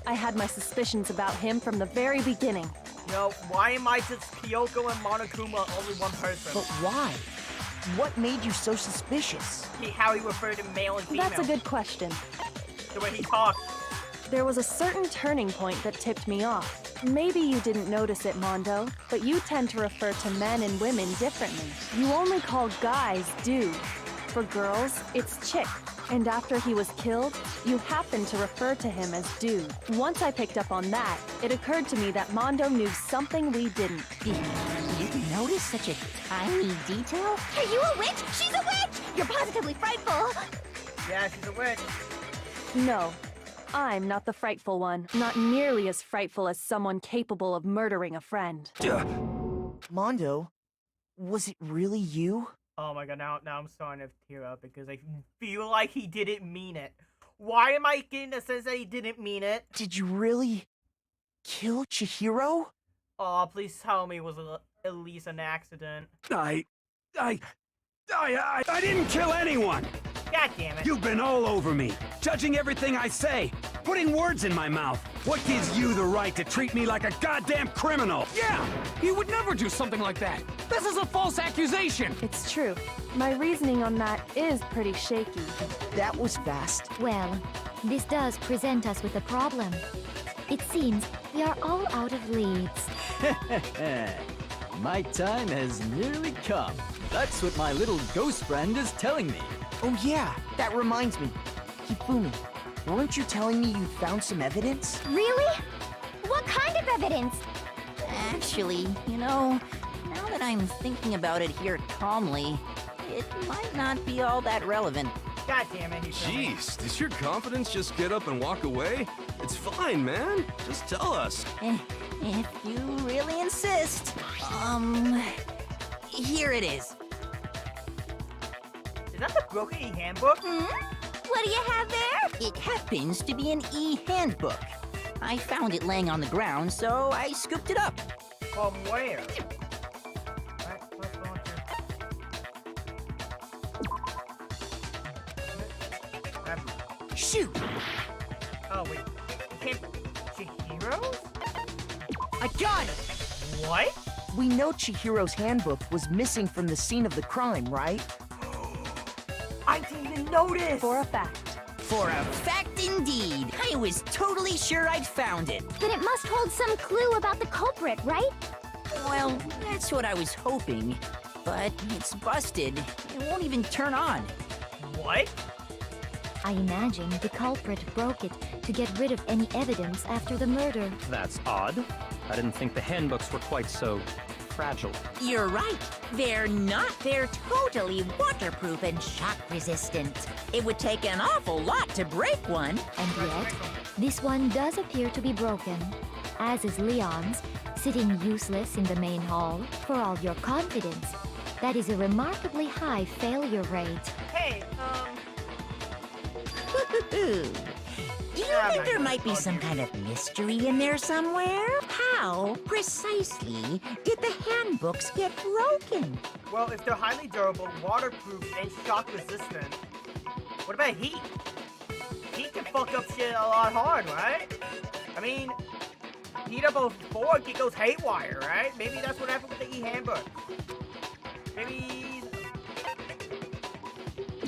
Speaker 7: I had my suspicions about him from the very beginning.
Speaker 1: Yo, why am I just Kyoko and Monokuma only one person?
Speaker 6: But why? What made you so suspicious?
Speaker 1: How he referred to male and female.
Speaker 7: That's a good question.
Speaker 1: The way he talked.
Speaker 7: There was a certain turning point that tipped me off. Maybe you didn't notice it, Mondo, but you tend to refer to men and women differently. You only call guys dude. For girls, it's chick. And after he was killed, you happened to refer to him as dude. Once I picked up on that, it occurred to me that Mondo knew something we didn't.
Speaker 4: You notice such a tiny detail?
Speaker 8: Are you a witch? She's a witch! You're positively frightful!
Speaker 1: Yeah, she's a witch.
Speaker 7: No, I'm not the frightful one. Not nearly as frightful as someone capable of murdering a friend.
Speaker 6: Mondo, was it really you?
Speaker 1: Oh my god, now I'm starting to tear up because I feel like he didn't mean it. Why am I getting the sense that he didn't mean it?
Speaker 6: Did you really kill Chihiro?
Speaker 1: Oh, please tell me it was at least an accident.
Speaker 10: I didn't kill anyone!
Speaker 1: God damn it.
Speaker 10: You've been all over me, judging everything I say, putting words in my mouth. What gives you the right to treat me like a goddamn criminal?
Speaker 3: Yeah! He would never do something like that! This is a false accusation!
Speaker 7: It's true. My reasoning on that is pretty shaky.
Speaker 6: That was fast.
Speaker 14: Well, this does present us with a problem. It seems we are all out of leads.
Speaker 15: My time has nearly come. That's what my little ghost friend is telling me.
Speaker 6: Oh yeah, that reminds me. Hifumi, weren't you telling me you found some evidence?
Speaker 8: Really? What kind of evidence?
Speaker 4: Actually, you know, now that I'm thinking about it here calmly, it might not be all that relevant.
Speaker 1: God damn it, Hifumi.
Speaker 5: Jeez, does your confidence just get up and walk away? It's fine, man. Just tell us.
Speaker 4: If you really insist. Here it is.
Speaker 1: Is that the broken e-handbook?
Speaker 8: What do you have there?
Speaker 4: It happens to be an e-handbook. I found it laying on the ground, so I scooped it up.
Speaker 1: From where? Alright, let's go into...
Speaker 6: Shoot!
Speaker 1: Oh, wait. You can't... Chihiro's?
Speaker 6: I got it!
Speaker 1: What?
Speaker 6: We know Chihiro's handbook was missing from the scene of the crime, right?
Speaker 1: I didn't even notice!
Speaker 7: For a fact.
Speaker 4: For a fact indeed. I was totally sure I'd found it.
Speaker 14: Then it must hold some clue about the culprit, right?
Speaker 4: Well, that's what I was hoping. But it's busted. It won't even turn on.
Speaker 1: What?
Speaker 14: I imagine the culprit broke it to get rid of any evidence after the murder.
Speaker 9: That's odd. I didn't think the handbooks were quite so fragile.
Speaker 4: You're right. They're not. They're totally waterproof and shock resistant. It would take an awful lot to break one.
Speaker 14: And yet, this one does appear to be broken, as is Leon's, sitting useless in the main hall. For all your confidence, that is a remarkably high failure rate.
Speaker 1: Hey,
Speaker 4: Do you think there might be some kind of mystery in there somewhere? How, precisely, did the handbooks get broken?
Speaker 1: well, if they're highly durable, waterproof, and shock resistant, what about heat? Heat can fuck up shit a lot hard, right? I mean, heat up a fork, it goes haywire, right? Maybe that's what happened with the e-handbook. Maybe...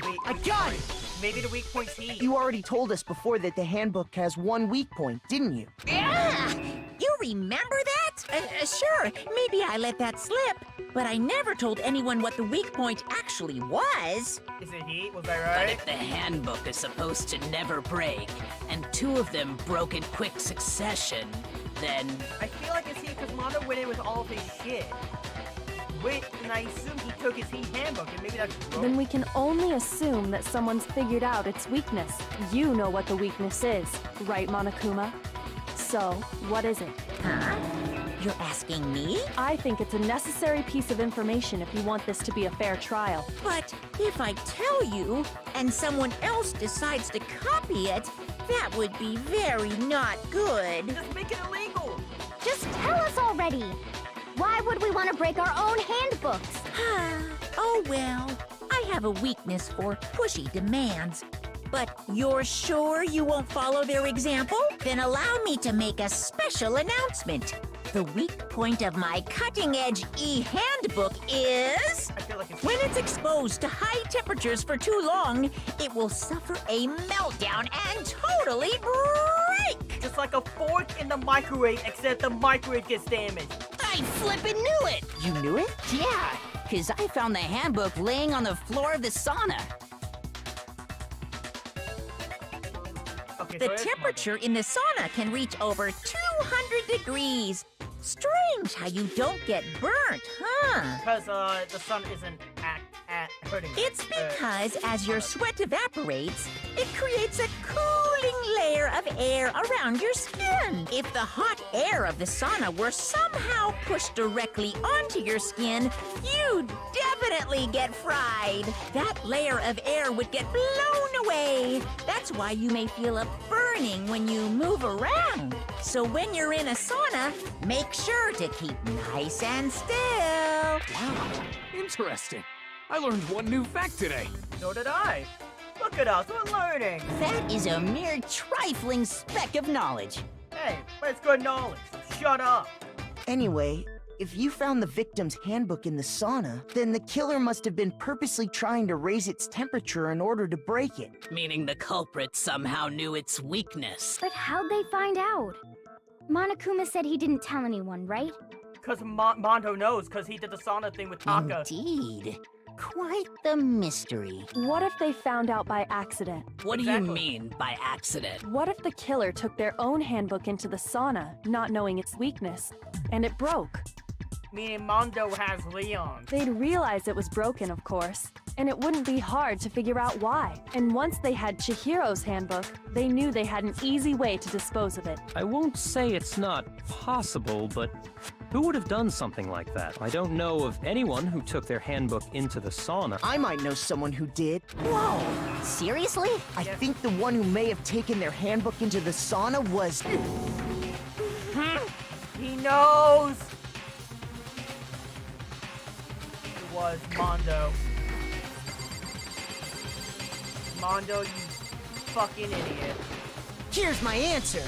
Speaker 1: Wait,
Speaker 6: I got it!
Speaker 1: maybe the weak point's heat.
Speaker 6: You already told us before that the handbook has one weak point, didn't you?
Speaker 4: Yeah! You remember that? Sure, maybe I let that slip, but I never told anyone what the weak point actually was.
Speaker 1: Is it heat? Was I
Speaker 13: But
Speaker 1: right?
Speaker 13: if the handbook is supposed to never break, and two of them broke in quick succession, then
Speaker 1: I feel like it's heat because Mondo went in with all of his shit. Wait, and I assume he took his heat handbook, and maybe that's broke.
Speaker 7: Then we can only assume that someone's figured out its weakness. You know what the weakness is, right, Monokuma? So, what is it?
Speaker 4: Huh? You're asking me?
Speaker 7: I think it's a necessary piece of information if you want this to be a fair trial.
Speaker 4: But if I tell you, and someone else decides to copy it, that would be very not good.
Speaker 1: Just make it illegal!
Speaker 14: Just tell us already! Why would we want to break our own handbooks?
Speaker 4: Oh well, I have a weakness for pushy demands. But you're sure you won't follow their example? Then allow me to make a special announcement. The weak point of my cutting-edge e-handbook is...
Speaker 1: I feel like it's...
Speaker 4: When it's exposed to high temperatures for too long, it will suffer a meltdown and totally break!
Speaker 1: Just like a fork in the microwave, except the microwave gets damaged.
Speaker 4: I flippin' knew it!
Speaker 6: You knew it?
Speaker 4: Yeah, because I found the handbook laying on the floor of the sauna.
Speaker 1: Okay,
Speaker 4: The
Speaker 1: so it's
Speaker 4: temperature in the sauna can reach over 200 degrees. Strange how you don't get burnt, huh?
Speaker 1: because the sun isn't hurting.
Speaker 4: It's because as your sweat evaporates, it creates a cooling layer of air around your skin. If the hot air of the sauna were somehow pushed directly onto your skin, you'd definitely get fried. That layer of air would get blown away. That's why you may feel a burning when you move around. So when you're in a sauna, make sure to keep nice and still.
Speaker 3: Wow, interesting. I learned one new fact today.
Speaker 1: So did I. Look at us, we're learning.
Speaker 4: That is a mere trifling speck of knowledge.
Speaker 1: Hey, but it's good knowledge. Shut up.
Speaker 6: Anyway, if you found the victim's handbook in the sauna, then the killer must have been purposely trying to raise its temperature in order to break it.
Speaker 13: meaning the culprit somehow knew its weakness.
Speaker 14: But how'd they find out? Monokuma said he didn't tell anyone, right?
Speaker 1: Because Mondo knows, because he did the sauna thing with Taka.
Speaker 4: Indeed. Quite the mystery.
Speaker 7: What if they found out by accident?
Speaker 13: What
Speaker 1: Exactly.
Speaker 13: do you mean by accident?
Speaker 7: What if the killer took their own handbook into the sauna, not knowing its weakness, and it broke?
Speaker 1: meaning Mondo has Leon.
Speaker 7: They'd realize it was broken, of course, and it wouldn't be hard to figure out why. And once they had Chihiro's handbook, they knew they had an easy way to dispose of it.
Speaker 9: I won't say it's not possible, but who would have done something like that? I don't know of anyone who took their handbook into the sauna.
Speaker 6: I might know someone who did.
Speaker 4: Whoa! Seriously?
Speaker 6: I think the one who may have taken their handbook into the sauna was...
Speaker 1: He knows! It was Mondo. Mondo, you fucking idiot.
Speaker 6: Here's my answer.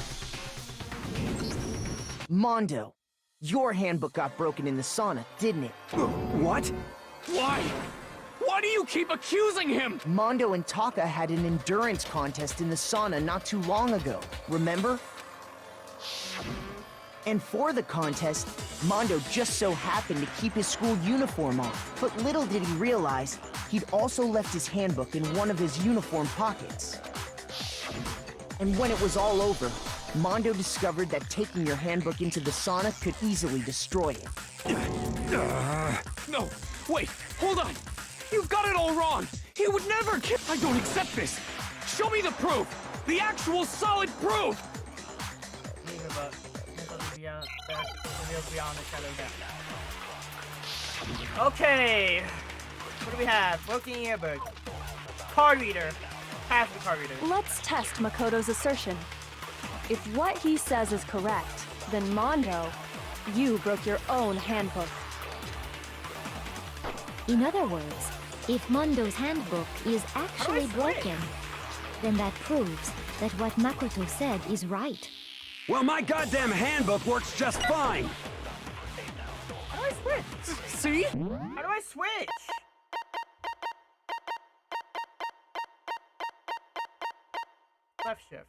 Speaker 6: Mondo, your handbook got broken in the sauna, didn't it?
Speaker 10: What?
Speaker 3: Why? Why do you keep accusing him?
Speaker 6: Mondo and Taka had an endurance contest in the sauna not too long ago, remember? And for the contest, Mondo just so happened to keep his school uniform on. But little did he realize, he'd also left his handbook in one of his uniform pockets. And when it was all over, Mondo discovered that taking your handbook into the sauna could easily destroy it.
Speaker 3: No, wait, hold on. You've got it all wrong. He would never kill. I don't accept this. Show me the proof. The actual solid proof.
Speaker 1: Okay. What do we have? Broken yearbook. Card reader. Pass the card reader.
Speaker 7: Let's test Makoto's assertion. If what he says is correct, then Mondo, you broke your own handbook.
Speaker 14: In other words, if Mondo's handbook is actually broken, then that proves that what Makoto said is right.
Speaker 10: Well, my goddamn handbook works just fine.
Speaker 1: How do I switch?
Speaker 3: See?
Speaker 1: How do I switch? Left shift.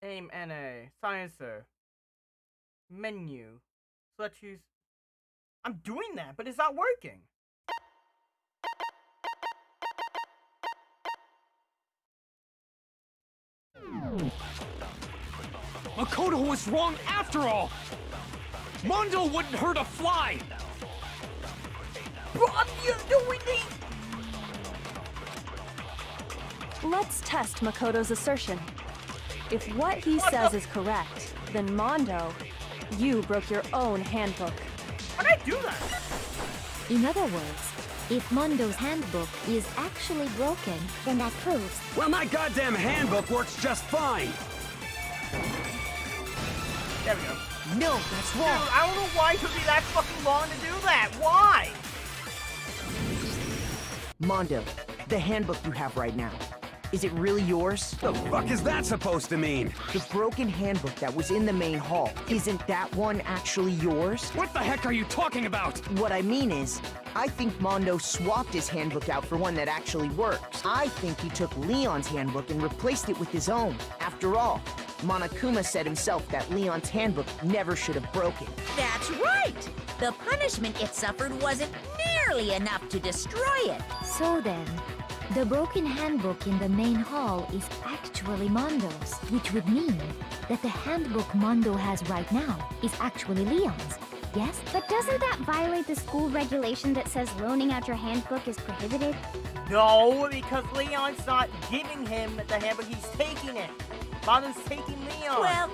Speaker 1: Aim NA. Silencer. Menu. So let's choose. I'm doing that, but it's not working.
Speaker 3: Makoto was wrong after all. Mondo wouldn't hurt a fly.
Speaker 1: What are you doing?
Speaker 7: Let's test Makoto's assertion. If what he says is correct, then Mondo, you broke your own handbook.
Speaker 1: How did I do that?
Speaker 14: In other words, if Mondo's handbook is actually broken, then that proves...
Speaker 10: Well, my goddamn handbook works just fine.
Speaker 1: There we go.
Speaker 6: No, that's wrong.
Speaker 1: Dude, I don't know why it took me that fucking long to do that. Why?
Speaker 6: Mondo, the handbook you have right now, is it really yours?
Speaker 10: The fuck is that supposed to mean?
Speaker 6: The broken handbook that was in the main hall, isn't that one actually yours?
Speaker 3: What the heck are you talking about?
Speaker 6: What I mean is, I think Mondo swapped his handbook out for one that actually works. I think he took Leon's handbook and replaced it with his own. After all, Monokuma said himself that Leon's handbook never should have broken.
Speaker 4: That's right! The punishment it suffered wasn't nearly enough to destroy it.
Speaker 14: So then, the broken handbook in the main hall is actually Mondo's, which would mean that the handbook Mondo has right now is actually Leon's. Yes?
Speaker 8: But doesn't that violate the school regulation that says loaning out your handbook is prohibited?
Speaker 1: No, because Leon's not giving him the handbook, he's taking it. Mondo's taking Leon.
Speaker 4: Well,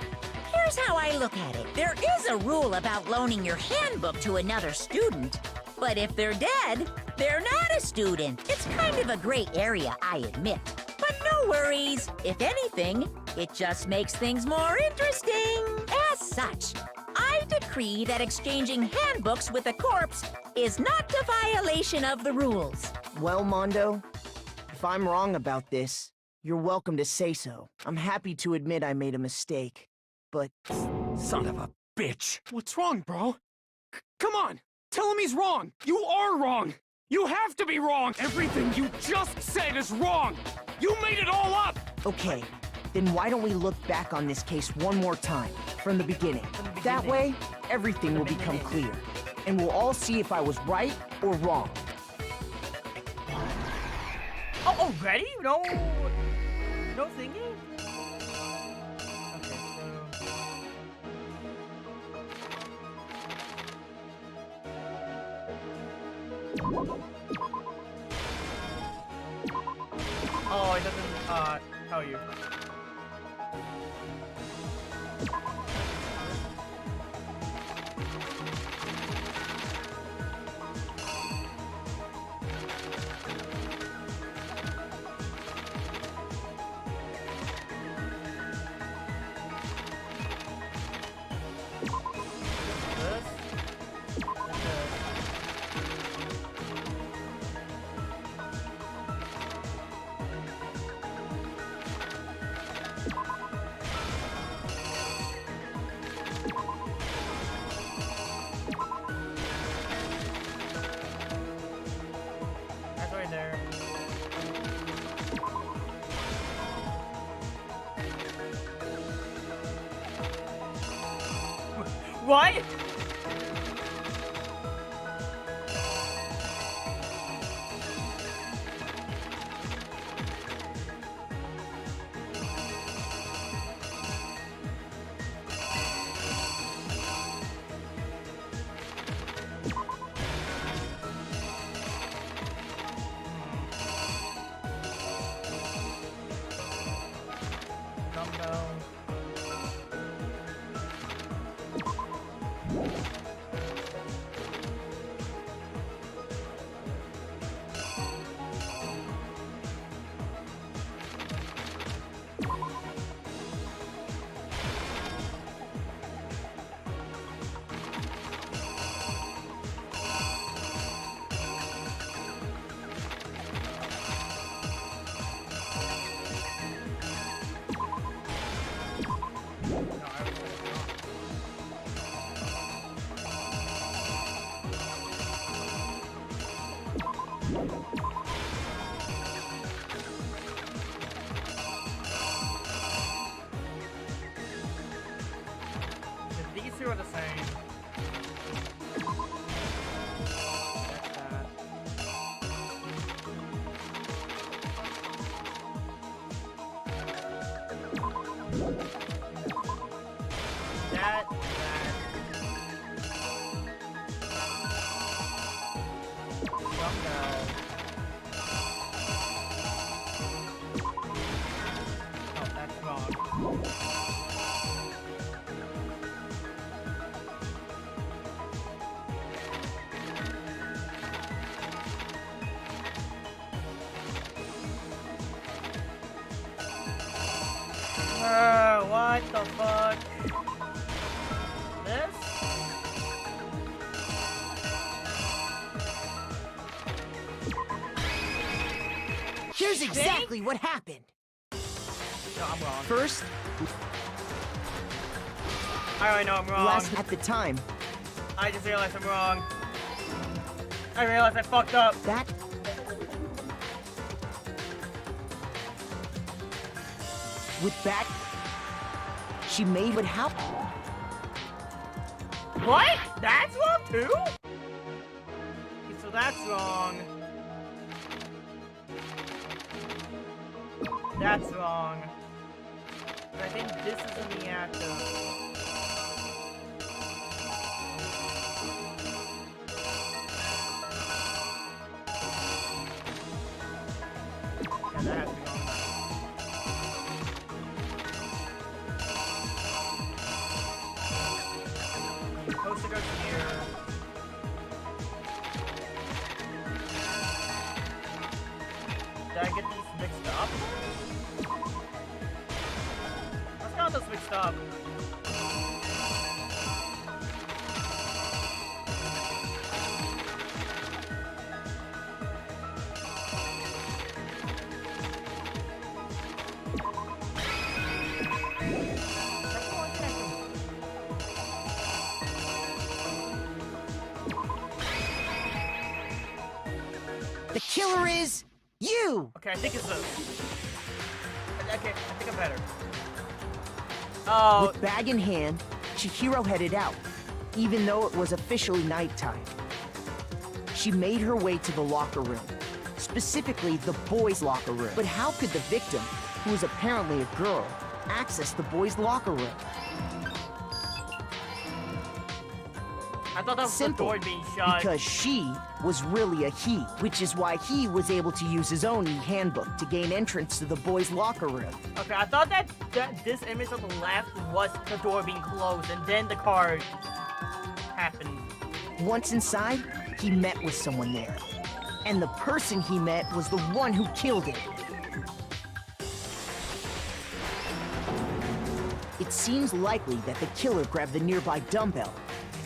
Speaker 4: here's how I look at it. There is a rule about loaning your handbook to another student, but if they're dead, they're not a student. It's kind of a gray area, I admit. But no worries. If anything, it just makes things more interesting. As such, I decree that exchanging handbooks with a corpse is not a violation of the rules.
Speaker 6: Well, Mondo, if I'm wrong about this, you're welcome to say so. I'm happy to admit I made a mistake, but...
Speaker 3: Son of a bitch. What's wrong, bro? Come on, tell him he's wrong. You are wrong. You have to be wrong. Everything you just said is wrong. You made it all up.
Speaker 6: Okay, then why don't we look back on this case one more time, from the beginning. That way, everything will become clear, and we'll all see if I was right or wrong.
Speaker 1: Oh, already? No thinking? Okay, so... Oh, it doesn't tell you. That's right there. What? Dumbbell. These two are the same. That's that. That. Dumbbell. Oh, that's wrong. What the fuck? This?
Speaker 6: Here's exactly what happened.
Speaker 1: No, I'm wrong.
Speaker 6: First,
Speaker 1: I already know I'm wrong.
Speaker 6: last at the time,
Speaker 1: I just realized I'm wrong. I realized I fucked up.
Speaker 6: that with that, she made what happened.
Speaker 1: What? That's wrong too? Okay, so that's wrong. That's wrong. But I think this is in the act of... Yeah, that has to be wrong. You're supposed to go here. Did I get these mixed up? Let's got those mixed up.
Speaker 6: The killer is you!
Speaker 1: Okay, I think it's a... Okay, I think I'm better. Oh.
Speaker 6: With bag in hand, Chihiro headed out, even though it was officially nighttime. She made her way to the locker room, specifically the boys' locker room. But how could the victim, who was apparently a girl, access the boys' locker room?
Speaker 1: I thought that was
Speaker 6: Simple,
Speaker 1: the door being shut.
Speaker 6: because she was really a he, which is why he was able to use his own e-handbook to gain entrance to the boys' locker room.
Speaker 1: Okay, I thought that this image on the left was the door being closed, and then the card happened.
Speaker 6: Once inside, he met with someone there. And the person he met was the one who killed him. It seems likely that the killer grabbed the nearby dumbbell,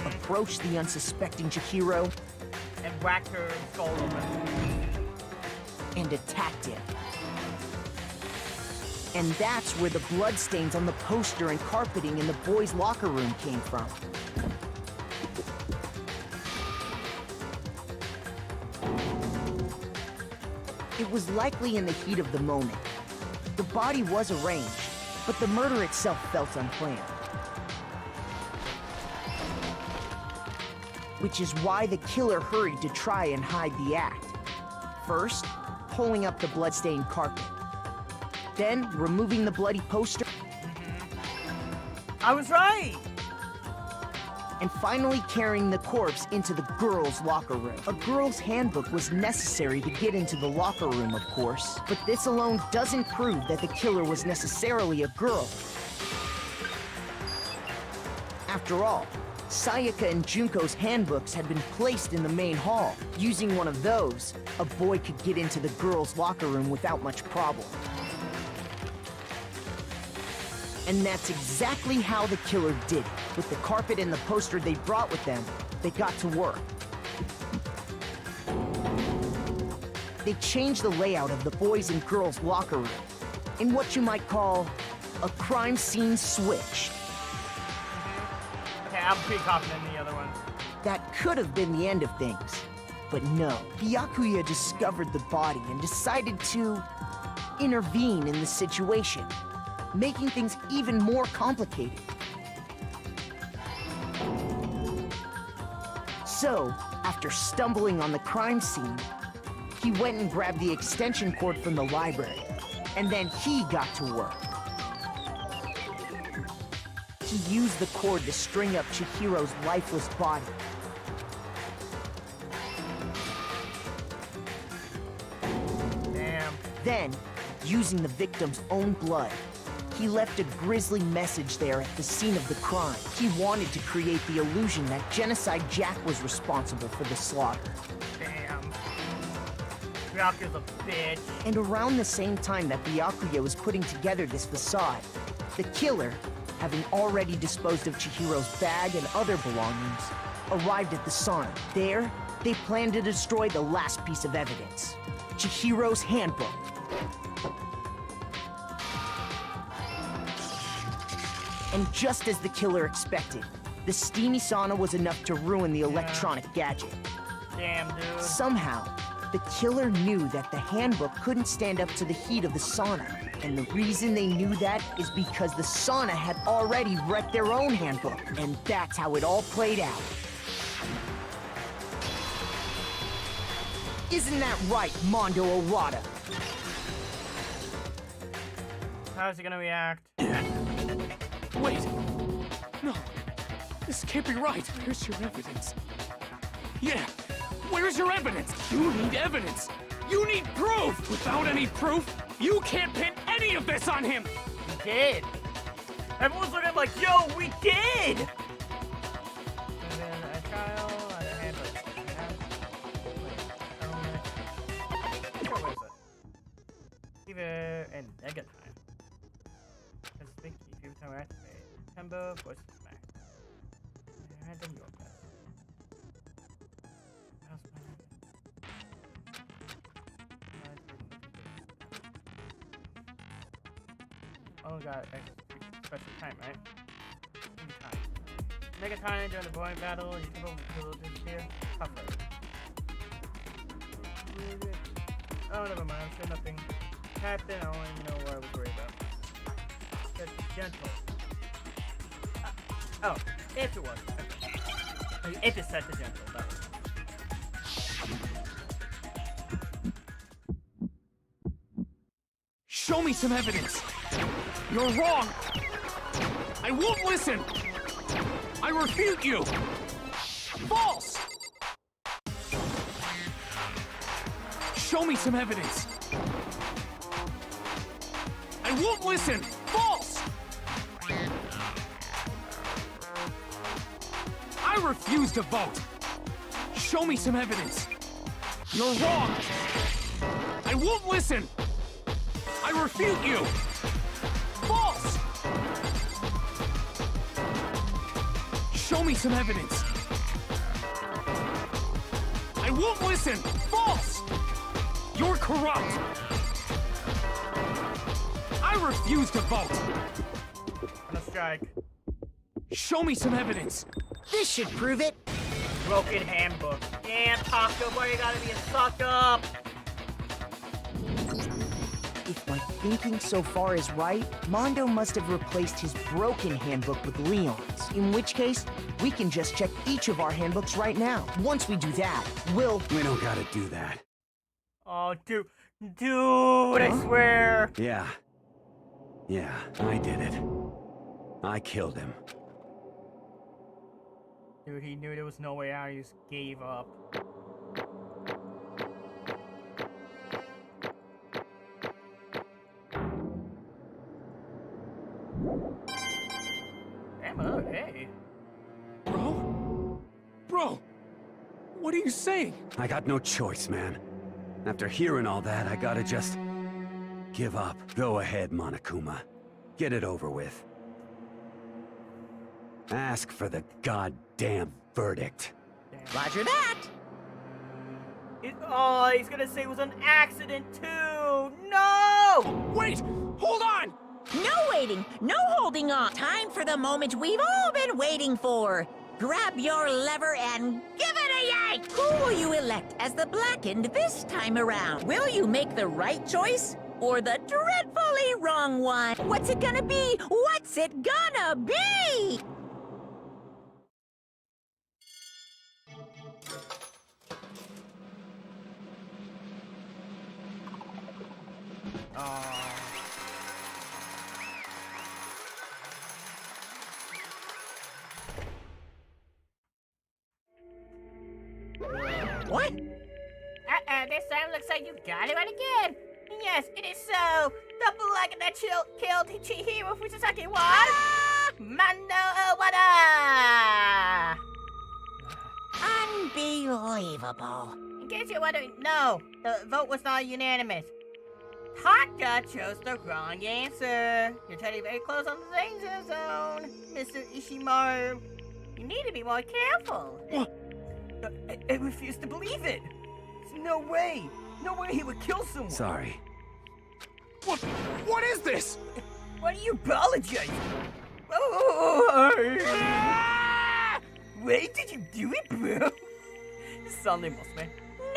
Speaker 6: approached the unsuspecting Chihiro,
Speaker 1: And whacked her skull open.
Speaker 6: and attacked him. And that's where the bloodstains on the poster and carpeting in the boys' locker room came from. It was likely in the heat of the moment. The body was arranged, but the murder itself felt unplanned. Which is why the killer hurried to try and hide the act. First, pulling up the bloodstained carpet. Then, removing the bloody poster.
Speaker 1: I was right!
Speaker 6: And finally carrying the corpse into the girls' locker room. A girl's handbook was necessary to get into the locker room, of course, but this alone doesn't prove that the killer was necessarily a girl. After all, Sayaka and Junko's handbooks had been placed in the main hall. Using one of those, a boy could get into the girls' locker room without much problem. And that's exactly how the killer did it. With the carpet and the poster they brought with them, they got to work. They changed the layout of the boys' and girls' locker room in what you might call a crime scene switch.
Speaker 1: Okay, I'm pretty confident in the other one.
Speaker 6: That could have been the end of things. But no, Byakuya discovered the body and decided to intervene in the situation, making things even more complicated. So, after stumbling on the crime scene, he went and grabbed the extension cord from the library, and then he got to work. He used the cord to string up Chihiro's lifeless body.
Speaker 1: Damn.
Speaker 6: Then, using the victim's own blood, he left a grisly message there at the scene of the crime. He wanted to create the illusion that Genocide Jack was responsible for the slaughter.
Speaker 1: Damn. Byakuya's a bitch.
Speaker 6: And around the same time that Byakuya was putting together this facade, the killer, having already disposed of Chihiro's bag and other belongings, arrived at the sauna. There, they planned to destroy the last piece of evidence, Chihiro's handbook. And just as the killer expected, the steamy sauna was enough to ruin the electronic gadget.
Speaker 1: Damn, dude.
Speaker 6: Somehow, the killer knew that the handbook couldn't stand up to the heat of the sauna. And the reason they knew that is because the sauna had already wrecked their own handbook. And that's how it all played out. Isn't that right, Mondo Owada?
Speaker 1: How's he gonna react?
Speaker 3: Wait! No, this can't be right. Where's your evidence? Yeah, where's your evidence? You need evidence! You need proof! Without any proof, you can't pin any of this on him!
Speaker 1: We did! Everyone's looking like, yo, we did! And then a child, and a handbook. Where was it? Fever and negative time. That's the big key. Fever time activate. Tembo, voice smack. And then your best. How's my Oh, got special time, right? Mega time during the boring battle, you can will disappear. Tougher. Oh, never mind, I'm sure nothing happened. I don't even know what I was worried about. That's gentle. Oh, if it was. Okay. If it's set to gentle, that was.
Speaker 3: Show me some evidence! You're wrong! I won't listen! I refute you! False! Show me some evidence. I won't listen. False! I refuse to vote. Show me some evidence. You're wrong. I won't listen. I refute you. False! Show me some evidence. I won't listen. False! You're corrupt. I refuse to vote.
Speaker 1: On a strike.
Speaker 3: Show me some evidence.
Speaker 6: This should prove it.
Speaker 1: Broken handbook. Damn, Taco, why you gotta be a suck up?
Speaker 6: If my thinking so far is right, Mondo must have replaced his broken handbook with Leon's. In which case, we can just check each of our handbooks right now. Once we do that, we'll...
Speaker 10: We don't gotta do that.
Speaker 1: Oh, dude, I swear.
Speaker 10: Yeah, I did it. I killed him.
Speaker 1: Dude, he knew there was no way out, he just gave up. Damn, oh, hey.
Speaker 3: Bro, what are you saying?
Speaker 10: I got no choice, man. After hearing all that, I gotta just... give up. Go ahead, Monokuma. Get it over with. Ask for the goddamn verdict.
Speaker 6: Roger that!
Speaker 1: Oh, he's gonna say it was an accident too! No!
Speaker 3: Wait! Hold on!
Speaker 4: No waiting! No holding on! Time for the moment we've all been waiting for! Grab your lever and give it a yank! Who will you elect as the Blackened this time around? Will you make the right choice? Or the dreadfully wrong one? What's it gonna be? What's it gonna be? What?
Speaker 2: This time looks like you got it right again. Yes, it is so. The Black that killed Chihiro Fusasaki was Mando Owada.
Speaker 4: Unbelievable.
Speaker 2: In case you're wondering, no, the vote was not unanimous. Taka chose the wrong answer. You're turning very close on the danger zone, Mr. Ishimaru. You need to be more careful.
Speaker 1: I refuse to believe it. There's no way. No way he would kill someone.
Speaker 10: Sorry.
Speaker 3: What is this?
Speaker 1: Why do you apologize? Oh, wait, did you do it, bro? Sunday, boss man.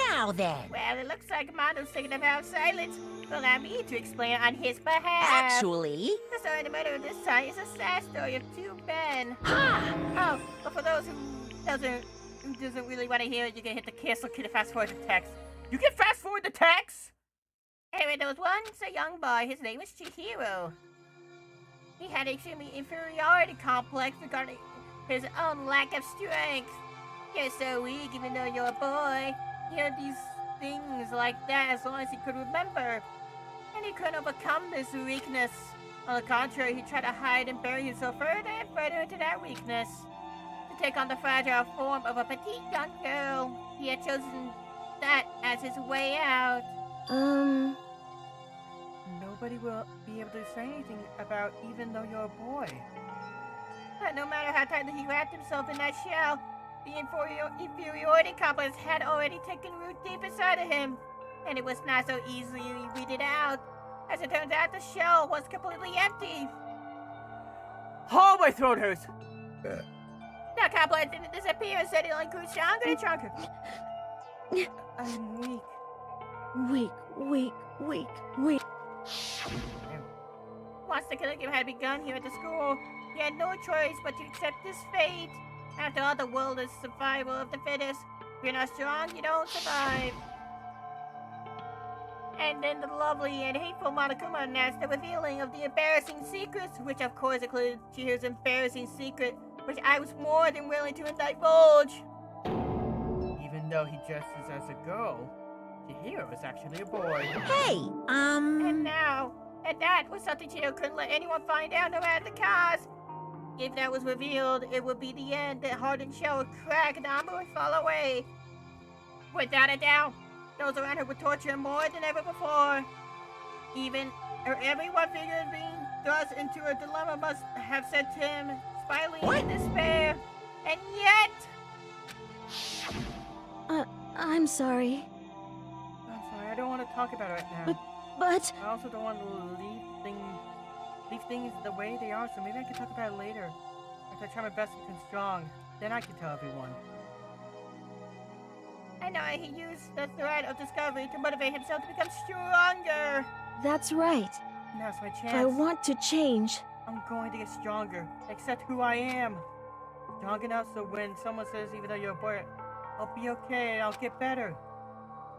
Speaker 4: Now then.
Speaker 2: Well, it looks like Mondo's taking a vow of silence. Allow me to explain on his behalf.
Speaker 4: Actually...
Speaker 2: The story of the murder of this time is a sad story of two men.
Speaker 4: Ha!
Speaker 2: Oh, but for those who doesn't really want to hear it, you can hit the kiss or can fast forward the text.
Speaker 1: You can fast forward the text?
Speaker 2: Anyway, there was once a young boy. His name was Chihiro. He had an extremely inferiority complex regarding his own lack of strength. You're so weak even though you're a boy. He had these things like that as long as he could remember. And he couldn't overcome this weakness. On the contrary, he tried to hide and bury himself further and further into that weakness. To take on the fragile form of a petite young girl. He had chosen that as his way out.
Speaker 1: Nobody will be able to say anything about even though you're a boy.
Speaker 2: But no matter how tightly he wrapped himself in that shell, the inferiority complex had already taken root deep inside of him, and it was not so easily weeded out. As it turns out, the shell was completely empty.
Speaker 1: Oh, my throat hurts.
Speaker 2: The complex didn't disappear, instead it only grew stronger and stronger.
Speaker 1: I'm weak.
Speaker 7: Weak.
Speaker 2: Once the killing game had begun here at the school, he had no choice but to accept this fate. After all, the world is survival of the fittest. If you're not strong, you don't survive. And then the lovely and hateful Monokuma announced the revealing of the embarrassing secrets, which of course included Chihiro's embarrassing secret, which I was more than willing to divulge.
Speaker 1: though he dresses as a girl, Chihiro is actually a boy.
Speaker 4: Hey,
Speaker 2: And that was something Chihiro couldn't let anyone find out, no matter the cost. If that was revealed, it would be the end. The hardened shell would crack and Amba would fall away. Without a doubt, those around her would torture him more than ever before. Everyone figures being thrust into a dilemma must have sent him spiraling in despair. And yet...
Speaker 7: I'm sorry.
Speaker 1: I'm sorry, I don't want to talk about it right now.
Speaker 7: But...
Speaker 1: I also don't want to leave things the way they are, so maybe I can talk about it later. After I try my best to become strong, then I can tell everyone.
Speaker 2: I know he used the threat of discovery to motivate himself to become stronger.
Speaker 7: That's right.
Speaker 1: Now's my chance.
Speaker 7: If I want to change.
Speaker 1: I'm going to get stronger. Accept who I am. Strong enough so when someone says, even though you're a boy, I'll be okay and I'll get better.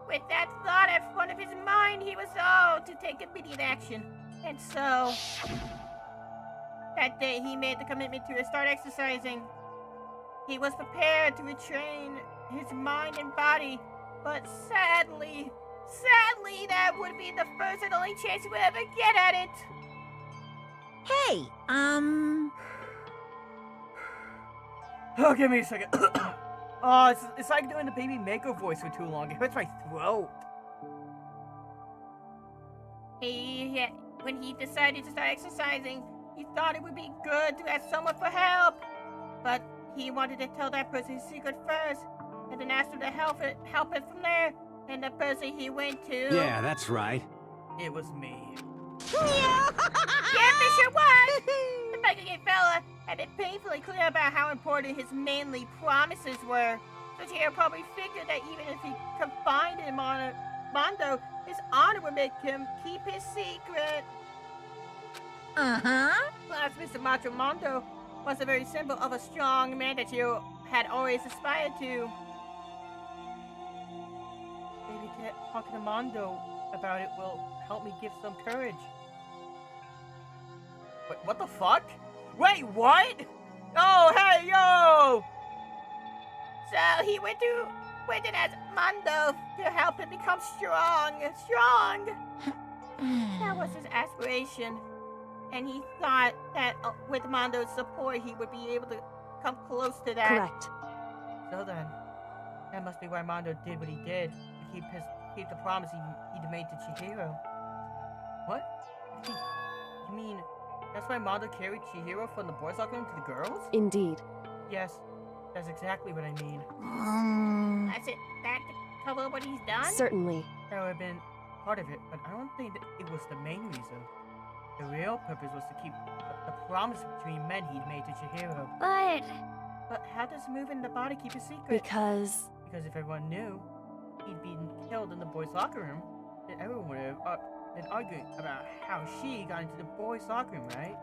Speaker 2: With that thought at front of his mind, he resolved to take immediate action. And so, that day he made the commitment to start exercising. He was prepared to retrain his mind and body, but sadly, that would be the first and only chance he would ever get at it.
Speaker 4: Hey,
Speaker 1: Oh, give me a second. Oh, it's like doing the Baby Mako voice for too long. It hurts my throat.
Speaker 2: When he decided to start exercising, he thought it would be good to ask someone for help. But he wanted to tell that person his secret first, and then ask him to help it from there. And the person he went to...
Speaker 10: Yeah, that's right.
Speaker 1: It was me.
Speaker 2: Yeah, Fisher was! The Mega fella had been painfully clear about how important his manly promises were. So Chihiro probably figured that even if he confined him on Mondo, his honor would make him keep his secret. Plus, Mr. Macho Mondo was a very symbol of a strong man that Chihiro had always aspired to.
Speaker 1: Maybe talking to Mondo about it will help me give some courage. Wait, what the fuck? Wait, what? Oh, hey, yo!
Speaker 2: So he went and asked Mondo to help him become strong. That was his aspiration. And he thought that with Mondo's support, he would be able to come close to that.
Speaker 7: Correct.
Speaker 1: So then, that must be why Mondo did what he did, to keep the promise he made to Chihiro. What? You mean, that's why Mondo carried Chihiro from the boys' locker room to the girls?
Speaker 7: Indeed.
Speaker 1: Yes, that's exactly what I mean.
Speaker 2: That's it. That to cover what he's done?
Speaker 7: Certainly.
Speaker 1: That would have been part of it, but I don't think that it was the main reason. The real purpose was to keep the promise between men he'd made to Chihiro. But how does moving the body keep a secret?
Speaker 7: Because
Speaker 1: if everyone knew he'd been killed in the boys' locker room, then everyone would have been arguing about how she got into the boys' locker room, right?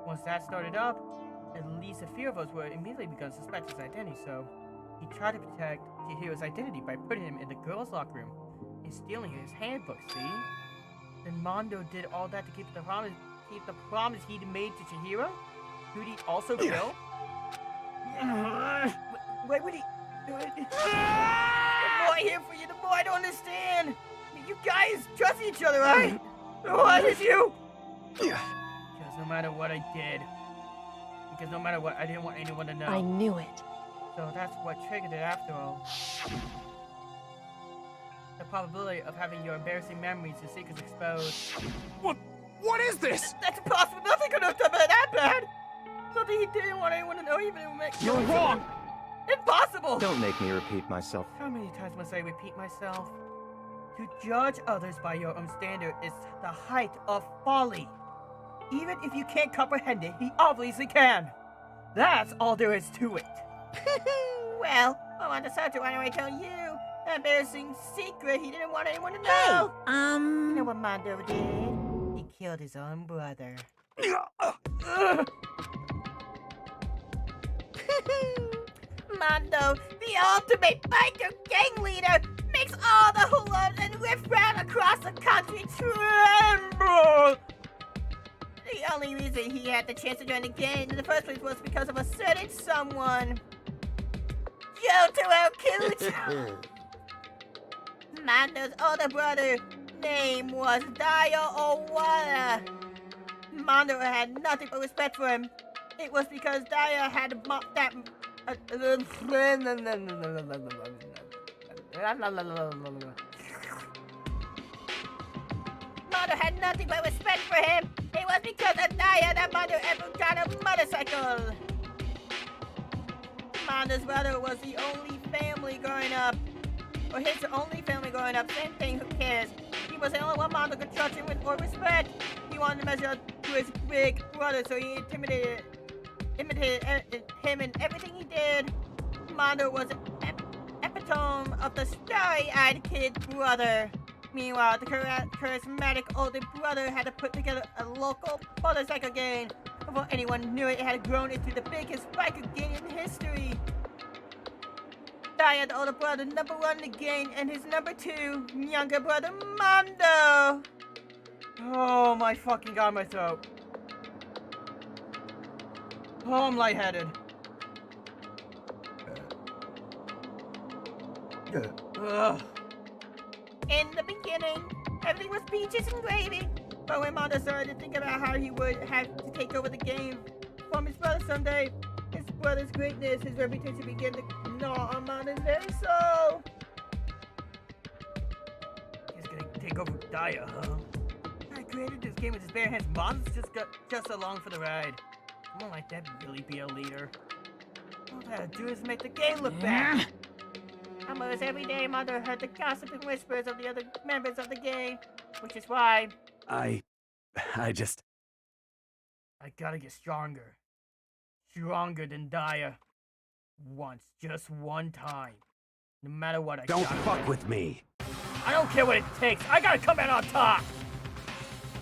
Speaker 1: Once that started up, at least a few of us would immediately begin to suspect his identity, so he tried to protect Chihiro's identity by putting him in the girls' locker room and stealing his handbook, see? Then Mondo did all that to keep the promise he'd made to Chihiro? Who'd he also kill? Wait, would he... The more I hear from you, the more I don't understand. You guys trust each other, right? What is you? Because no matter what I did, because no matter what, I didn't want anyone to know.
Speaker 7: I knew it.
Speaker 1: So that's what triggered it after all. The probability of having your embarrassing memories and secrets exposed.
Speaker 3: What is this?
Speaker 1: That's impossible. Nothing could have done that bad. Something he didn't want anyone to know, even if it makes
Speaker 3: You're wrong.
Speaker 1: Impossible.
Speaker 9: Don't make me repeat myself.
Speaker 1: How many times must I repeat myself? To judge others by your own standard is the height of folly. Even if you can't comprehend it, he obviously can. That's all there is to it.
Speaker 2: Well, on the subject, why don't I tell you an embarrassing secret he didn't want anyone to know? You know what Mondo did? He killed his own brother. Mondo, the ultimate biker gang leader, makes all the hooligans and riffraff across the country tremble! The only reason he had the chance to join the gang in the first place was because of a certain someone. Jotaro Kujo! Mando's older brother name was Daya Owara. Mando had nothing but respect for him. It was because Daya had that. Mando had nothing but respect for him. It was because of Daya that Mando ever got a motorcycle. Mando's brother was the only family growing up. Or his only family growing up, same thing, who cares? He was the only one Mando could trust him with or respect. He wanted to measure up to his big brother, so he imitated him in everything he did. Mando was an epitome of the starry-eyed kid brother. Meanwhile, the charismatic older brother had to put together a local motorcycle gang. Before anyone knew it, it had grown into the biggest biker gang in history. Daya, the older brother, number one in the gang, and his number two, younger brother, Mando. Oh my fucking god, my throat. Oh, I'm lightheaded. Ugh. In the beginning, everything was peaches and gravy. But when Mando started to think about how he would have to take over the game from his brother someday, his brother's greatness, his reputation began to gnaw on Mando's very soul. He's gonna take over Daya, huh? I created this game with his bare hands. Mando's just along for the ride. Someone like that really be a leader. All I had to do is make the game look bad. Almost every day, Mando heard the gossiping whispers of the other members of the gang, which is why
Speaker 10: I
Speaker 1: gotta get stronger. Stronger than Daya. Once, just one time. No matter what, I
Speaker 10: don't
Speaker 1: gotta
Speaker 10: fuck
Speaker 1: win.
Speaker 10: with me.
Speaker 1: I don't care what it takes. I gotta come out on top.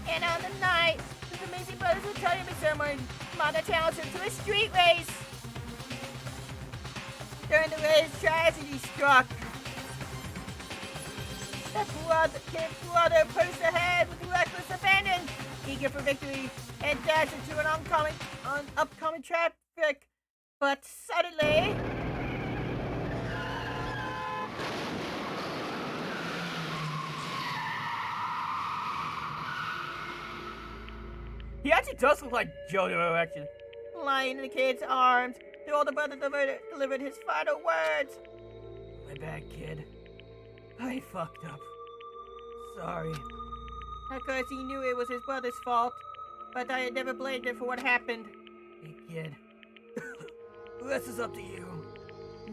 Speaker 2: And on the night, the amazing brothers were telling me someone, Mando challenged him to a street race. During the race, tragedy struck. The kid's brother pushed ahead with reckless abandon, eager for victory, and dashed into an upcoming traffic. But suddenly,
Speaker 1: he actually does look like Jotaro, actually.
Speaker 2: lying in the kid's arms, the older brother delivered his final words.
Speaker 1: My bad, kid. I fucked up. Sorry.
Speaker 2: Of course, he knew it was his brother's fault, but I had never blamed him for what happened.
Speaker 1: Hey, kid. The rest is up to you.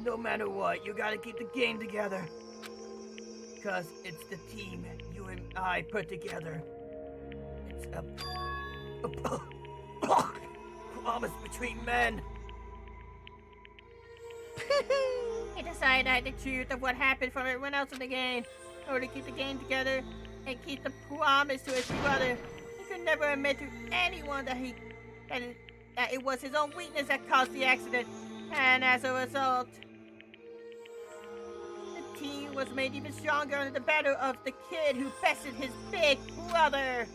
Speaker 1: No matter what, you gotta keep the game together. Because it's the team you and I put together. It's a promise between men.
Speaker 2: He decided to hide the truth of what happened from everyone else in the game, in order to keep the game together and keep the promise to his brother. He could never admit to anyone that that it was his own weakness that caused the accident, and as a result, the team was made even stronger under the battle of the kid who bested his big brother.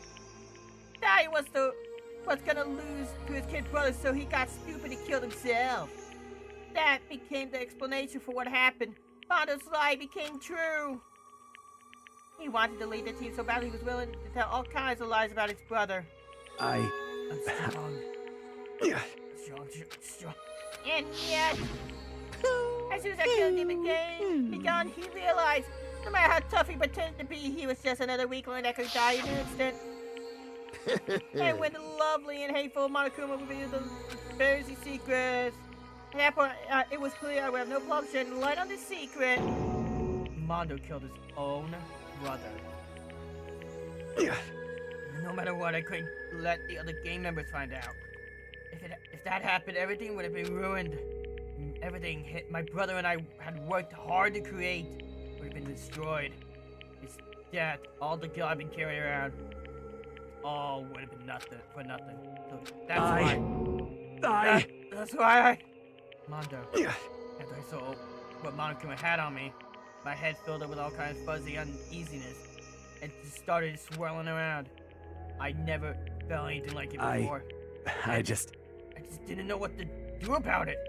Speaker 2: Dai was gonna lose to his kid brother, so he got stupid and killed himself. That became the explanation for what happened. Mando's lie became true. He wanted to lead the team so badly he was willing to tell all kinds of lies about his brother.
Speaker 1: I'm strong.
Speaker 10: Yeah.
Speaker 1: Strong.
Speaker 2: And yet, as soon as that killed him begun, he realized no matter how tough he pretended to be, he was just another weakling that could die in an instant. And when the lovely and hateful Monokuma revealed the Pharisee secrets, at that point, it was clear I would have no problem shedding light on the secret.
Speaker 1: Mondo killed his own brother.
Speaker 10: Yeah.
Speaker 1: No matter what, I couldn't let the other gang members find out. If that happened, everything would have been ruined. Everything my brother and I had worked hard to create would have been destroyed. His death, all the guilt I've been carrying around, all would have been nothing. So that's why I... Mondo.
Speaker 10: Yeah.
Speaker 1: After I saw what Monokuma had on me, my head filled up with all kinds of fuzzy uneasiness and just started swirling around. I never felt anything like it before.
Speaker 10: I just
Speaker 1: didn't know what to do about it.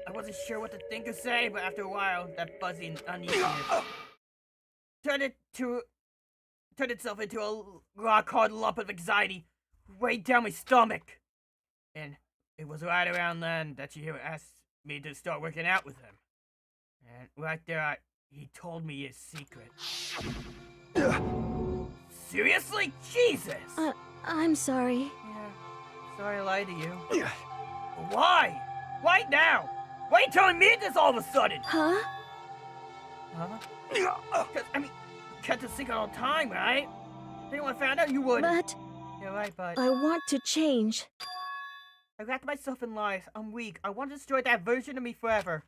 Speaker 1: I wasn't sure what to think or say, but after a while, that fuzzy uneasiness turned itself into a rock-hard lump of anxiety way down my stomach. And it was right around then that Chihiro asked me to start working out with him. And right there, he told me his secret. Seriously? Jesus!
Speaker 14: I'm sorry.
Speaker 1: Yeah, sorry I lied to you. Why? Why now? Why are you telling me this all of a sudden?
Speaker 14: Huh?
Speaker 1: Huh? Because, I mean, you kept a secret all the time, right? Anyone found out you would.
Speaker 14: But
Speaker 1: You're right, but
Speaker 14: I want to change.
Speaker 1: I wrapped myself in lies. I'm weak. I want to destroy that version of me forever.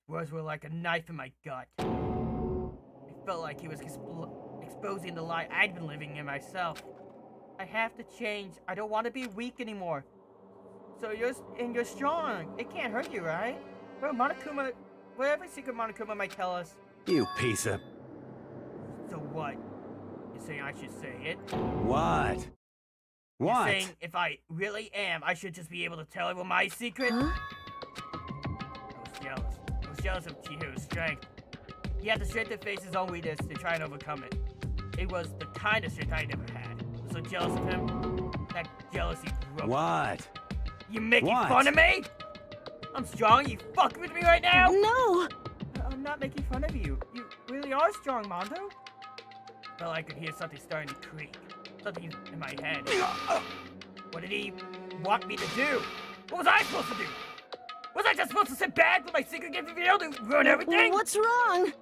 Speaker 1: Words were like a knife in my gut. I felt like he was exposing the lie I'd been living in myself. I have to change. I don't want to be weak anymore. So you're strong. It can't hurt you, right? Well, Monokuma, whatever secret Monokuma might tell us.
Speaker 10: You piece of...
Speaker 1: So what? You're saying I should say it?
Speaker 10: What?
Speaker 1: You're
Speaker 10: What?
Speaker 1: saying if I really am, I should just be able to tell everyone my secret?
Speaker 14: Huh?
Speaker 1: I was jealous. I was jealous of Chihiro's strength. He had the strength to face his own weakness to try and overcome it. It was the kind of strength I never had. I was so jealous of him. That jealousy broke.
Speaker 10: What?
Speaker 1: You making
Speaker 10: What?
Speaker 1: fun of me? I'm strong. You fucking with me right now?
Speaker 14: No!
Speaker 1: I'm not making fun of you. You really are strong, Mondo. Felt like I could hear something starting to creak. Something in my head. What did he want me to do? What was I supposed to do? Was I just supposed to sit back with my secret get revealed and ruin everything?
Speaker 14: What's wrong?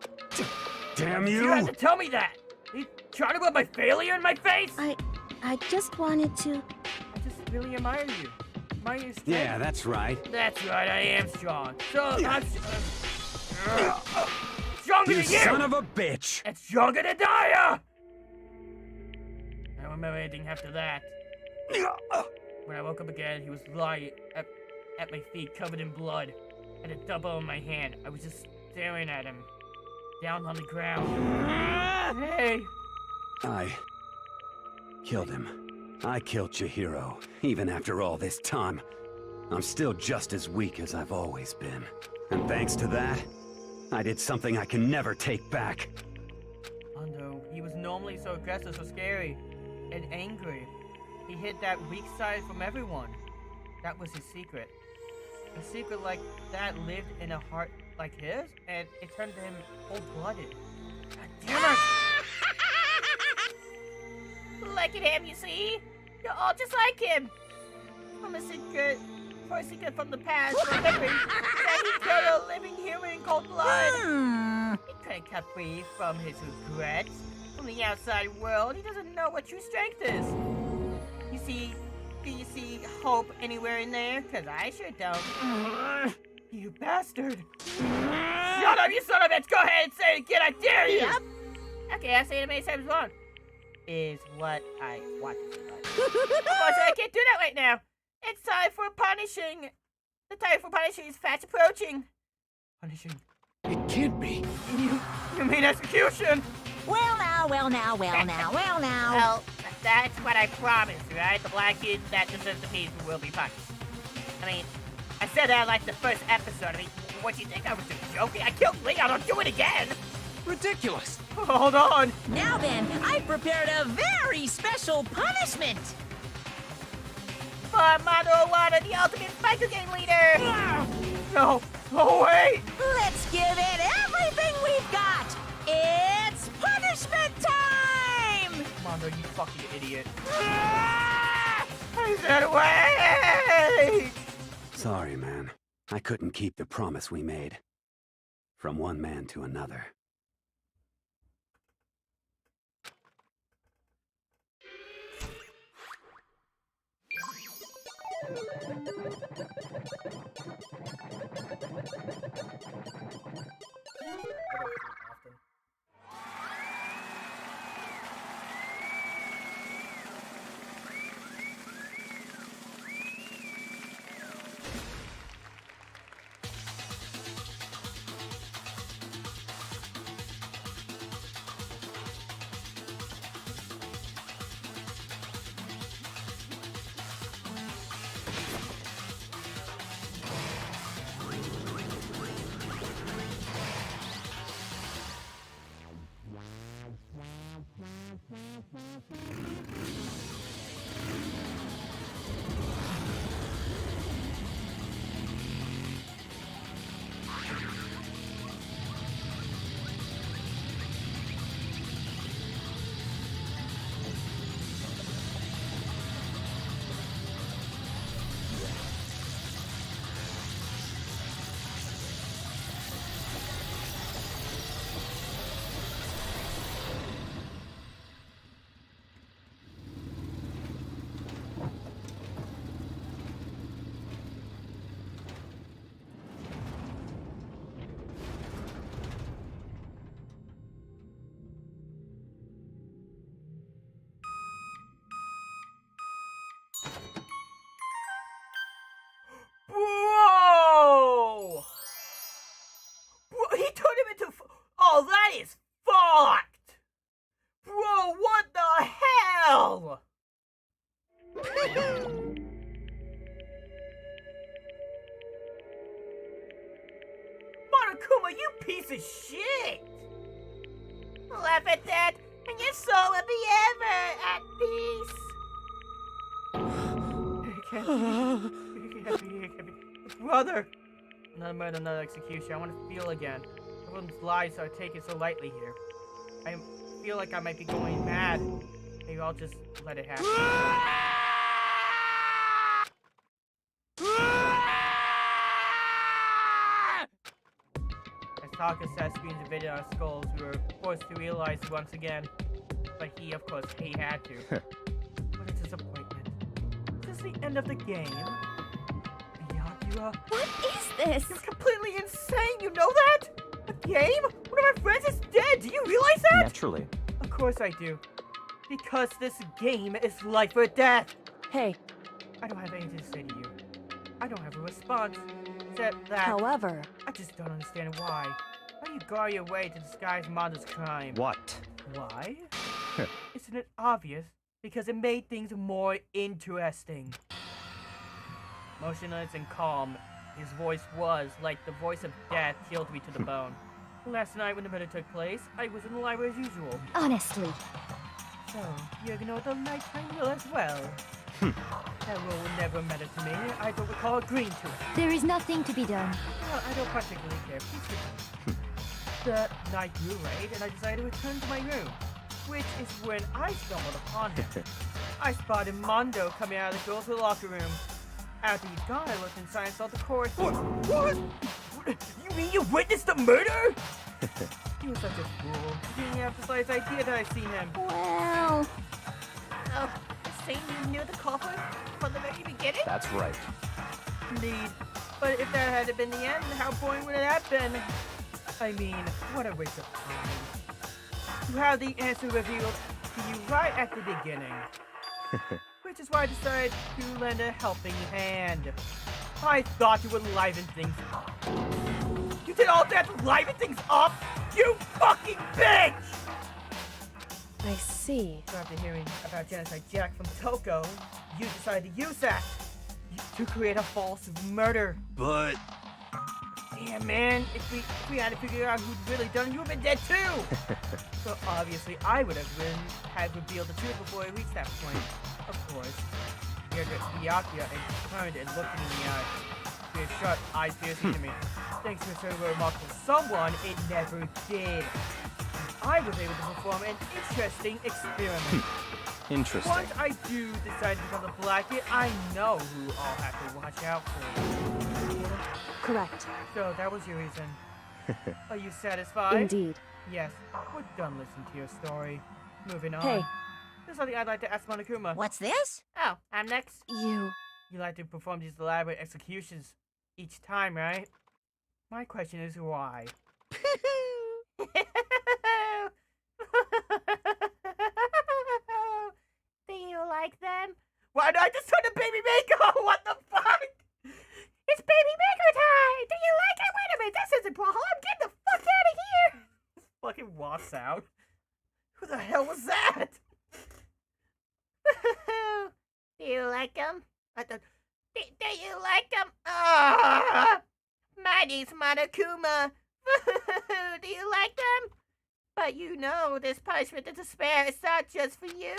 Speaker 10: Damn
Speaker 1: You
Speaker 10: you!
Speaker 1: had to tell me that. You trying to put my failure in my face?
Speaker 14: I just wanted to...
Speaker 1: I just really admire you. Admire your strength.
Speaker 10: Yeah, that's right.
Speaker 1: That's right, I am strong. So, I'm stronger
Speaker 10: You
Speaker 1: than you!
Speaker 10: son of a bitch!
Speaker 1: And stronger than Daya! I don't remember anything after that. When I woke up again, he was lying at my feet, covered in blood, and a double in my hand. I was just staring at him, down on the ground. Hey!
Speaker 10: I killed him. I killed Chihiro. Even after all this time, I'm still just as weak as I've always been. And thanks to that, I did something I can never take back.
Speaker 1: Mondo, he was normally so aggressive, so scary, and angry. He hid that weak side from everyone. That was his secret. A secret like that lived in a heart like his, and it turned him cold-blooded. God damn it!
Speaker 2: Look at him, you see? You're all just like him. For a secret from the past, remembering that he killed a living human in cold blood. He couldn't cut free from his regrets. From the outside world, he doesn't know what true strength is. Do you see hope anywhere in there? Cause I sure don't.
Speaker 1: You bastard! Shut up, you son of a bitch! Go ahead and say it again, I dare you!
Speaker 2: Yep. Okay, I'll say it many times wrong. Is what I want to say. Unfortunately, I can't do that right now. It's time for punishing. The time for punishing is fast approaching.
Speaker 1: Punishing?
Speaker 3: It can't be.
Speaker 1: You mean execution?
Speaker 4: Well now, well now, well now, well now.
Speaker 2: Well, that's what I promised, right? The black kid that deserves the peace will be punished. I mean, I said that like the first episode. I mean, what do you think I was doing? Joking? I killed Leon. I'll do it again.
Speaker 3: Ridiculous.
Speaker 1: Hold on.
Speaker 4: Now then, I've prepared a very special punishment.
Speaker 2: For Mondo Owada, the ultimate biker gang leader.
Speaker 1: No. Oh, wait.
Speaker 4: Let's give it everything we've got. It's punishment time!
Speaker 1: Mondo, you fucking idiot. I said wait!
Speaker 10: Sorry, man. I couldn't keep the promise we made. From one man to another.
Speaker 1: piece of shit!
Speaker 2: Laugh at that, and your soul will be ever at peace.
Speaker 1: Brother! Another murder, another execution. I want to feel again. Everyone's lives are taken so lightly here. I feel like I might be going mad. Maybe I'll just let it happen. As Taka said, screens invaded our skulls. We were forced to realize once again. But he, of course, he had to. What a disappointment. Is this the end of the game? Byakuya?
Speaker 12: What is this?
Speaker 1: You're completely insane, you know that? A game? One of my friends is dead, do you realize that?
Speaker 9: Naturally.
Speaker 1: Of course I do. Because this game is life or death.
Speaker 7: Hey.
Speaker 1: I don't have anything to say to you. I don't have a response. Except that...
Speaker 7: However...
Speaker 1: I just don't understand why. Why do you go your way to disguise Mondo's crime?
Speaker 9: What?
Speaker 1: Why? Isn't it obvious? Because it made things more interesting. Motionless and calm, his voice was like the voice of death, chilled me to the bone. Last night when the murder took place, I was in the library as usual.
Speaker 14: Honestly.
Speaker 1: So, you ignored the nighttime rule as well? That rule would never matter to me. I don't recall agreeing to it.
Speaker 14: There is nothing to be done.
Speaker 1: Well, I don't particularly care. Please continue. The night grew late, and I decided to return to my room. Which is when I stumbled upon him. I spotted Mondo coming out of the girls' locker room. After he's gone, I looked inside and saw the corpse. What? You mean you witnessed the murder? He was such a fool. He didn't have the slightest idea that I'd seen him.
Speaker 2: Well... saying you knew the culprit from the very beginning?
Speaker 9: That's right.
Speaker 1: Indeed. But if that had been the end, how boring would it have been? I mean, what a waste of time. You have the answer revealed to you right at the beginning. Which is why I decided to lend a helping hand. I thought you would liven things up. You did all that to liven things up? You fucking bitch!
Speaker 7: I see.
Speaker 1: So after hearing about Genocide Jack from Toko, you decided to use that to create a false murder.
Speaker 5: But...
Speaker 1: Damn, man, if we had to figure out who'd really done it, you would have been dead too! So obviously I would have revealed the truth before I reached that point. Of course. Byakuya turned and looked me in the eye. With shut eyes piercing to me. Thanks to a certain remarkable someone, it never did. I was able to perform an interesting experiment.
Speaker 9: Interesting.
Speaker 1: Once I do decide to become the Blackhead, I know who I'll have to watch out for.
Speaker 7: Correct.
Speaker 1: So that was your reason. Are you satisfied?
Speaker 7: Indeed.
Speaker 1: Yes. We're done listening to your story. Moving on.
Speaker 7: Hey.
Speaker 1: There's something I'd like to ask Monokuma.
Speaker 6: What's this?
Speaker 2: Oh, I'm next.
Speaker 7: You
Speaker 1: like to perform these elaborate executions each time, right? My question is why?
Speaker 2: Do you like them?
Speaker 1: Why did I just turn to Baby Mako? What the fuck?
Speaker 2: It's Baby Mako time! Do you like it? Wait a minute, this isn't Brawlhalla. I'm getting the fuck out of here!
Speaker 1: Fucking walks out. Who the hell was that?
Speaker 2: Do you like them? Do you like them? Ah! My name's Monokuma. Do you like them? But you know, this punishment and despair is not just for you.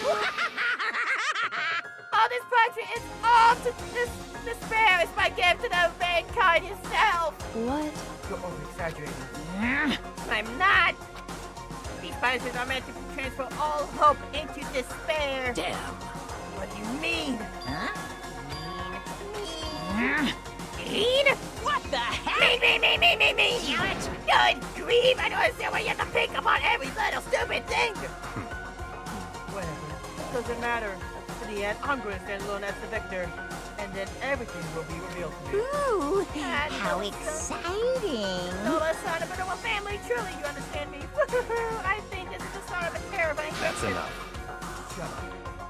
Speaker 2: All this punishment is all to this despair is my gift to the mankind itself.
Speaker 7: What?
Speaker 1: You're over-exaggerating.
Speaker 2: I'm not. These punishments are meant to transfer all hope into despair.
Speaker 13: Damn.
Speaker 1: What do you mean?
Speaker 6: Huh?
Speaker 2: Mean?
Speaker 13: What the heck?
Speaker 2: Mean. Good grief, I don't understand why you have to pick up on every little stupid thing.
Speaker 1: Whatever. Doesn't matter. In the end, I'm going to stand alone as the victor. And then everything will be revealed to me.
Speaker 6: Ooh, how exciting!
Speaker 2: So the son of a family, truly, you understand me? I think this is the start of a terrifying
Speaker 9: That's
Speaker 2: future.
Speaker 9: enough.
Speaker 1: Shut up.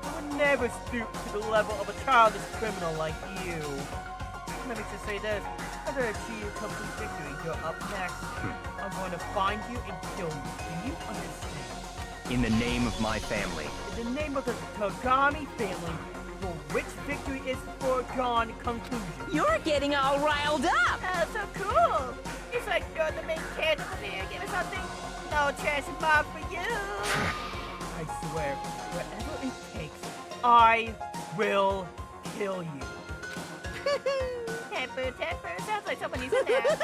Speaker 1: I would never stoop to the level of a childish criminal like you. Let me just say this. After I achieve complete victory, you're up next. I'm going to find you and kill you. Do you understand?
Speaker 9: In the name of my family.
Speaker 1: In the name of the Tagami family, for which victory is foregone conclusion.
Speaker 4: You're getting all riled up!
Speaker 2: So cool. Is looks like you're the main character of the video game or something. No trash bar for you.
Speaker 1: I swear, whatever it takes, I will kill you.
Speaker 2: Temper, temper. Sounds like someone needs a nap.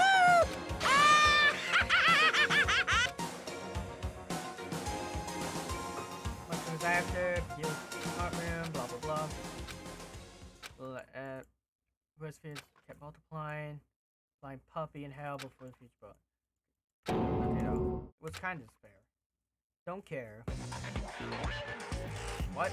Speaker 1: What comes after? Heal art room, blah blah blah. First fish kept multiplying. Blind puppy in hell before the future brought. You know, it was kind of despair. Don't care. What?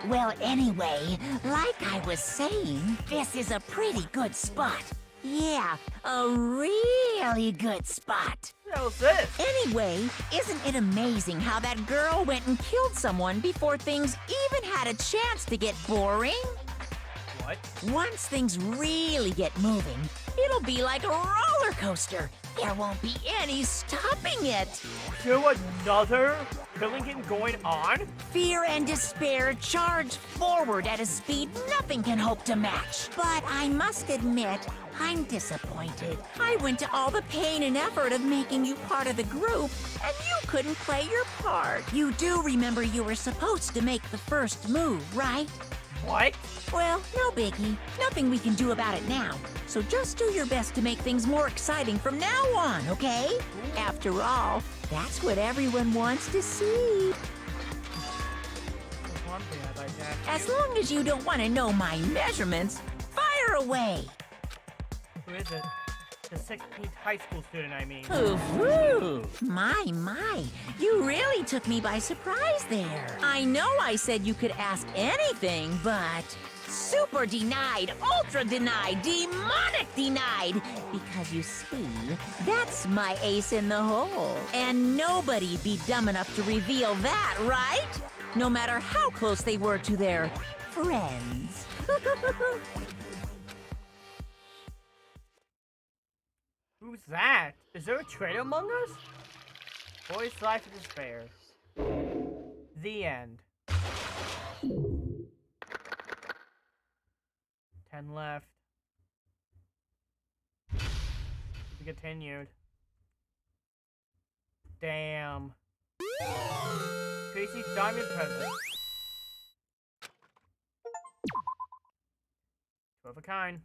Speaker 4: Well, anyway, like I was saying, this is a pretty good spot. Yeah, a really good spot.
Speaker 1: What the hell is this?
Speaker 4: Anyway, isn't it amazing how that girl went and killed someone before things even had a chance to get boring?
Speaker 1: What?
Speaker 4: Once things really get moving, it'll be like a roller coaster. There won't be any stopping it.
Speaker 1: Still another killing him going on?
Speaker 4: Fear and despair charge forward at a speed nothing can hope to match. But I must admit, I'm disappointed. I went to all the pain and effort of making you part of the group, and you couldn't play your part. You do remember you were supposed to make the first move, right?
Speaker 1: What?
Speaker 4: Well, no biggie. Nothing we can do about it now. So just do your best to make things more exciting from now on, okay? After all, that's what everyone wants to see.
Speaker 1: There's one thing I'd like to ask
Speaker 4: As
Speaker 1: you.
Speaker 4: long as you don't want to know my measurements, fire away.
Speaker 1: Who is it? The 16th high school student, I mean.
Speaker 4: Ooh, my, you really took me by surprise there. I know I said you could ask anything, but super denied, ultra denied, demonic denied. Because you see, that's my ace in the hole. And nobody'd be dumb enough to reveal that, right? No matter how close they were to their friends.
Speaker 1: Who's that? Is there a traitor among us? Boy's life of despair. The end. 10 left. We continued. Damn. Tracy's diamond present. 2 of a kind.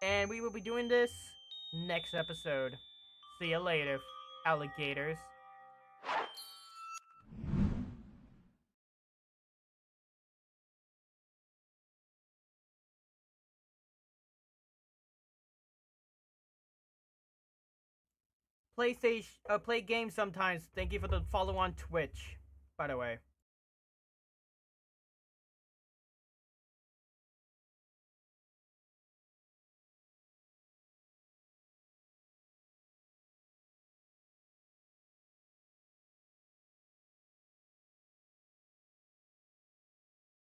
Speaker 1: And we will be doing this next episode. See you later, alligators. Play games sometimes. Thank you for the follow on Twitch, by the way.